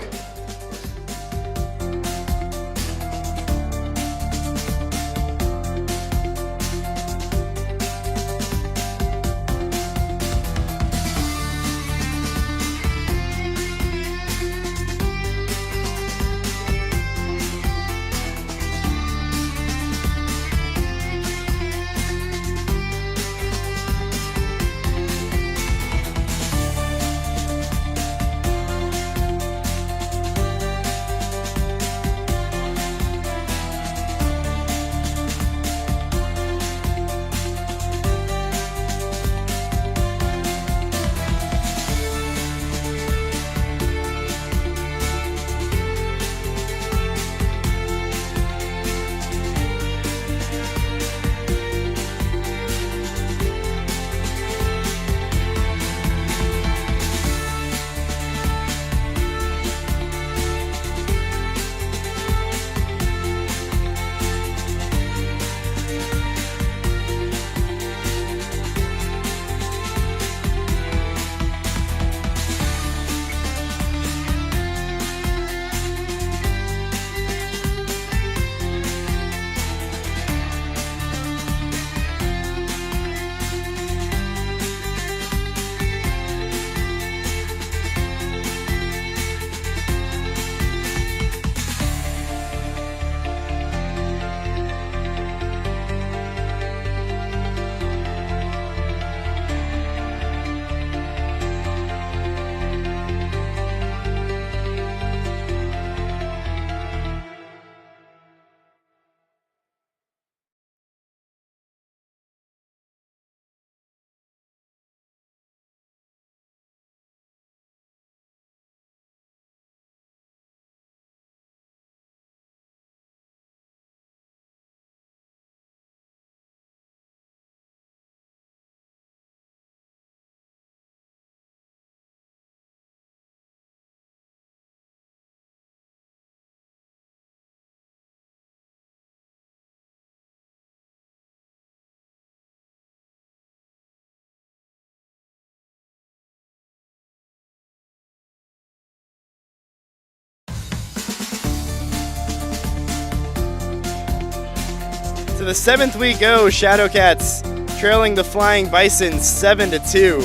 To the 7th we go, Shadowcats trailing the Flying Bison 7-2.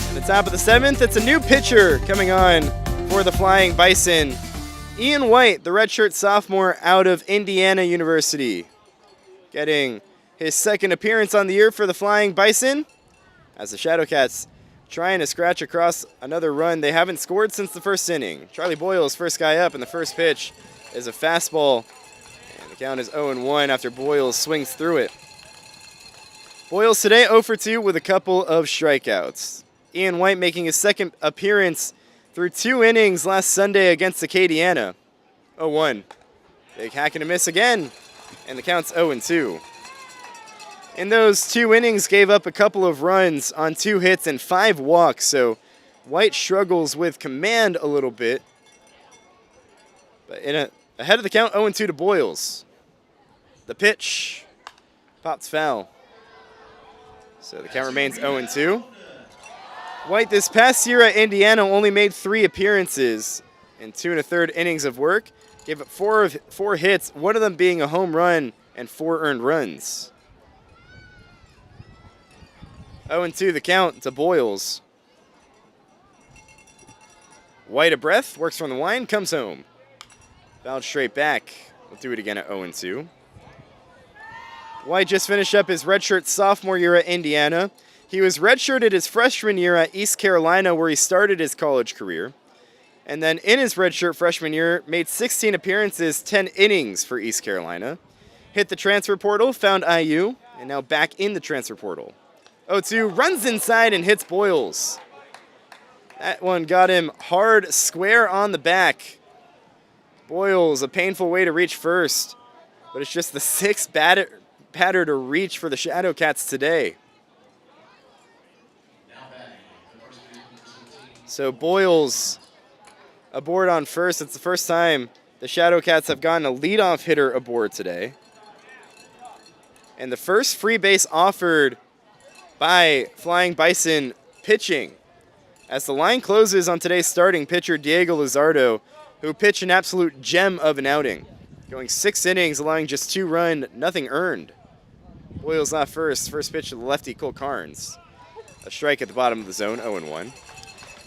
At the top of the 7th, it's a new pitcher coming on for the Flying Bison. Ian White, the redshirt sophomore out of Indiana University, getting his second appearance on the year for the Flying Bison, as the Shadowcats trying to scratch across another run. They haven't scored since the first inning. Charlie Boyles, first guy up, and the first pitch is a fastball. And the count is 0-1 after Boyles swings through it. Boyles today 0 for 2 with a couple of strikeouts. Ian White making his second appearance through 2 innings last Sunday against Acadiana. 0-1. Big hack and a miss again, and the count's 0-2. In those 2 innings, gave up a couple of runs on 2 hits and 5 walks, so White struggles with command a little bit. But ahead of the count, 0-2 to Boyles. The pitch pops foul. So the count remains 0-2. White this past year at Indiana only made 3 appearances in 2 1/3 innings of work. Gave up 4 hits, one of them being a home run and 4 earned runs. 0-2 the count to Boyles. White a breath, works from the line, comes home. Fouled straight back. We'll do it again at 0-2. White just finished up his redshirt sophomore year at Indiana. He was redshirted his freshman year at East Carolina, where he started his college career. And then in his redshirt freshman year, made 16 appearances, 10 innings for East Carolina. Hit the transfer portal, found IU, and now back in the transfer portal. 0-2, runs inside and hits Boyles. That one got him hard, square on the back. Boyles, a painful way to reach first, but it's just the 6th batter to reach for the Shadowcats today. So Boyles aboard on first. It's the first time the Shadowcats have gotten a leadoff hitter aboard today. And the first free base offered by Flying Bison pitching. As the line closes on today's starting pitcher, Diego Lizardo, who pitched an absolute gem of an outing, going 6 innings, allowing just 2 runs, nothing earned. Boyles off first pitch to the lefty, Cole Carnes. A strike at the bottom of the zone, 0-1.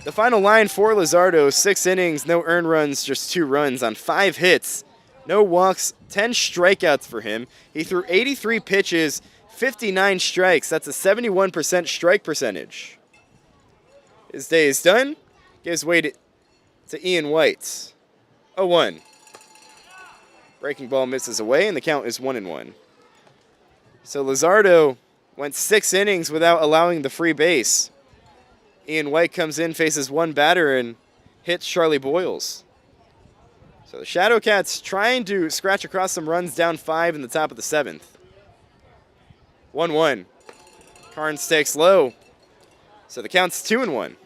The final line for Lizardo, 6 innings, no earned runs, just 2 runs on 5 hits, no walks, 10 strikeouts for him. He threw 83 pitches, 59 strikes. That's a 71% strike percentage. His day is done. Gives way to Ian White. 0-1. Breaking ball misses away, and the count is 1-1. So Lizardo went 6 innings without allowing the free base. Ian White comes in, faces 1 batter, and hits Charlie Boyles. So the Shadowcats trying to scratch across some runs, down 5 in the top of the 7th. 1-1. Carnes takes low. So the count's 2-1.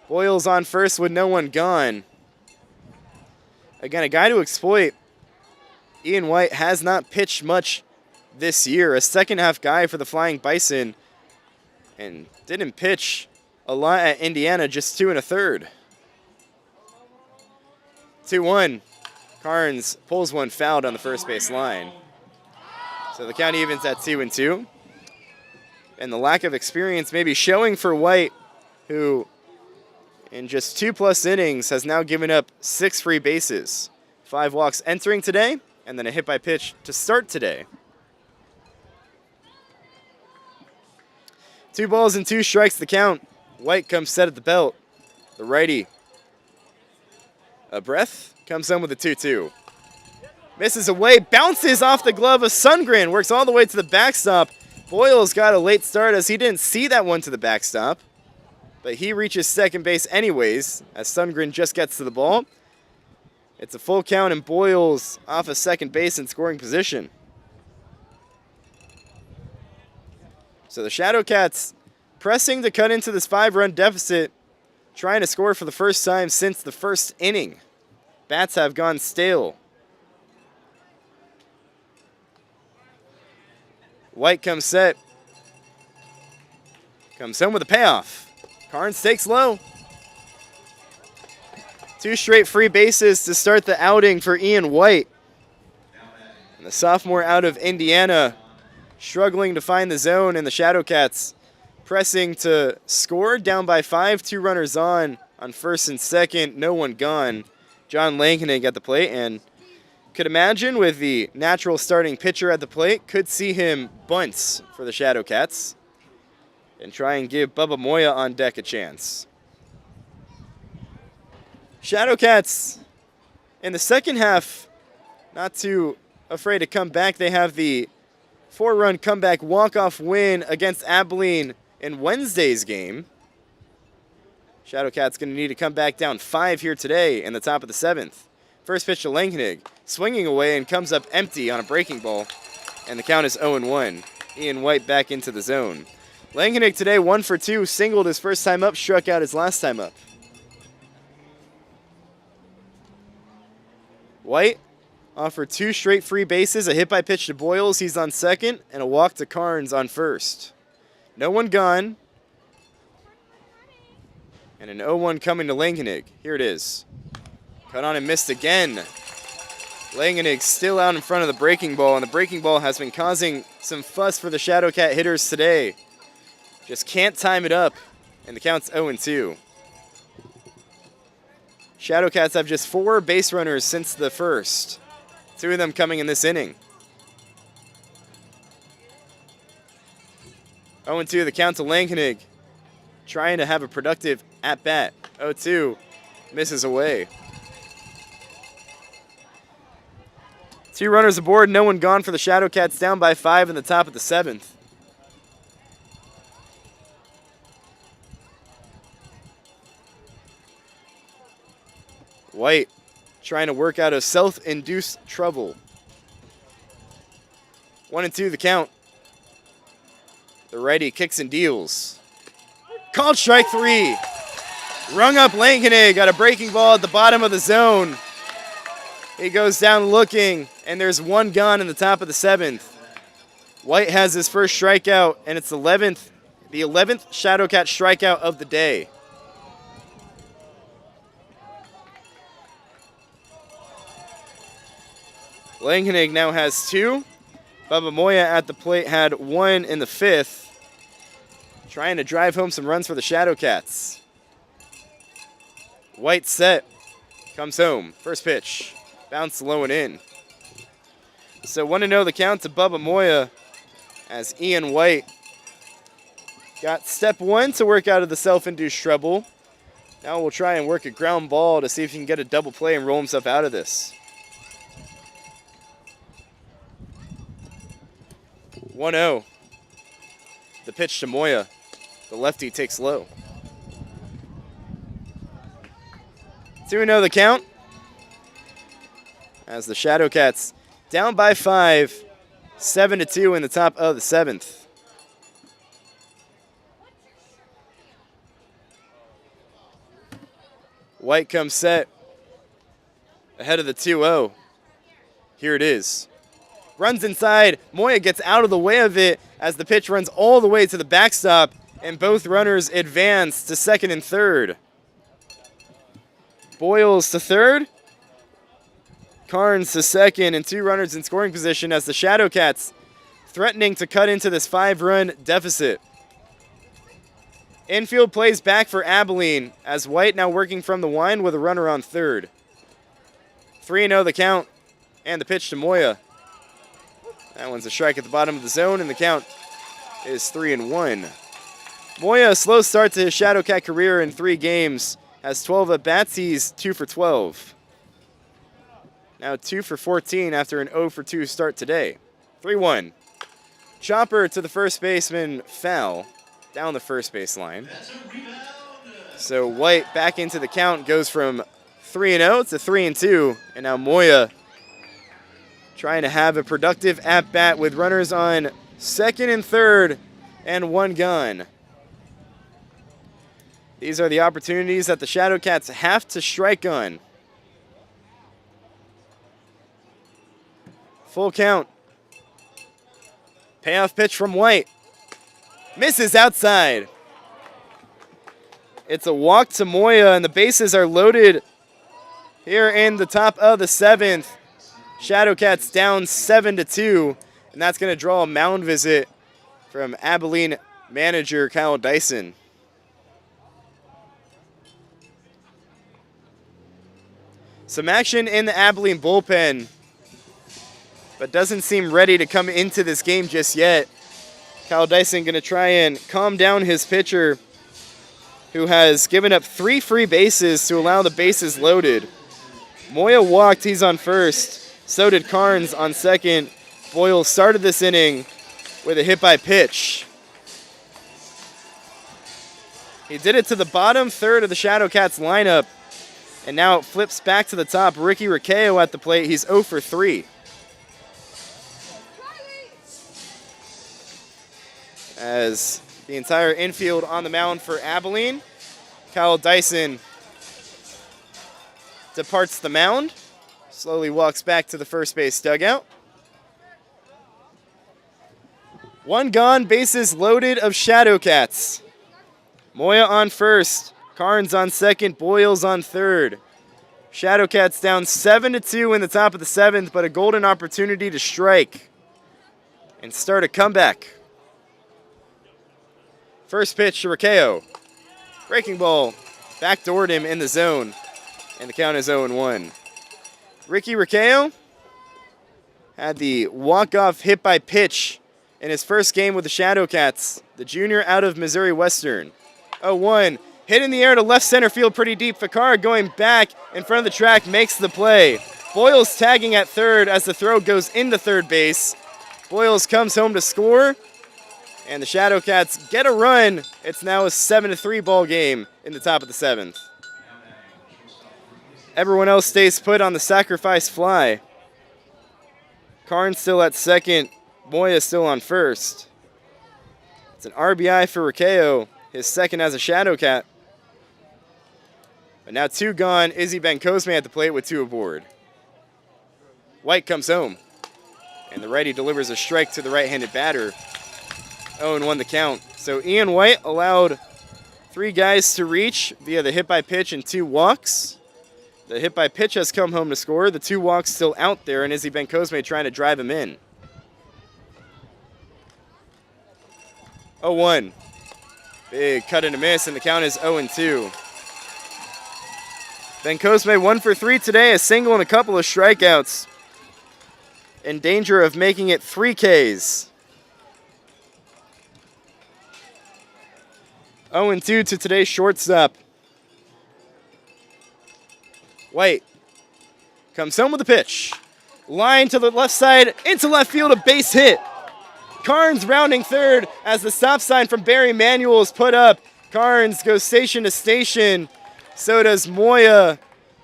Boyles on first with no one gone. Again, a guy to exploit. Ian White has not pitched much this year. A second-half guy for the Flying Bison. And didn't pitch a lot at Indiana, just 2 1/3. 2-1. Carnes pulls one fouled on the first base line. So the count evens at 2-2. And the lack of experience maybe showing for White, who in just 2+ innings has now given up 6 free bases. 5 walks entering today, and then a hit by pitch to start today. 2 balls and 2 strikes the count. White comes set at the belt. The righty, a breath, comes in with a 2-2. Misses away, bounces off the glove of Sundgren, works all the way to the backstop. Boyles got a late start as he didn't see that one to the backstop, but he reaches second base anyways as Sundgren just gets to the ball. It's a full count and Boyles off of second base in scoring position. So the Shadowcats pressing to cut into this 5-run deficit, trying to score for the first time since the first inning. Bats have gone stale. White comes set. Comes home with a payoff. Carnes takes low. 2 straight free bases to start the outing for Ian White. And the sophomore out of Indiana struggling to find the zone, and the Shadowcats pressing to score, down by 5, 2 runners on first and second, no one gone. John Lankenig at the plate, and could imagine with the natural starting pitcher at the plate, could see him bunts for the Shadowcats and try and give Bubba Moya on deck a chance. Shadowcats in the second half, not too afraid to come back. They have the 4-run comeback walk-off win against Abilene in Wednesday's game. Shadowcats going to need to come back down 5 here today in the top of the 7th. First pitch to Lankenig, swinging away and comes up empty on a breaking ball, and the count is 0-1. Ian White back into the zone. Lankenig today 1 for 2, singled his first time up, struck out his last time up. White offered 2 straight free bases, a hit by pitch to Boyles, he's on second, and a walk to Carnes on first. No one gone. And an 0-1 coming to Lankenig. Here it is. Cut on and missed again. Lankenig still out in front of the breaking ball, and the breaking ball has been causing some fuss for the Shadowcat hitters today. Just can't time it up, and the count's 0-2. Shadowcats have just 4 base runners since the first. 2 of them coming in this inning. 0-2 the count to Lankenig. Trying to have a productive at-bat. 0-2 misses away. 2 runners aboard, no one gone for the Shadowcats, down by 5 in the top of the 7th. White trying to work out of self-induced trouble. 1-2 the count. The righty kicks and deals. Called strike 3. Rung up Lankenig, got a breaking ball at the bottom of the zone. He goes down looking, and there's 1 gone in the top of the 7th. White has his first strikeout, and it's the 11th Shadowcat strikeout of the day. Lankenig now has 2. Bubba Moya at the plate had 1 in the 5th. Trying to drive home some runs for the Shadowcats. White set. Comes home. First pitch. Bounce low and in. So 1-0 the count to Bubba Moya as Ian White got step 1 to work out of the self-induced trouble. Now we'll try and work a ground ball to see if he can get a double play and roll himself out of this. 1-0. The pitch to Moya. The lefty takes low. 2-0 the count. As the Shadowcats down by 5, 7-2 in the top of the 7th. White comes set ahead of the 2-0. Here it is. Runs inside. Moya gets out of the way of it as the pitch runs all the way to the backstop, and both runners advance to second and third. Boyles to third. Carnes to second, and 2 runners in scoring position as the Shadowcats threatening to cut into this 5-run deficit. Infield plays back for Abilene as White now working from the wind with a runner on third. 3-0 the count, and the pitch to Moya. That one's a strike at the bottom of the zone, and the count is 3-1. Moya, a slow start to his Shadowcat career in 3 games. Has 12 at-bats, he's 2 for 12. Now 2 for 14 after an 0 for 2 start today. 3-1. Chopper to the first baseman, foul, down the first base line. So White back into the count, goes from 3-0 to 3-2, and now Moya trying to have a productive at-bat with runners on second and third and 1 gone. These are the opportunities that the Shadowcats have to strike on. Full count. Payoff pitch from White. Misses outside. It's a walk to Moya, and the bases are loaded here in the top of the 7th. Shadowcats down 7-2, and that's going to draw a mound visit from Abilene manager Kyle Dyson. Some action in the Abilene bullpen, but doesn't seem ready to come into this game just yet. Kyle Dyson going to try and calm down his pitcher, who has given up 3 free bases to allow the bases loaded. Moya walked, he's on first. So did Carnes on second. Boyle started this inning with a hit by pitch. He did it to the bottom third of the Shadowcats lineup, and now it flips back to the top. Ricky Riccio at the plate. He's 0 for 3. As the entire infield on the mound for Abilene, Kyle Dyson departs the mound, slowly walks back to the first base dugout. 1 gone, bases loaded of Shadowcats. Moya on first, Carnes on second, Boyles on third. Shadowcats down 7-2 in the top of the 7th, but a golden opportunity to strike and start a comeback. First pitch to Riccio. Breaking ball, backdoored him in the zone, and the count is 0-1. Ricky Riccio had the walk-off hit by pitch in his first game with the Shadowcats, the junior out of Missouri Western. 0-1, hit in the air to left center field pretty deep. Fakar going back in front of the track makes the play. Boyles tagging at third as the throw goes into third base. Boyles comes home to score, and the Shadowcats get a run. It's now a 7-3 ball game in the top of the 7th. Everyone else stays put on the sacrifice fly. Carnes still at second. Moya still on first. It's an RBI for Riccio, his second as a Shadowcat. But now 2 gone. Izzy Bencosme at the plate with 2 aboard. White comes home, and the righty delivers a strike to the right-handed batter. 0-1 the count. So Ian White allowed 3 guys to reach via the hit by pitch and 2 walks. The hit by pitch has come home to score. The 2 walks still out there, and Izzy Bencosme trying to drive him in. 0-1. Big cut and a miss, and the count is 0-2. Bencosme 1 for 3 today, a single and a couple of strikeouts. In danger of making it 3 Ks. 0-2 to today's shortstop. White comes home with a pitch. Line to the left side, into left field, a base hit. Carnes rounding third as the stop sign from Barry Manuel is put up. Carnes goes station to station. So does Moya.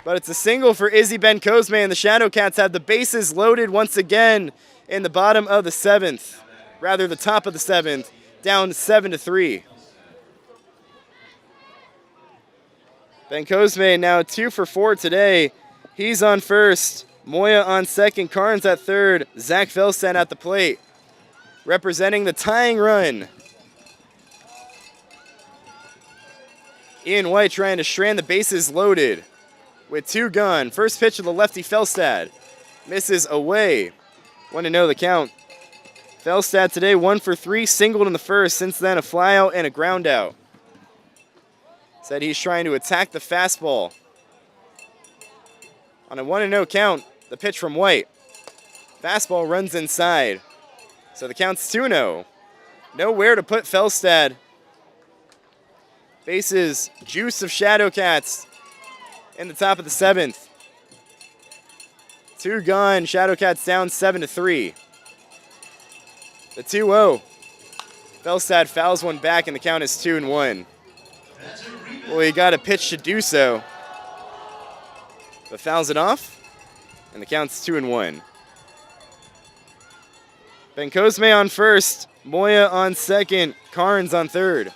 But it's a single for Izzy Bencosme, and the Shadowcats have the bases loaded once again in the bottom of the 7th. Rather, the top of the 7th, down 7-3. Bencosme now 2 for 4 today. He's on first. Moya on second. Carnes at third. Zach Felstad at the plate, representing the tying run. Ian White trying to strand the bases loaded with 2 gone. First pitch of the lefty Felstad. Misses away. 1-0 the count. Felstad today 1 for 3, singled in the first. Since then, a flyout and a ground out. Said he's trying to attack the fastball. On a 1-0 count, the pitch from White. Fastball runs inside. So the count's 2-0. Nowhere to put Felstad. Bases juice of Shadowcats in the top of the 7th. 2 gone. Shadowcats down 7-3. The 2-0. Felstad fouls one back, and the count is 2-1. Well, he got a pitch to do so, but fouls it off, and the count's 2-1. Bencosme on first, Moya on second, Carnes on third.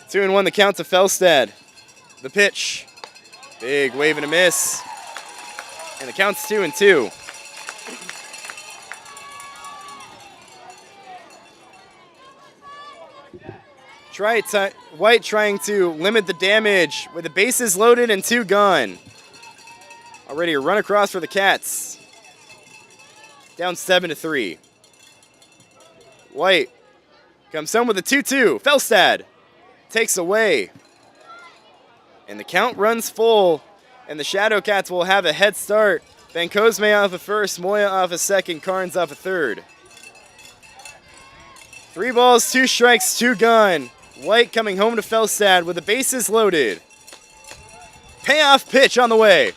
2-1 the count to Felstad. The pitch, big wave and a miss, and the count's 2-2. White trying to limit the damage with the bases loaded and 2 gone. Already a run across for the Cats. Down 7-3. White comes home with a 2-2. Felstad takes away. And the count runs full, and the Shadowcats will have a head start. Van Cosme off a first, Moya off a second, Carnes off a third. 3 balls, 2 strikes, 2 gone. White coming home to Felstad with the bases loaded. Payoff pitch on the way.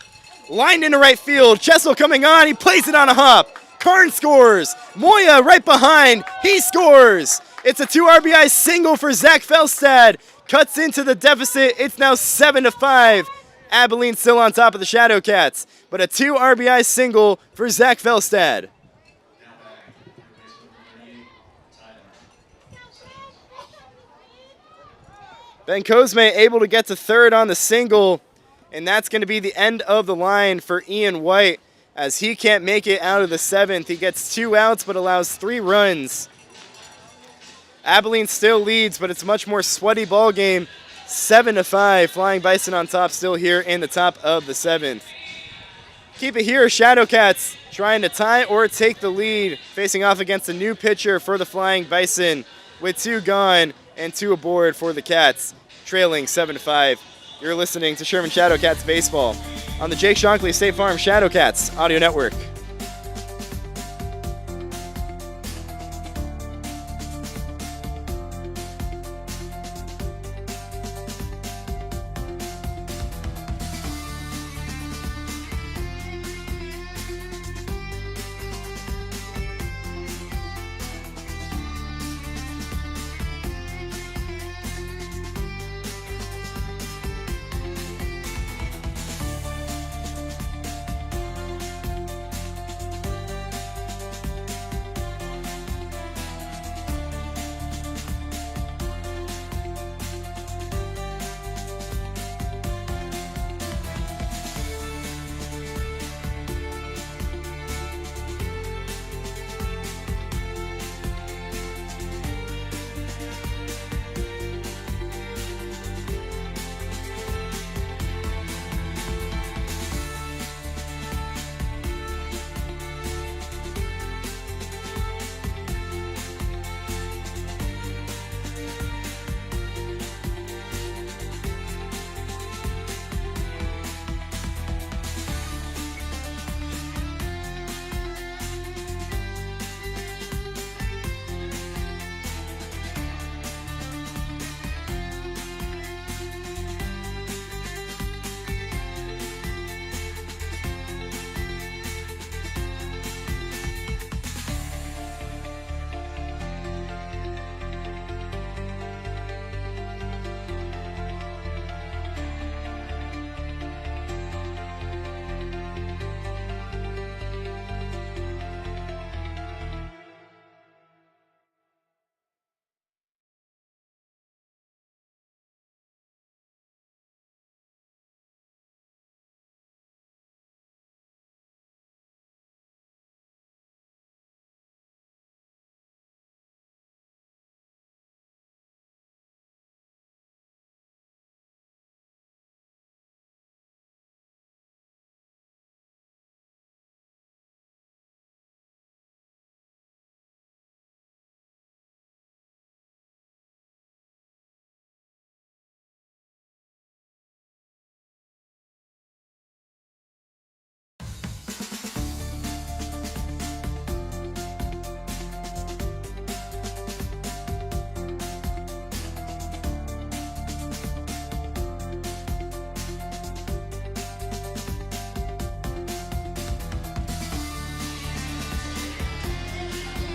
Lined into right field. Chessel coming on. He plays it on a hop. Carnes scores. Moya right behind. He scores. It's a 2 RBI single for Zach Felstad. Cuts into the deficit. It's now 7-5. Abilene still on top of the Shadowcats. But a 2 RBI single for Zach Felstad. Ben Cosme able to get to third on the single, and that's going to be the end of the line for Ian White as he can't make it out of the 7th. He gets 2 outs but allows 3 runs. Abilene still leads, but it's a much more sweaty ball game. 7-5, Flying Bison on top still here in the top of the 7th. Keep it here, Shadowcats trying to tie or take the lead, facing off against a new pitcher for the Flying Bison with 2 gone and 2 aboard for the Cats, trailing 7-5. You're listening to Sherman Shadowcats Baseball on the Jake Shonkley State Farm Shadowcats Audio Network.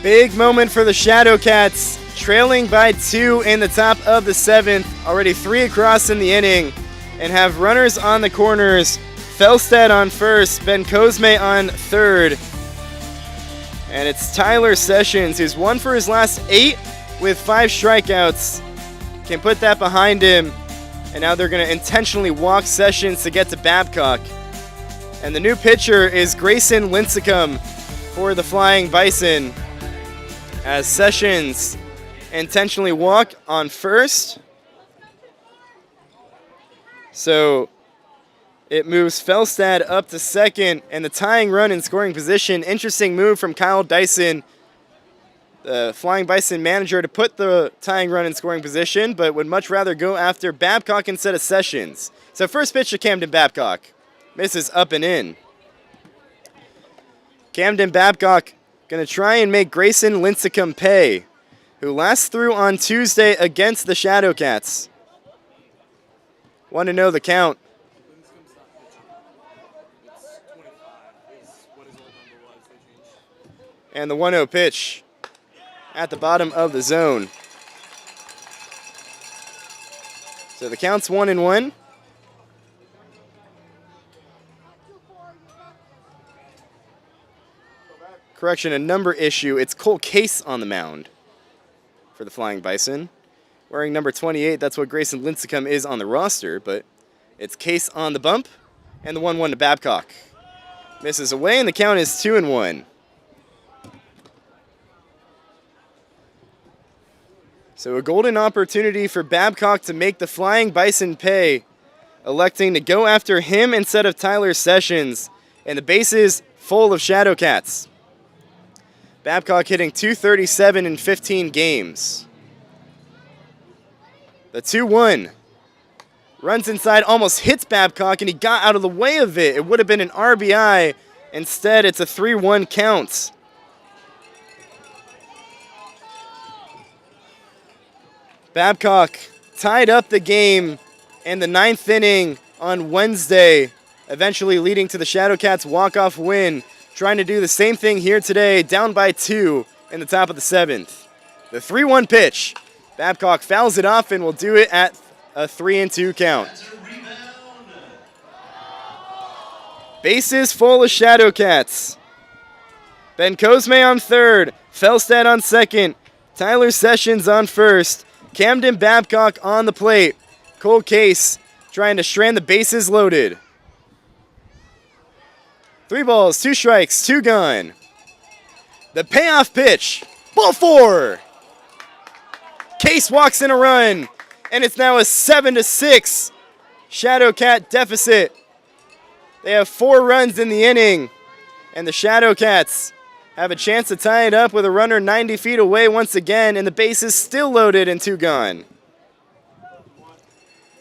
Big moment for the Shadowcats, trailing by 2 in the top of the 7th, already 3 across in the inning, and have runners on the corners. Felstad on first, Ben Cosme on third. And it's Tyler Sessions, who's 1 for his last 8 with 5 strikeouts. Can put that behind him, and now they're going to intentionally walk Sessions to get to Babcock. And the new pitcher is Grayson Lincecum for the Flying Bison, as Sessions intentionally walk on first. So It moves Felstad up to second, and the tying run in scoring position. Interesting move from Kyle Dyson, the Flying Bison manager, to put the tying run in scoring position, but would much rather go after Babcock instead of Sessions. So first pitch to Camden Babcock. Misses up and in. Camden Babcock going to try and make Grayson Lincecum pay, who last threw on Tuesday against the Shadowcats. Want to know the count. And the 1-0 pitch at the bottom of the zone. So the count's 1-1. Correction, a number issue. It's Cole Case on the mound for the Flying Bison. Wearing number 28, that's what Grayson Lincecum is on the roster, but it's Case on the bump, and the 1-1 to Babcock. Misses away, and the count is 2-1. So a golden opportunity for Babcock to make the Flying Bison pay, electing to go after him instead of Tyler Sessions, and the bases full of Shadowcats. Babcock hitting .237 in 15 games. The 2-1. Runs inside, almost hits Babcock, and he got out of the way of it. It would have been an RBI. Instead, it's a 3-1 count. Babcock tied up the game in the 9th inning on Wednesday, eventually leading to the Shadowcats' walk-off win. Trying to do the same thing here today, down by 2 in the top of the 7th. The 3-1 pitch. Babcock fouls it off and will do it at a 3-2 count. Bases full of Shadowcats. Ben Cosme on third, Felstad on second, Tyler Sessions on first, Camden Babcock on the plate. Cole Case trying to strand the bases loaded. 3 balls, 2 strikes, 2 gone. The payoff pitch, ball 4. Case walks in a run, and it's now a 7-6 Shadowcat deficit. They have 4 runs in the inning, and the Shadowcats have a chance to tie it up with a runner 90 feet away once again, and the bases still loaded and 2 gone.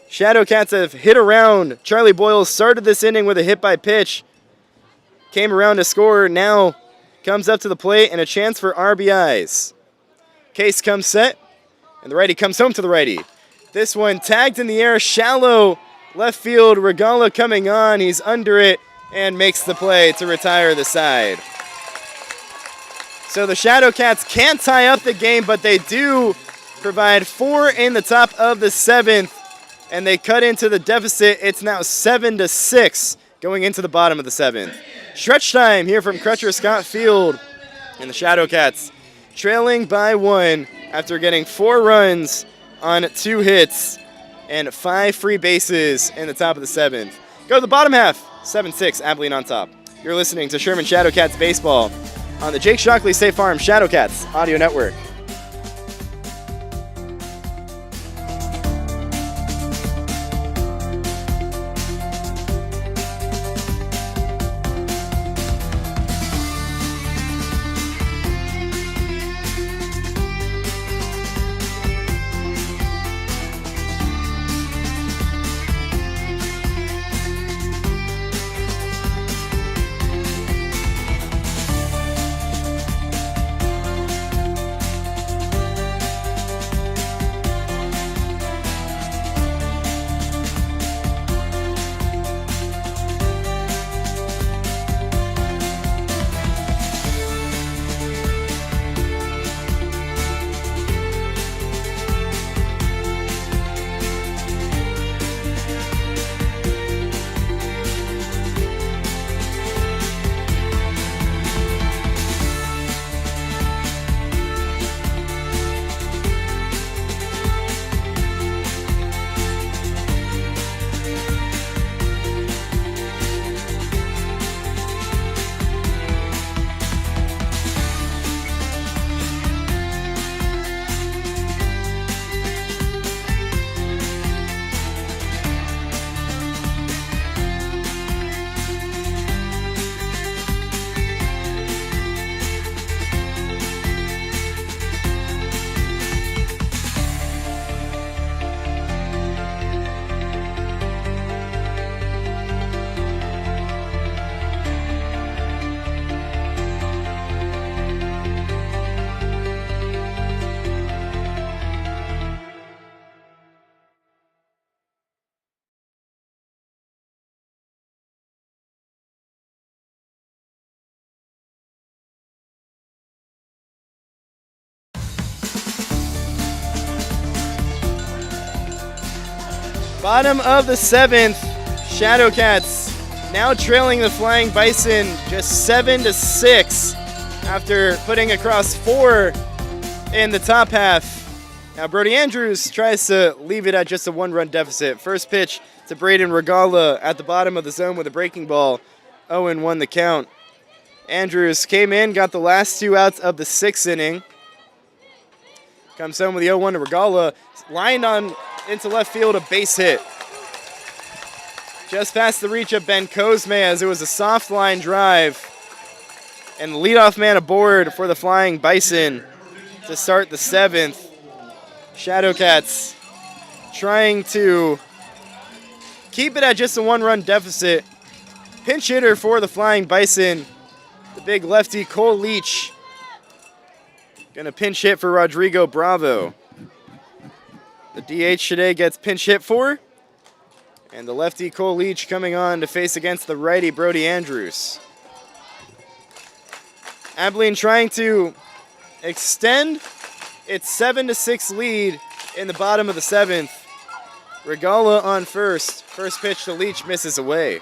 Shadowcats have hit around. Charlie Boyle started this inning with a hit by pitch. Came around to score, now comes up to the plate and a chance for RBIs. Case comes set, and the righty comes home to the righty. This one tagged in the air, shallow left field. Regala coming on, he's under it and makes the play to retire the side. So the Shadowcats can't tie up the game, but they do provide 4 in the top of the 7th, and they cut into the deficit. It's now 7-6 going into the bottom of the 7th. Stretch time here from Crutcher Scott Field, and the Shadowcats trailing by 1 after getting 4 runs on 2 hits and 5 free bases in the top of the 7th. Go to the bottom half, 7-6, Abilene on top. You're listening to Sherman Shadowcats Baseball on the Jake Shockley State Farm Shadowcats Audio Network. Bottom of the 7th, Shadowcats now trailing the Flying Bison just 7-6 after putting across 4 in the top half. Now Brody Andrews tries to leave it at just a 1-run deficit. First pitch to Braden Regala at the bottom of the zone with a breaking ball. 0-1 the count. Andrews came in, got the last 2 outs of the 6th inning. Comes home with the 0-1 to Regala. Lined on into left field, a base hit. Just past the reach of Ben Cosme as it was a soft line drive. And the leadoff man aboard for the Flying Bison to start the 7th. Shadowcats trying to keep it at just a 1-run deficit. Pinch hitter for the Flying Bison, the big lefty Cole Leach. Gonna pinch hit for Rodrigo Bravo. The DH today gets pinch hit for. And the lefty Cole Leach coming on to face against the righty Brody Andrews. Abilene trying to extend its 7-6 lead in the bottom of the 7th. Regala on first. First pitch to Leach misses away.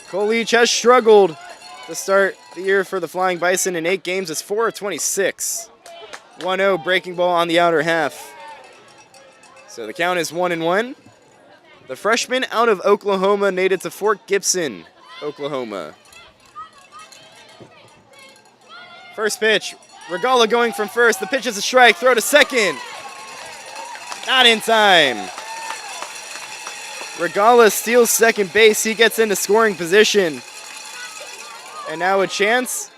Cole Leach has struggled to start the year for the Flying Bison in 8 games. It's 4 of 26. 1-0 breaking ball on the outer half. So the count is 1-1. The freshman out of Oklahoma, native to Fort Gibson, Oklahoma. First pitch, Regala going from first. The pitch is a strike, throw to second. Not in time. Regala steals second base. He gets into scoring position. And now a chance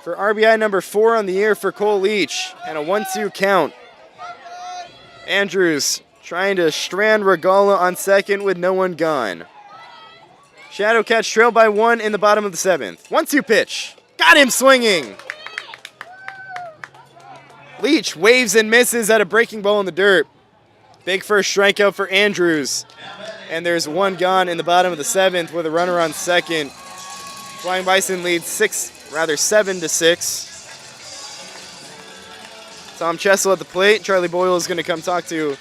for RBI number 4 on the year for Cole Leach. And a 1-2 count. Andrews trying to strand Regala on second with no one gone. Shadowcats trail by 1 in the bottom of the 7th. 1-2 pitch. Got him swinging. Leach waves and misses at a breaking ball in the dirt. Big first strikeout for Andrews. And there's 1 gone in the bottom of the 7th with a runner on second. Flying Bison leads 7-6. Tom Chessel at the plate. Charlie Boyle is going to come talk to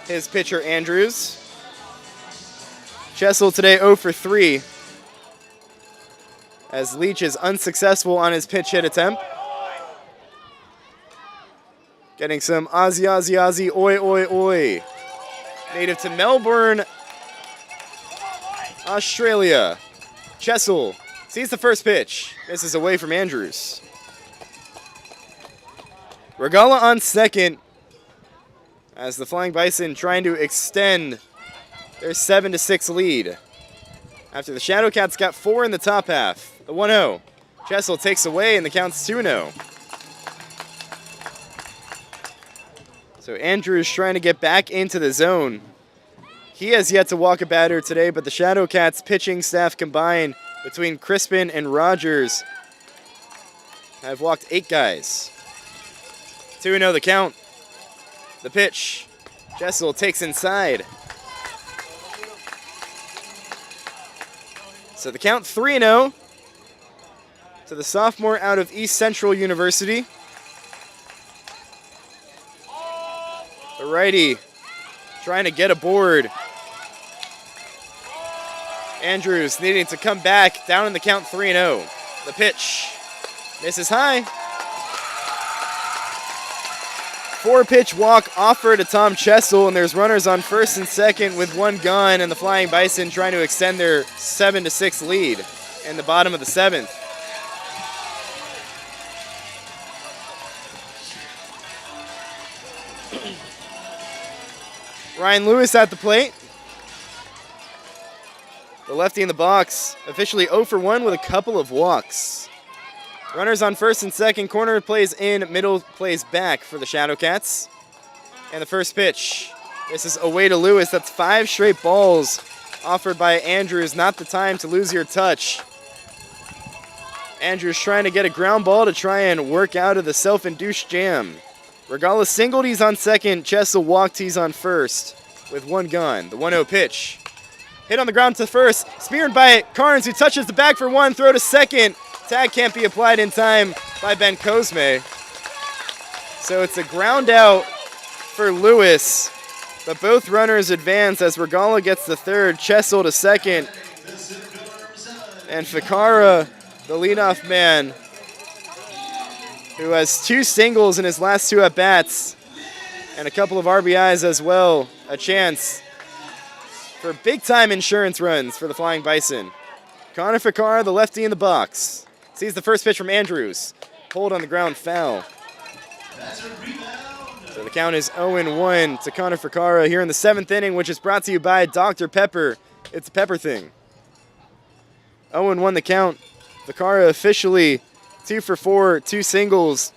his pitcher, Andrews. Chessel today 0 for 3. As Leach is unsuccessful on his pitch hit attempt. Getting some Aussie, Aussie, Aussie, oi, oi, oi. Native to Melbourne, Australia. Chessel sees the first pitch. Misses away from Andrews. Regala on second. As the Flying Bison trying to extend their 7-6 lead. After the Shadowcats got 4 in the top half. The 1-0. Chessel takes away and the count's 2-0. So Andrews trying to get back into the zone. He has yet to walk a batter today, but the Shadowcats pitching staff combined between Crispin and Rogers have walked 8 guys. 2-0 the count. The pitch. Chessel takes inside. So the count 3-0 to the sophomore out of East Central University. The righty trying to get aboard. Andrews needing to come back down in the count 3-0. The pitch misses high. 4-pitch walk offered to Tom Chessel, and there's runners on first and second with 1 gone, and the Flying Bison trying to extend their 7-6 lead in the bottom of the 7th. Ryan Lewis at the plate. The lefty in the box, officially 0 for 1 with a couple of walks. Runners on first and second, corner plays in, middle plays back for the Shadowcats. And the first pitch. This is away to Lewis. That's 5 straight balls offered by Andrews. Not the time to lose your touch. Andrews trying to get a ground ball to try and work out of the self-induced jam. Regala singled, he's on second. Chessel walked, he's on first with 1 gone. The 1-0 pitch. Hit on the ground to first. Speared by Carnes, who touches the bag for 1. Throw to second. Tag can't be applied in time by Ben Cosme. So it's a ground out for Lewis, but both runners advance as Regala gets the third, Chessel to second, and Ficara, the leadoff man, who has 2 singles in his last 2 at-bats and a couple of RBIs as well, a chance for big-time insurance runs for the Flying Bison. Connor Ficara, the lefty in the box, sees the first pitch from Andrews. Hold on the ground, foul. So the count is 0-1 to Connor Ficara here in the 7th inning, which is brought to you by Dr. Pepper. It's a pepper thing. 0-1 the count. Ficara officially 2 for 4, 2 singles,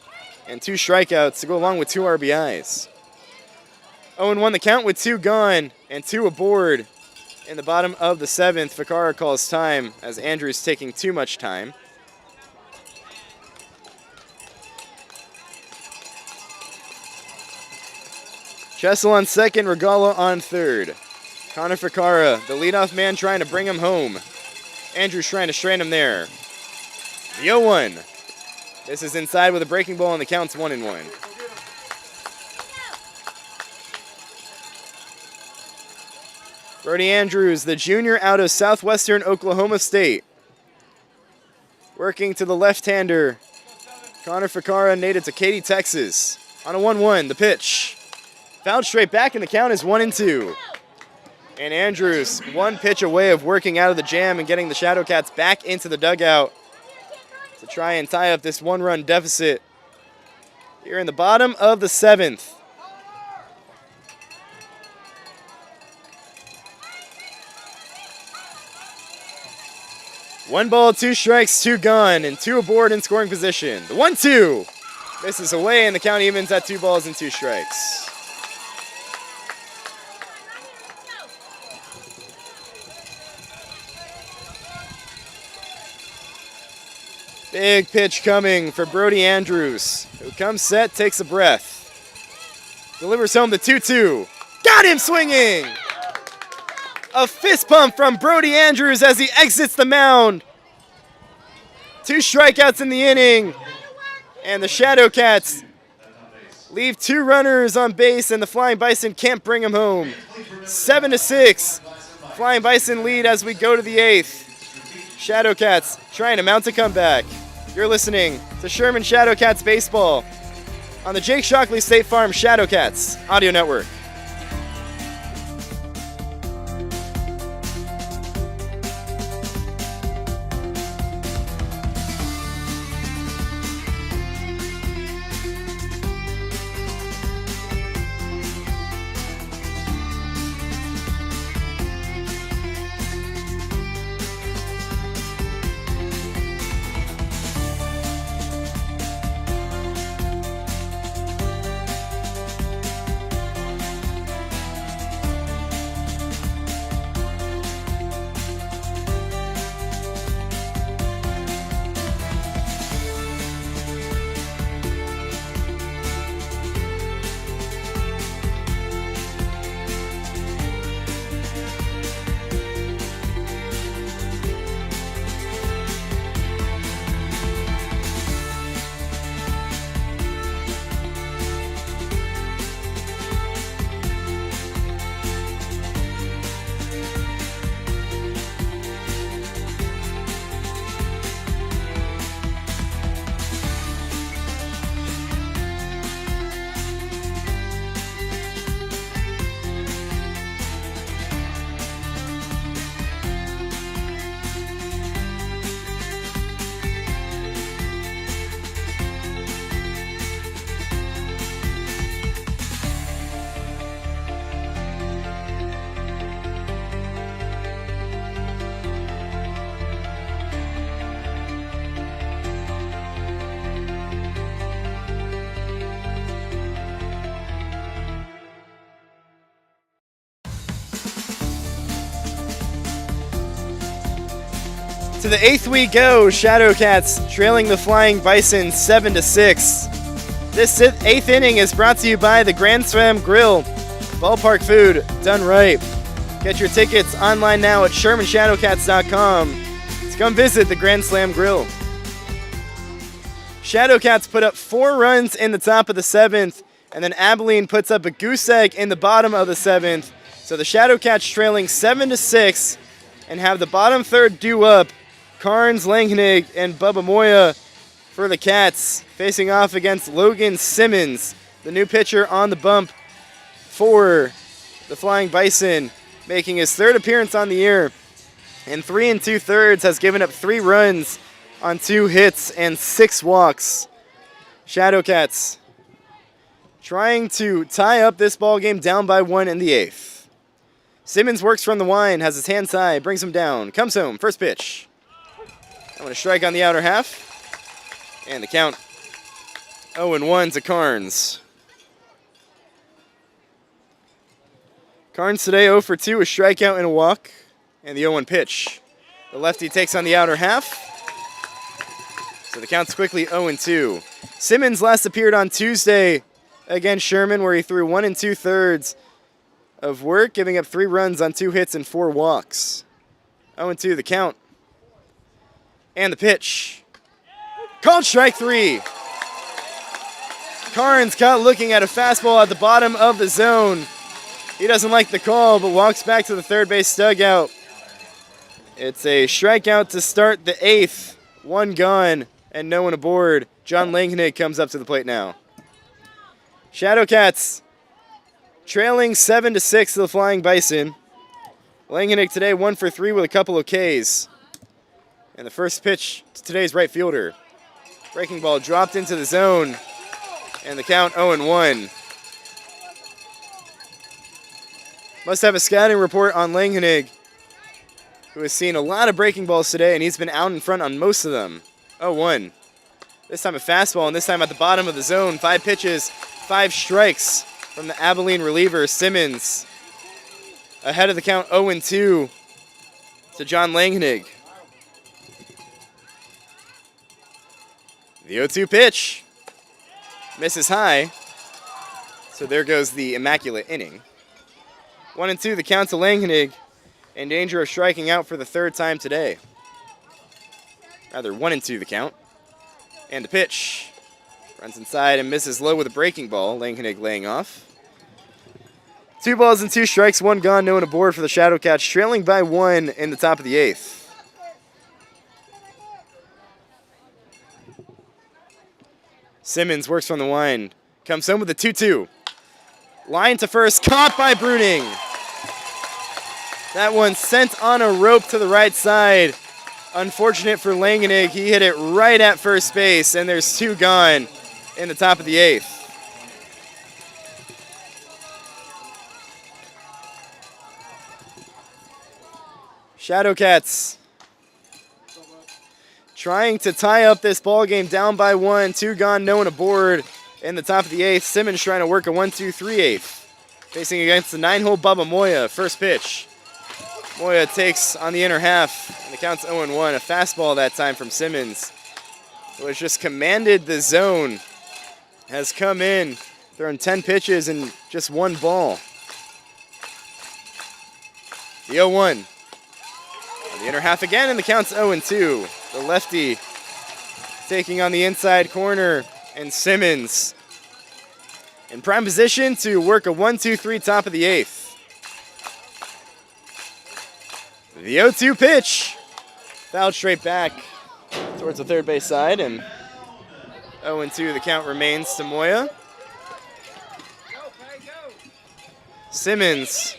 and 2 strikeouts to go along with 2 RBIs. 0-1 the count with 2 gone and 2 aboard. In the bottom of the 7th, Ficara calls time as Andrews taking too much time. Chessel on second, Regala on third. Connor Ficara, the leadoff man, trying to bring him home. Andrews trying to strand him there. The 0-1. This is inside with a breaking ball, and the count's 1-1. Brody Andrews, the junior out of southwestern Oklahoma State. Working to the left-hander. Connor Ficara, native to Katy, Texas. On a 1-1, the pitch. Fouled straight back, and the count is 1-2. And Andrews, 1 pitch away of working out of the jam and getting the Shadowcats back into the dugout to try and tie up this 1-run deficit here in the bottom of the 7th. One ball, 2 strikes, 2 gone, and 2 aboard in scoring position. The 1-2. This is away, and the count evens at 2 balls and 2 strikes. Big pitch coming for Brody Andrews, who comes set, takes a breath. Delivers home the 2-2. Got him swinging! A fist pump from Brody Andrews as he exits the mound. 2 strikeouts in the inning, and the Shadowcats leave 2 runners on base, and the Flying Bison can't bring them home. 7-6. Flying Bison lead as we go to the 8th. Shadowcats trying to mount a comeback. You're listening to Sherman Shadowcats Baseball on the Jake Shockley State Farm Shadowcats Audio Network. To the 8th we go, Shadowcats trailing the Flying Bison 7-6. This 8th inning is brought to you by the Grand Slam Grill. Ballpark food done right. Get your tickets online now at ShermanShadowcats.com to come visit the Grand Slam Grill. Shadowcats put up 4 runs in the top of the 7th, and then Abilene puts up a goose egg in the bottom of the 7th. So the Shadowcats trailing 7-6 and have the bottom third due up. Carnes, Langnig, and Bubba Moya for the Cats, facing off against Logan Simmons, the new pitcher on the bump for the Flying Bison, making his 3rd appearance on the year. In 3 2/3 has given up 3 runs on 2 hits and 6 walks. Shadowcats trying to tie up this ball game down by 1 in the 8th. Simmons works from the wind, has his hands high, brings him down, comes home, first pitch. I'm going to strike on the outer half. And the count 0-1 to Carnes. Carnes today 0 for 2, a strikeout and a walk. And the 0-1 pitch. The lefty takes on the outer half. So the count's quickly 0-2. Simmons last appeared on Tuesday against Sherman, where he threw 1 2/3 of work, giving up 3 runs on 2 hits and 4 walks. 0-2 the count. And the pitch. Called strike 3. Carnes caught looking at a fastball at the bottom of the zone. He doesn't like the call, but walks back to the third base dugout. It's a strikeout to start the 8th. 1 gone and no one aboard. John Langnig comes up to the plate now. Shadowcats trailing 7-6 to the Flying Bison. Langnig today 1 for 3 with a couple of Ks. And the first pitch to today's right fielder. Breaking ball dropped into the zone. And the count 0-1. Must have a scouting report on Langnig, who has seen a lot of breaking balls today, and he's been out in front on most of them. 0-1. This time a fastball, and this time at the bottom of the zone. 5 pitches, 5 strikes from the Abilene reliever, Simmons. Ahead of the count 0-2 to John Langnig. The 0-2 pitch misses high, so there goes the immaculate inning. 1-2 the count to Langnig, in danger of striking out for the 3rd time today. Rather, 1-2 the count. And the pitch. Runs inside and misses low with a breaking ball. Langnig laying off. 2 balls and 2 strikes, 1 gone, no one aboard for the Shadowcats, trailing by 1 in the top of the 8th. Simmons works from the wind. Comes home with a 2-2. Line to first, caught by Bruning. That one sent on a rope to the right side. Unfortunate for Langnig, he hit it right at first base, and there's 2 gone in the top of the 8th. Shadowcats trying to tie up this ball game down by 1. 2 gone, no one aboard in the top of the 8th. Simmons trying to work a 1-2-3/8. Facing against the 9-hole Bubba Moya. First pitch. Moya takes on the inner half, and the count's 0-1. A fastball that time from Simmons, who has just commanded the zone, has come in, thrown 10 pitches and just 1 ball. The 0-1. On the inner half again, and the count's 0-2. The lefty taking on the inside corner, and Simmons in prime position to work a 1-2-3 top of the 8th. The 0-2 pitch. Fouled straight back towards the third base side, and 0-2 the count remains to Moya. Simmons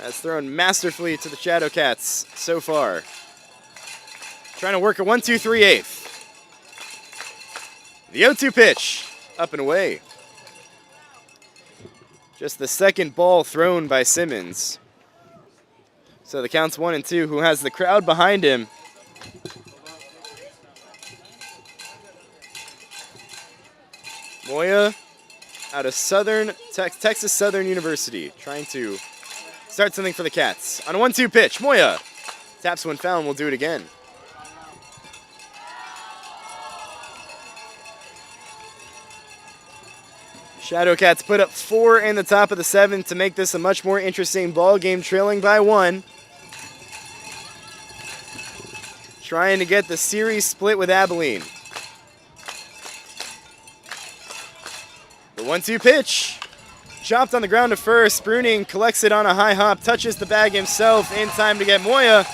has thrown masterfully to the Shadowcats so far. Trying to work a 1-2-3/8. The 0-2 pitch, up and away. Just the second ball thrown by Simmons. So the count's 1-2, who has the crowd behind him. Moya out of Texas Southern University, trying to start something for the Cats. On a 1-2 pitch, Moya taps one foul and will do it again. Shadowcats put up 4 in the top of the 7th to make this a much more interesting ball game, trailing by 1. trying to get the series split with Abilene. The 1-2 pitch. Chopped on the ground to first. Bruning collects it on a high hop, touches the bag himself in time to get Moya.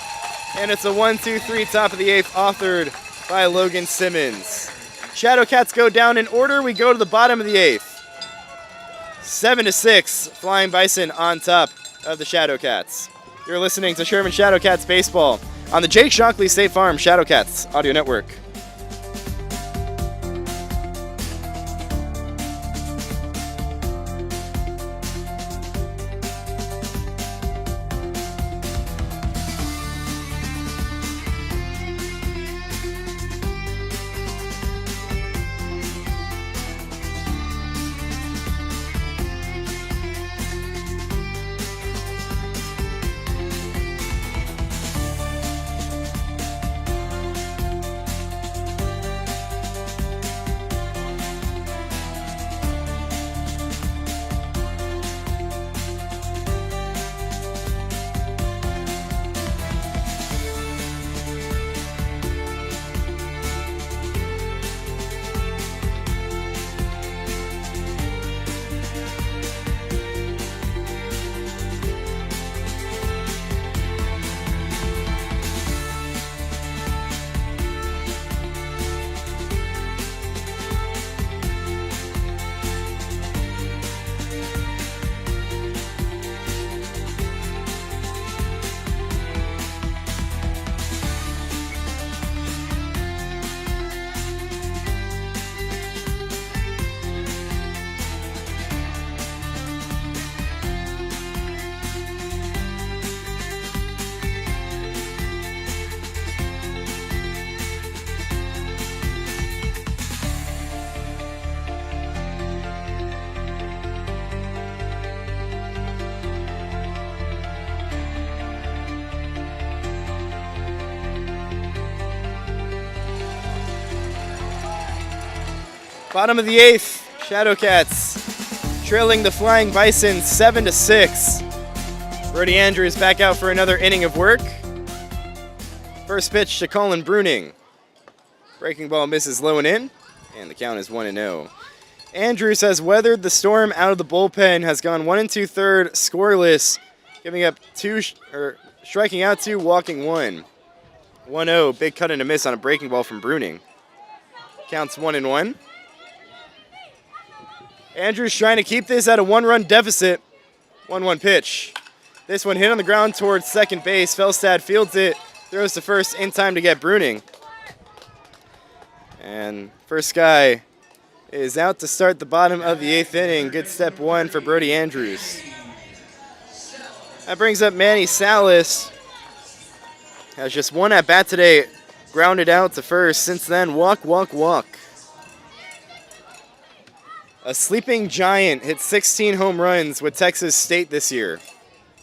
And it's a 1-2-3 top of the 8th, authored by Logan Simmons. Shadowcats go down in order. We go to the bottom of the 8th. 7-6, Flying Bison on top of the Shadowcats. You're listening to Sherman Shadowcats Baseball on the Jake Shockley State Farm Shadowcats Audio Network. Bottom of the 8th, Shadowcats trailing the Flying Bison 7-6. Brody Andrews back out for another inning of work. First pitch to Colin Bruning. Breaking ball misses low and in, and the count is 1-0. Andrews has weathered the storm out of the bullpen, has gone 1 2/3 scoreless, giving up striking out 2, walking 1. 1-0, big cut and a miss on a breaking ball from Bruning. Counts 1-1. Andrews trying to keep this at a 1-run deficit. 1-1 pitch. This one hit on the ground towards second base. Felstad fields it, throws to first in time to get Bruning. And first guy is out to start the bottom of the 8th inning. Good step 1 for Brody Andrews. That brings up Manny Salas. Has just 1 at bat today. Grounded out to first. Since then, walk. A sleeping giant hit 16 home runs with Texas State this year.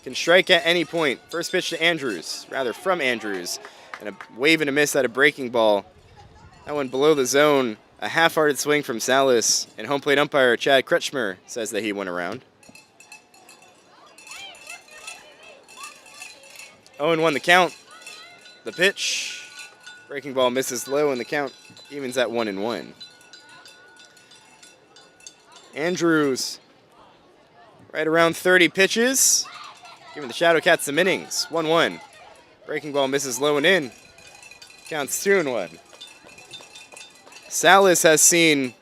Can strike at any point. First pitch to Andrews, from Andrews. And a wave and a miss at a breaking ball. That one below the zone. A half-hearted swing from Salas. And home plate umpire Chad Kretschmer says that he went around. 0-1 the count. The pitch. Breaking ball misses low and the count evens at 1-1. Andrews, right around 30 pitches, giving the Shadowcats some innings. 1-1. Breaking ball misses low and in. Counts 2-1. Salas has seen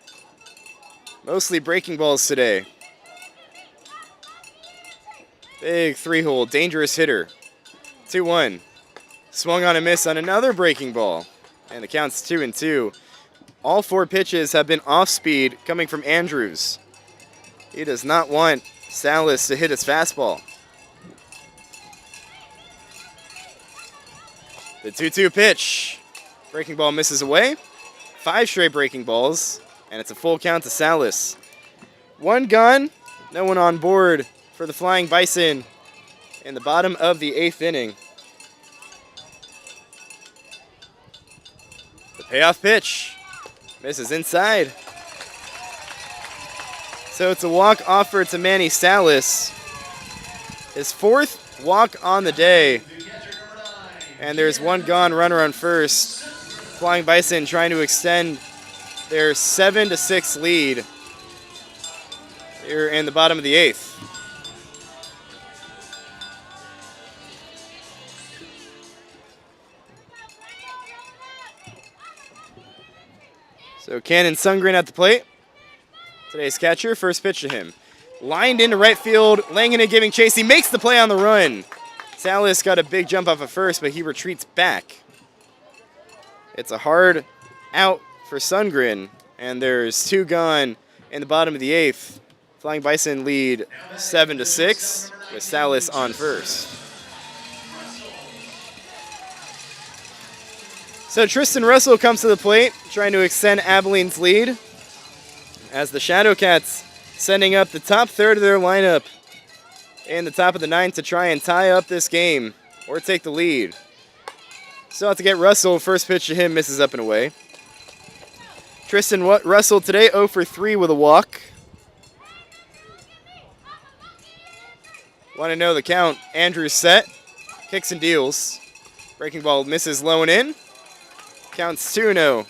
mostly breaking balls today. Big 3-hole, dangerous hitter. 2-1. Swung on a miss on another breaking ball. And the count's 2-2. All 4 pitches have been off speed coming from Andrews. He does not want Salas to hit his fastball. The 2-2 pitch. Breaking ball misses away. 5 straight breaking balls, and it's a full count to Salas. 1 gone, no one on board for the Flying Bison in the bottom of the 8th inning. The payoff pitch misses inside. So it's a walk offer to Manny Salas. His 4th walk on the day. And there's one gone, runner on first. Flying Bison trying to extend their 7-6 lead here in the bottom of the 8th. So Cannon Sundgren at the plate. Today's catcher, first pitch to him. Lined into right field, Langenau giving chase. He makes the play on the run. Salas got a big jump off of first, but he retreats back. It's a hard out for Sundgren, and there's 2 gone in the bottom of the 8th. Flying Bison lead 7-6 with Salas on first. So Tristan Russell comes to the plate, trying to extend Abilene's lead as the Shadowcats sending up the top third of their lineup in the top of the 9th to try and tie up this game or take the lead. Still have to get Russell. First pitch to him misses up and away. Tristan Russell today 0 for 3 with a walk. Want to know the count. Andrews set. Kicks and deals. Breaking ball misses low and in. Counts 2-0.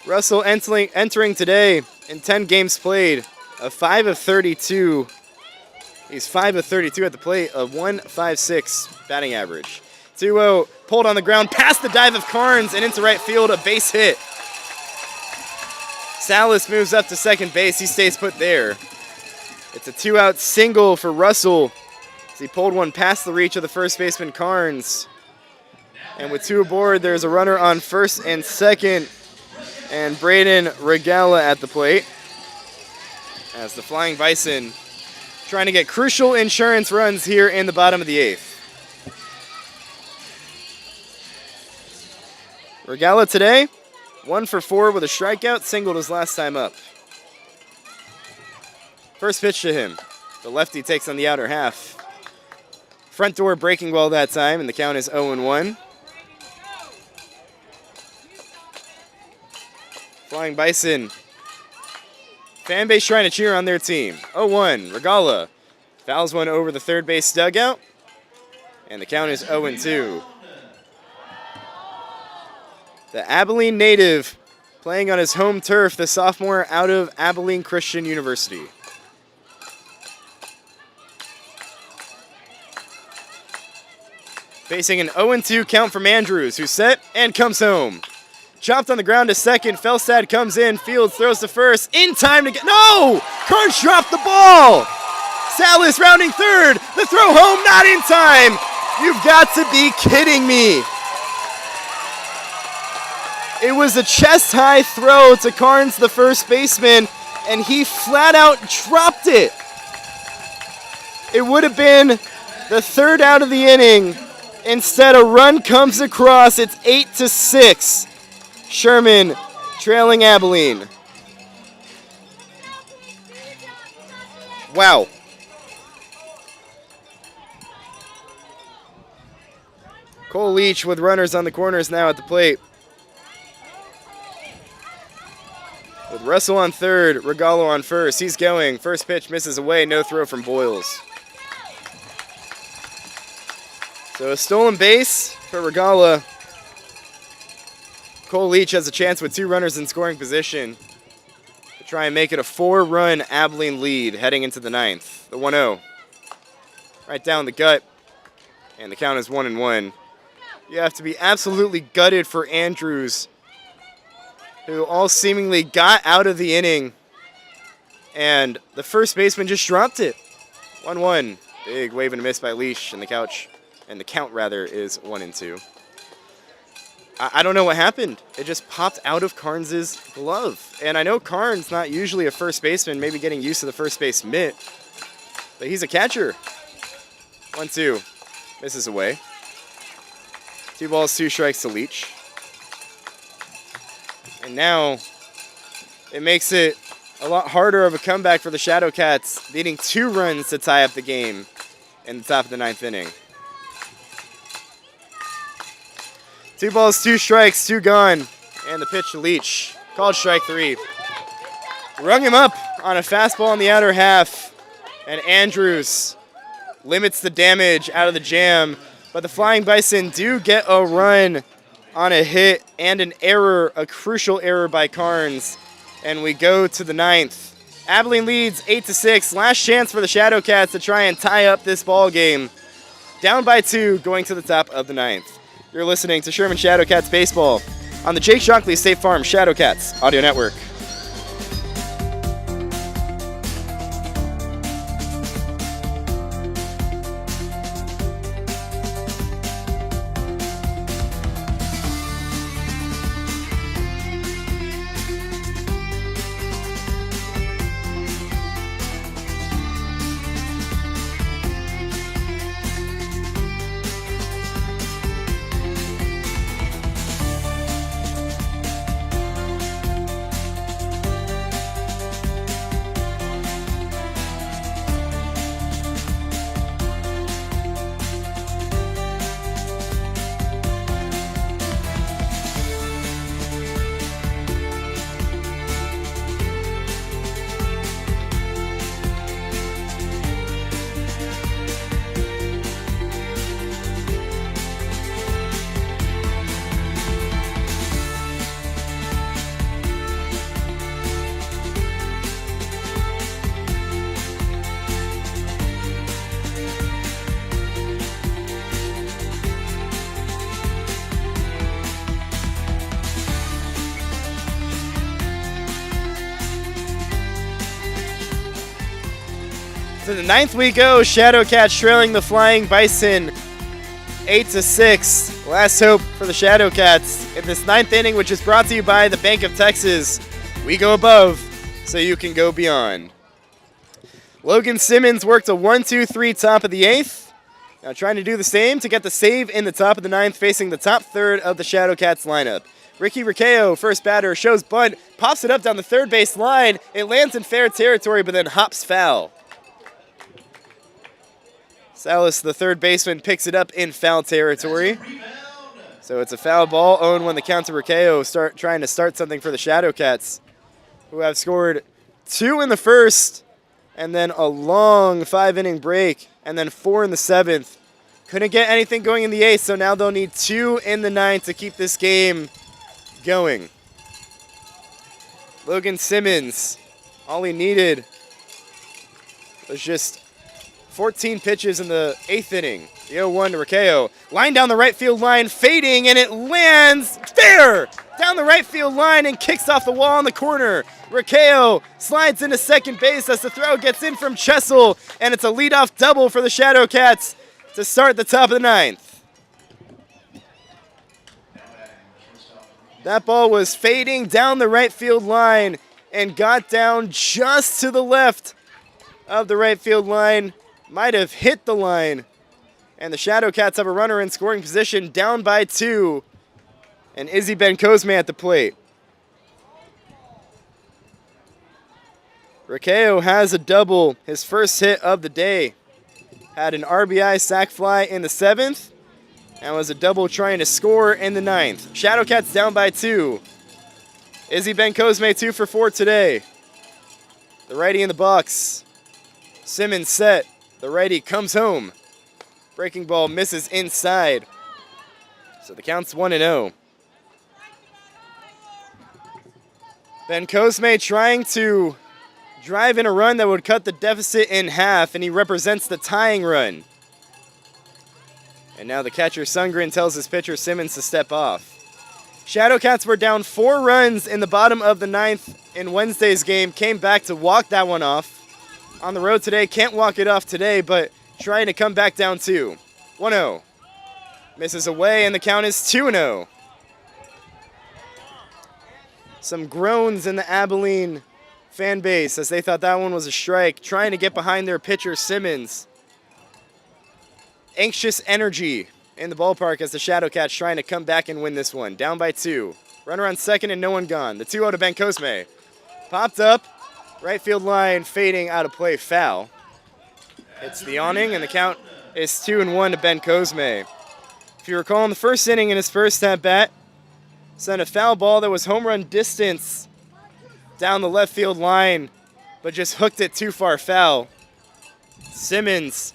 Russell entering today in 10 games played, a 5 of 32. He's 5 of 32 at the plate, a 1.56 batting average. 2-0, pulled on the ground, past the dive of Carnes and into right field, a base hit. Salas moves up to second base. He stays put there. It's a 2-out single for Russell as he pulled one past the reach of the first baseman Carnes. And with 2 aboard, there's a runner on first and second, and Braden Regala at the plate as the Flying Bison trying to get crucial insurance runs here in the bottom of the 8th. Regala today, 1 for 4 with a strikeout, singled his last time up. First pitch to him. The lefty takes on the outer half. Front door breaking ball that time, and the count is 0-1. Flying Bison. Fan base trying to cheer on their team. 0-1. Regala fouls one over the third base dugout. And the count is 0-2. The Abilene native playing on his home turf, the sophomore out of Abilene Christian University. Facing an 0-2 count from Andrews, who's set and comes home. Chopped on the ground to second. Felstad comes in. Fields throws to first. In time to get. No! Carnes dropped the ball! Salas rounding third. The throw home, not in time. You've got to be kidding me. It was a chest-high throw to Carnes, the first baseman, and he flat out dropped it. It would have been the 3rd out of the inning. Instead, a run comes across. It's 8-6. Sherman trailing Abilene. Wow. Cole Leach with runners on the corners now at the plate. With Russell on third, Regalo on first. He's going. First pitch misses away. No throw from Boyles. So a stolen base for Regala. Cole Leach has a chance with 2 runners in scoring position to try and make it a 4-run Abilene lead heading into the 9th. The 1-0. Right down the gut. And the count is 1-1. You have to be absolutely gutted for Andrews, who all seemingly got out of the inning. And the first baseman just dropped it. 1-1. Big wave and a miss by Leach, and the count is 1-2. I don't know what happened. It just popped out of Carnes' glove. And I know Carnes not usually a first baseman, maybe getting used to the first base mitt, but he's a catcher. 1-2. Misses away. 2 balls, 2 strikes to Leach. And now it makes it a lot harder of a comeback for the Shadowcats, needing 2 runs to tie up the game in the top of the 9th inning. 2 balls, 2 strikes, 2 gone. And the pitch to Leach. Called strike 3. Rung him up on a fastball on the outer half. And Andrews limits the damage out of the jam, but the Flying Bison do get a run on a hit and an error, a crucial error by Carnes, and we go to the 9th. Abilene leads 8-6. Last chance for the Shadowcats to try and tie up this ball game. Down by 2, going to the top of the 9th. You're listening to Sherman Shadowcats baseball on the Jake Shockley State Farm Shadowcats audio network. To the 9th we go. Shadowcats trailing the Flying Bison 8-6. Last hope for the Shadowcats in this 9th inning, which is brought to you by the Bank of Texas. We go above so you can go beyond. Logan Simmons worked a 1-2-3 top of the 8th. Now trying to do the same to get the save in the top of the 9th, facing the top third of the Shadowcats lineup. Ricky Riccio, first batter, shows bunt, pops it up down the third base line. It lands in fair territory, but then hops foul. Salas, the third baseman, picks it up in foul territory. So it's a foul ball. 0-1 the count to Riccio, trying to start something for the Shadowcats, who have scored 2 in the first, and then a long 5-inning break, and then 4 in the 7th. Couldn't get anything going in the 8th, so now they'll need 2 in the 9th to keep this game going. Logan Simmons, all he needed was just 14 pitches in the 8th inning. The 0-1 to Riccio. Line down the right field line, fading, and it lands fair down the right field line and kicks off the wall in the corner. Riccio slides into second base as the throw gets in from Chessel, and it's a leadoff double for the Shadowcats to start the top of the 9th. That ball was fading down the right field line and got down just to the left of the right field line. Might have hit the line. And the Shadowcats have a runner in scoring position, down by 2. And Izzy Bencosme at the plate. Riccio has a double, his first hit of the day. Had an RBI sac fly in the 7th, and was a double trying to score in the 9th. Shadowcats down by 2. Izzy Bencosme 2 for 4 today. The righty in the box. Simmons set. The righty comes home. Breaking ball misses inside. So the count's 1-0. Bencosme trying to drive in a run that would cut the deficit in half, and he represents the tying run. And now the catcher Sundgren tells his pitcher Simmons to step off. Shadowcats were down 4 runs in the bottom of the 9th in Wednesday's game. Came back to walk that one off. On the road today, can't walk it off today, but trying to come back down 2. 1-0. Misses away, and the count is 2-0. Some groans in the Abilene fan base as they thought that one was a strike, trying to get behind their pitcher Simmons. Anxious energy in the ballpark as the Shadowcats trying to come back and win this one. Down by 2. Runner on second and no one gone. The 2-0 to Bencosme. Popped up. Right field line fading out of play, foul. Hits the awning, and the count is 2-1 to Bencosme. If you recall, in the first inning in his first at-bat, sent a foul ball that was home run distance down the left field line, but just hooked it too far foul. Simmons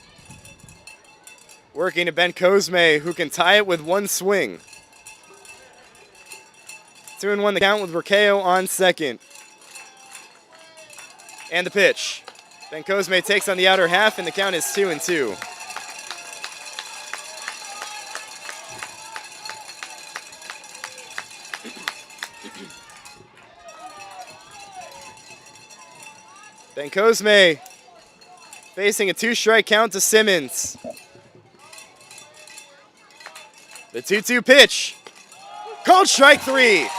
Working to Ben Cosme, who can tie it with one swing. 2-1 the count with Rakeo on second. And the pitch. Ben Cosme takes on the outer half, and the count is 2-2. Ben Cosme facing a 2-strike count to Simmons. The 2-2 pitch. Called strike 3.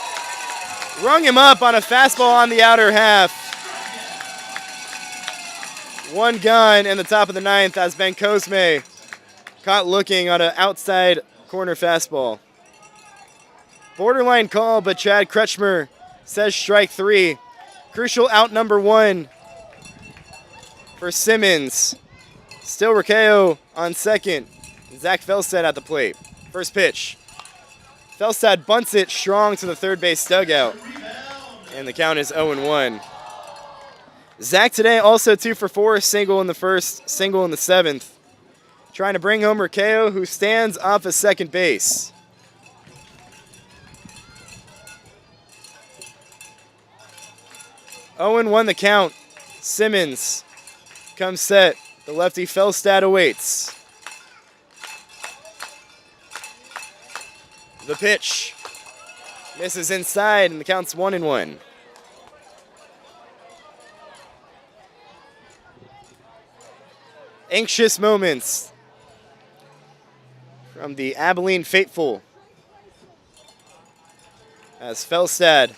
Rung him up on a fastball on the outer half. One gone in the top of the ninth as Ben Cosme caught looking on an outside corner fastball. Borderline call, but Chad Kretschmer says strike 3. Crucial out number 1 for Simmons. Still Rakeo on second. Zach Felstad at the plate. First pitch. Felstad bunts it strong to the third base dugout. And the count is 0-1. Zach today also 2 for 4, single in the first, single in the seventh. Trying to bring home Rakeo, who stands off of second base. (0-1) the count. Simmons comes set. The lefty Felstad awaits. The pitch misses inside, and the count's 1-1. Anxious moments from the Abilene faithful as Felstad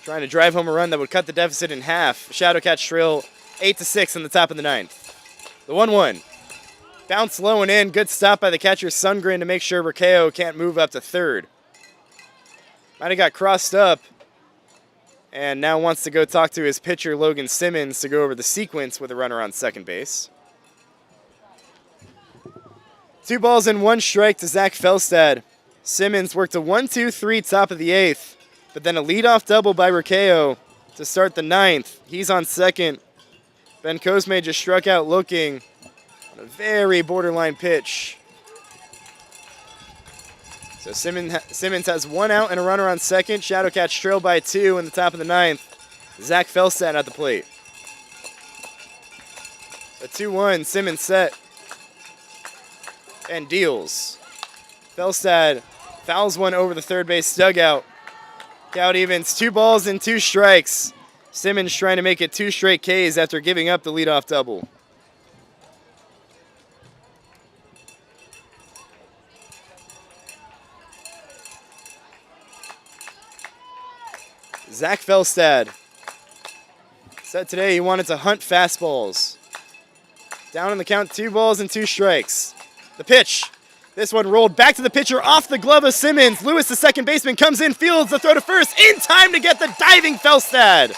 trying to drive home a run that would cut the deficit in half. Shadowcats trail 8-6 in the top of the ninth. The 1-1. Bounce low and in. Good stop by the catcher Sundgren to make sure Rakeo can't move up to third. Might have got crossed up and now wants to go talk to his pitcher Logan Simmons to go over the sequence with a runner on second base. 2 balls and 1 strike to Zach Felstad. Simmons worked a 1-2-3 top of the eighth, but then a leadoff double by Rakeo to start the ninth. He's on second. Ben Cosme just struck out looking on a very borderline pitch. So Simmons has 1 out and a runner on second. Shadowcats trail by 2 in the top of the ninth. Zach Felstad at the plate. A 2-1, Simmons set and deals. Felstad fouls one over the third base dugout. Count evens 2 balls and 2 strikes. Simmons trying to make it 2 straight Ks after giving up the leadoff double. Zach Felstad said today he wanted to hunt fastballs. Down in the count, 2 balls and 2 strikes. The pitch. This one rolled back to the pitcher off the glove of Simmons. Lewis, the second baseman, comes in, fields the throw to first in time to get the diving Felstad.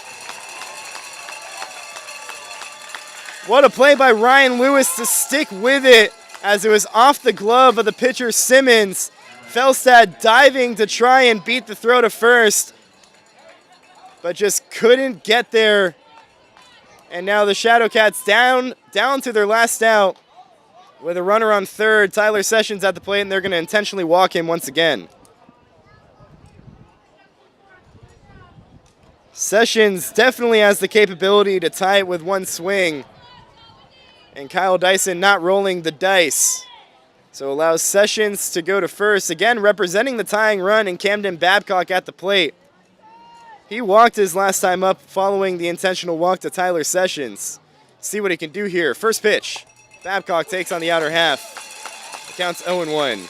What a play by Ryan Lewis to stick with it as it was off the glove of the pitcher Simmons. Felstad diving to try and beat the throw to first, but just couldn't get there. And now the Shadowcats down to their last out with a runner on third. Tyler Sessions at the plate, and they're going to intentionally walk him once again. Sessions definitely has the capability to tie it with 1 swing. And Kyle Dyson not rolling the dice. So allows Sessions to go to first. Again, representing the tying run, and Camden Babcock at the plate. He walked his last time up following the intentional walk to Tyler Sessions. See what he can do here. First pitch. Babcock takes on the outer half. The count's 0-1.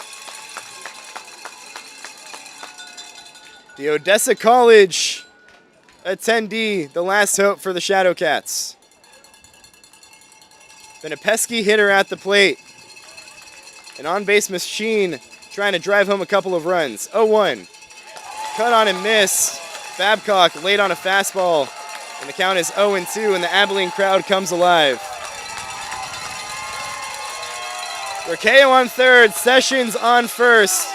The Odessa College attendee, the last hope for the Shadowcats. Been a pesky hitter at the plate. An on-base machine trying to drive home a couple of runs. 0-1. Cut on and miss. Babcock late on a fastball, and the count is 0-2, and the Abilene crowd comes alive. Rakeo on third, Sessions on first.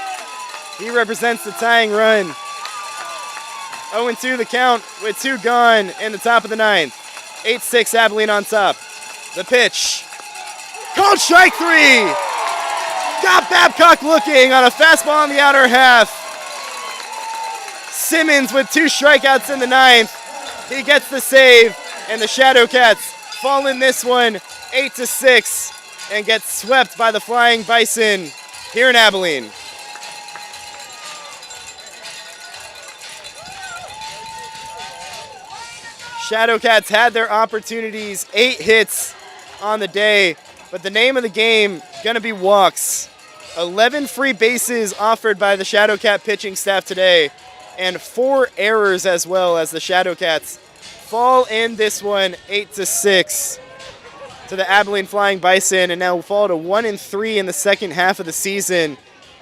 He represents the tying run. 0-2 the count with 2 gone in the top of the ninth. 8-6 Abilene on top. The pitch. Called strike 3. Got Babcock looking on a fastball on the outer half. Simmons with 2 strikeouts in the 9th. He gets the save, and the Shadowcats fall in this one 8-6 and get swept by the Flying Bison here in Abilene. Shadowcats had their opportunities, 8 hits on the day, but the name of the game gonna be walks. 11 free bases offered by the Shadowcat pitching staff today, and 4 errors as well, as the Shadowcats fall in this one 8-6 to the Abilene Flying Bison, and now fall to 1-3 in the second half of the season.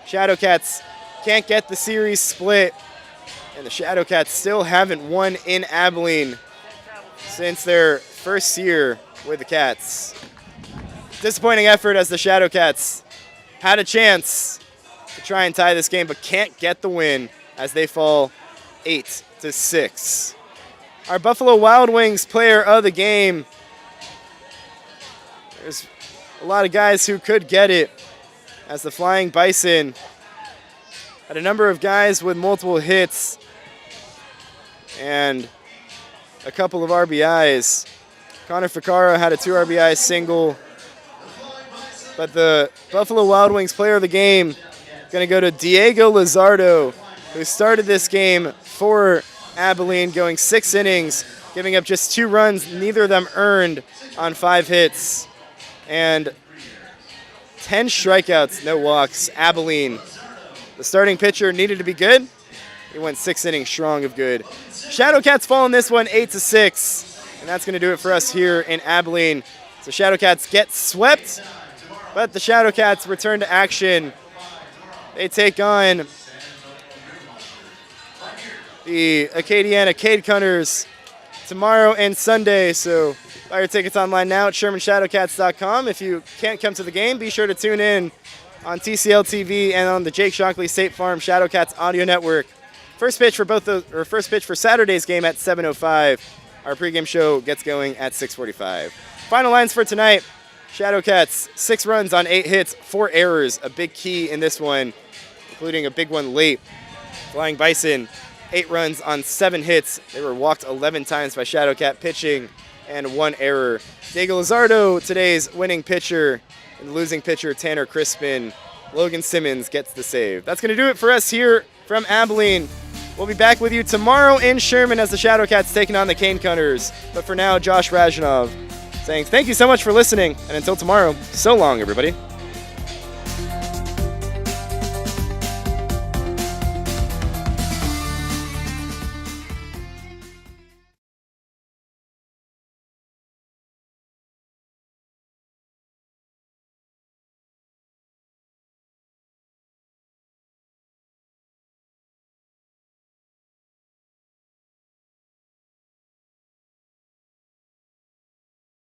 Shadowcats can't get the series split, and the Shadowcats still haven't won in Abilene since their first year with the Cats. Disappointing effort, as the Shadowcats had a chance to try and tie this game, but can't get the win as they fall 8-6. Our Buffalo Wild Wings player of the game. There's a lot of guys who could get it, as the Flying Bison had a number of guys with multiple hits and a couple of RBIs. Connor Ficarra had a 2 RBI single, but the Buffalo Wild Wings player of the game going to go to Diego Lizardo, who started this game for Abilene, going 6 innings, giving up just 2 runs, neither of them earned, on 5 hits, and 10 strikeouts, no walks. Abilene, the starting pitcher, needed to be good. He went 6 innings strong of good. Shadowcats fall in this one 8-6, and that's going to do it for us here in Abilene. So Shadowcats get swept, but the Shadowcats return to action. They take on the Acadiana Cade Cutters tomorrow and Sunday. So buy your tickets online now at ShermanShadowcats.com. If you can't come to the game, be sure to tune in on TCL TV and on the Jake Shockley State Farm Shadowcats audio network. First pitch for Saturday's game at 7:05. Our pregame show gets going at 6:45. Final lines for tonight: Shadowcats 6 runs on 8 hits, 4 errors, a big key in this one, including a big one late. Flying Bison 8 runs on 7 hits. They were walked 11 times by Shadowcat pitching, and 1 error. Diego Lizardo, today's winning pitcher, and the losing pitcher Tanner Crispin. Logan Simmons gets the save. That's going to do it for us here from Abilene. We'll be back with you tomorrow in Sherman as the Shadowcats taking on the Cane Cutters. But for now, Josh Rajanov saying thank you so much for listening, and until tomorrow, so long, everybody.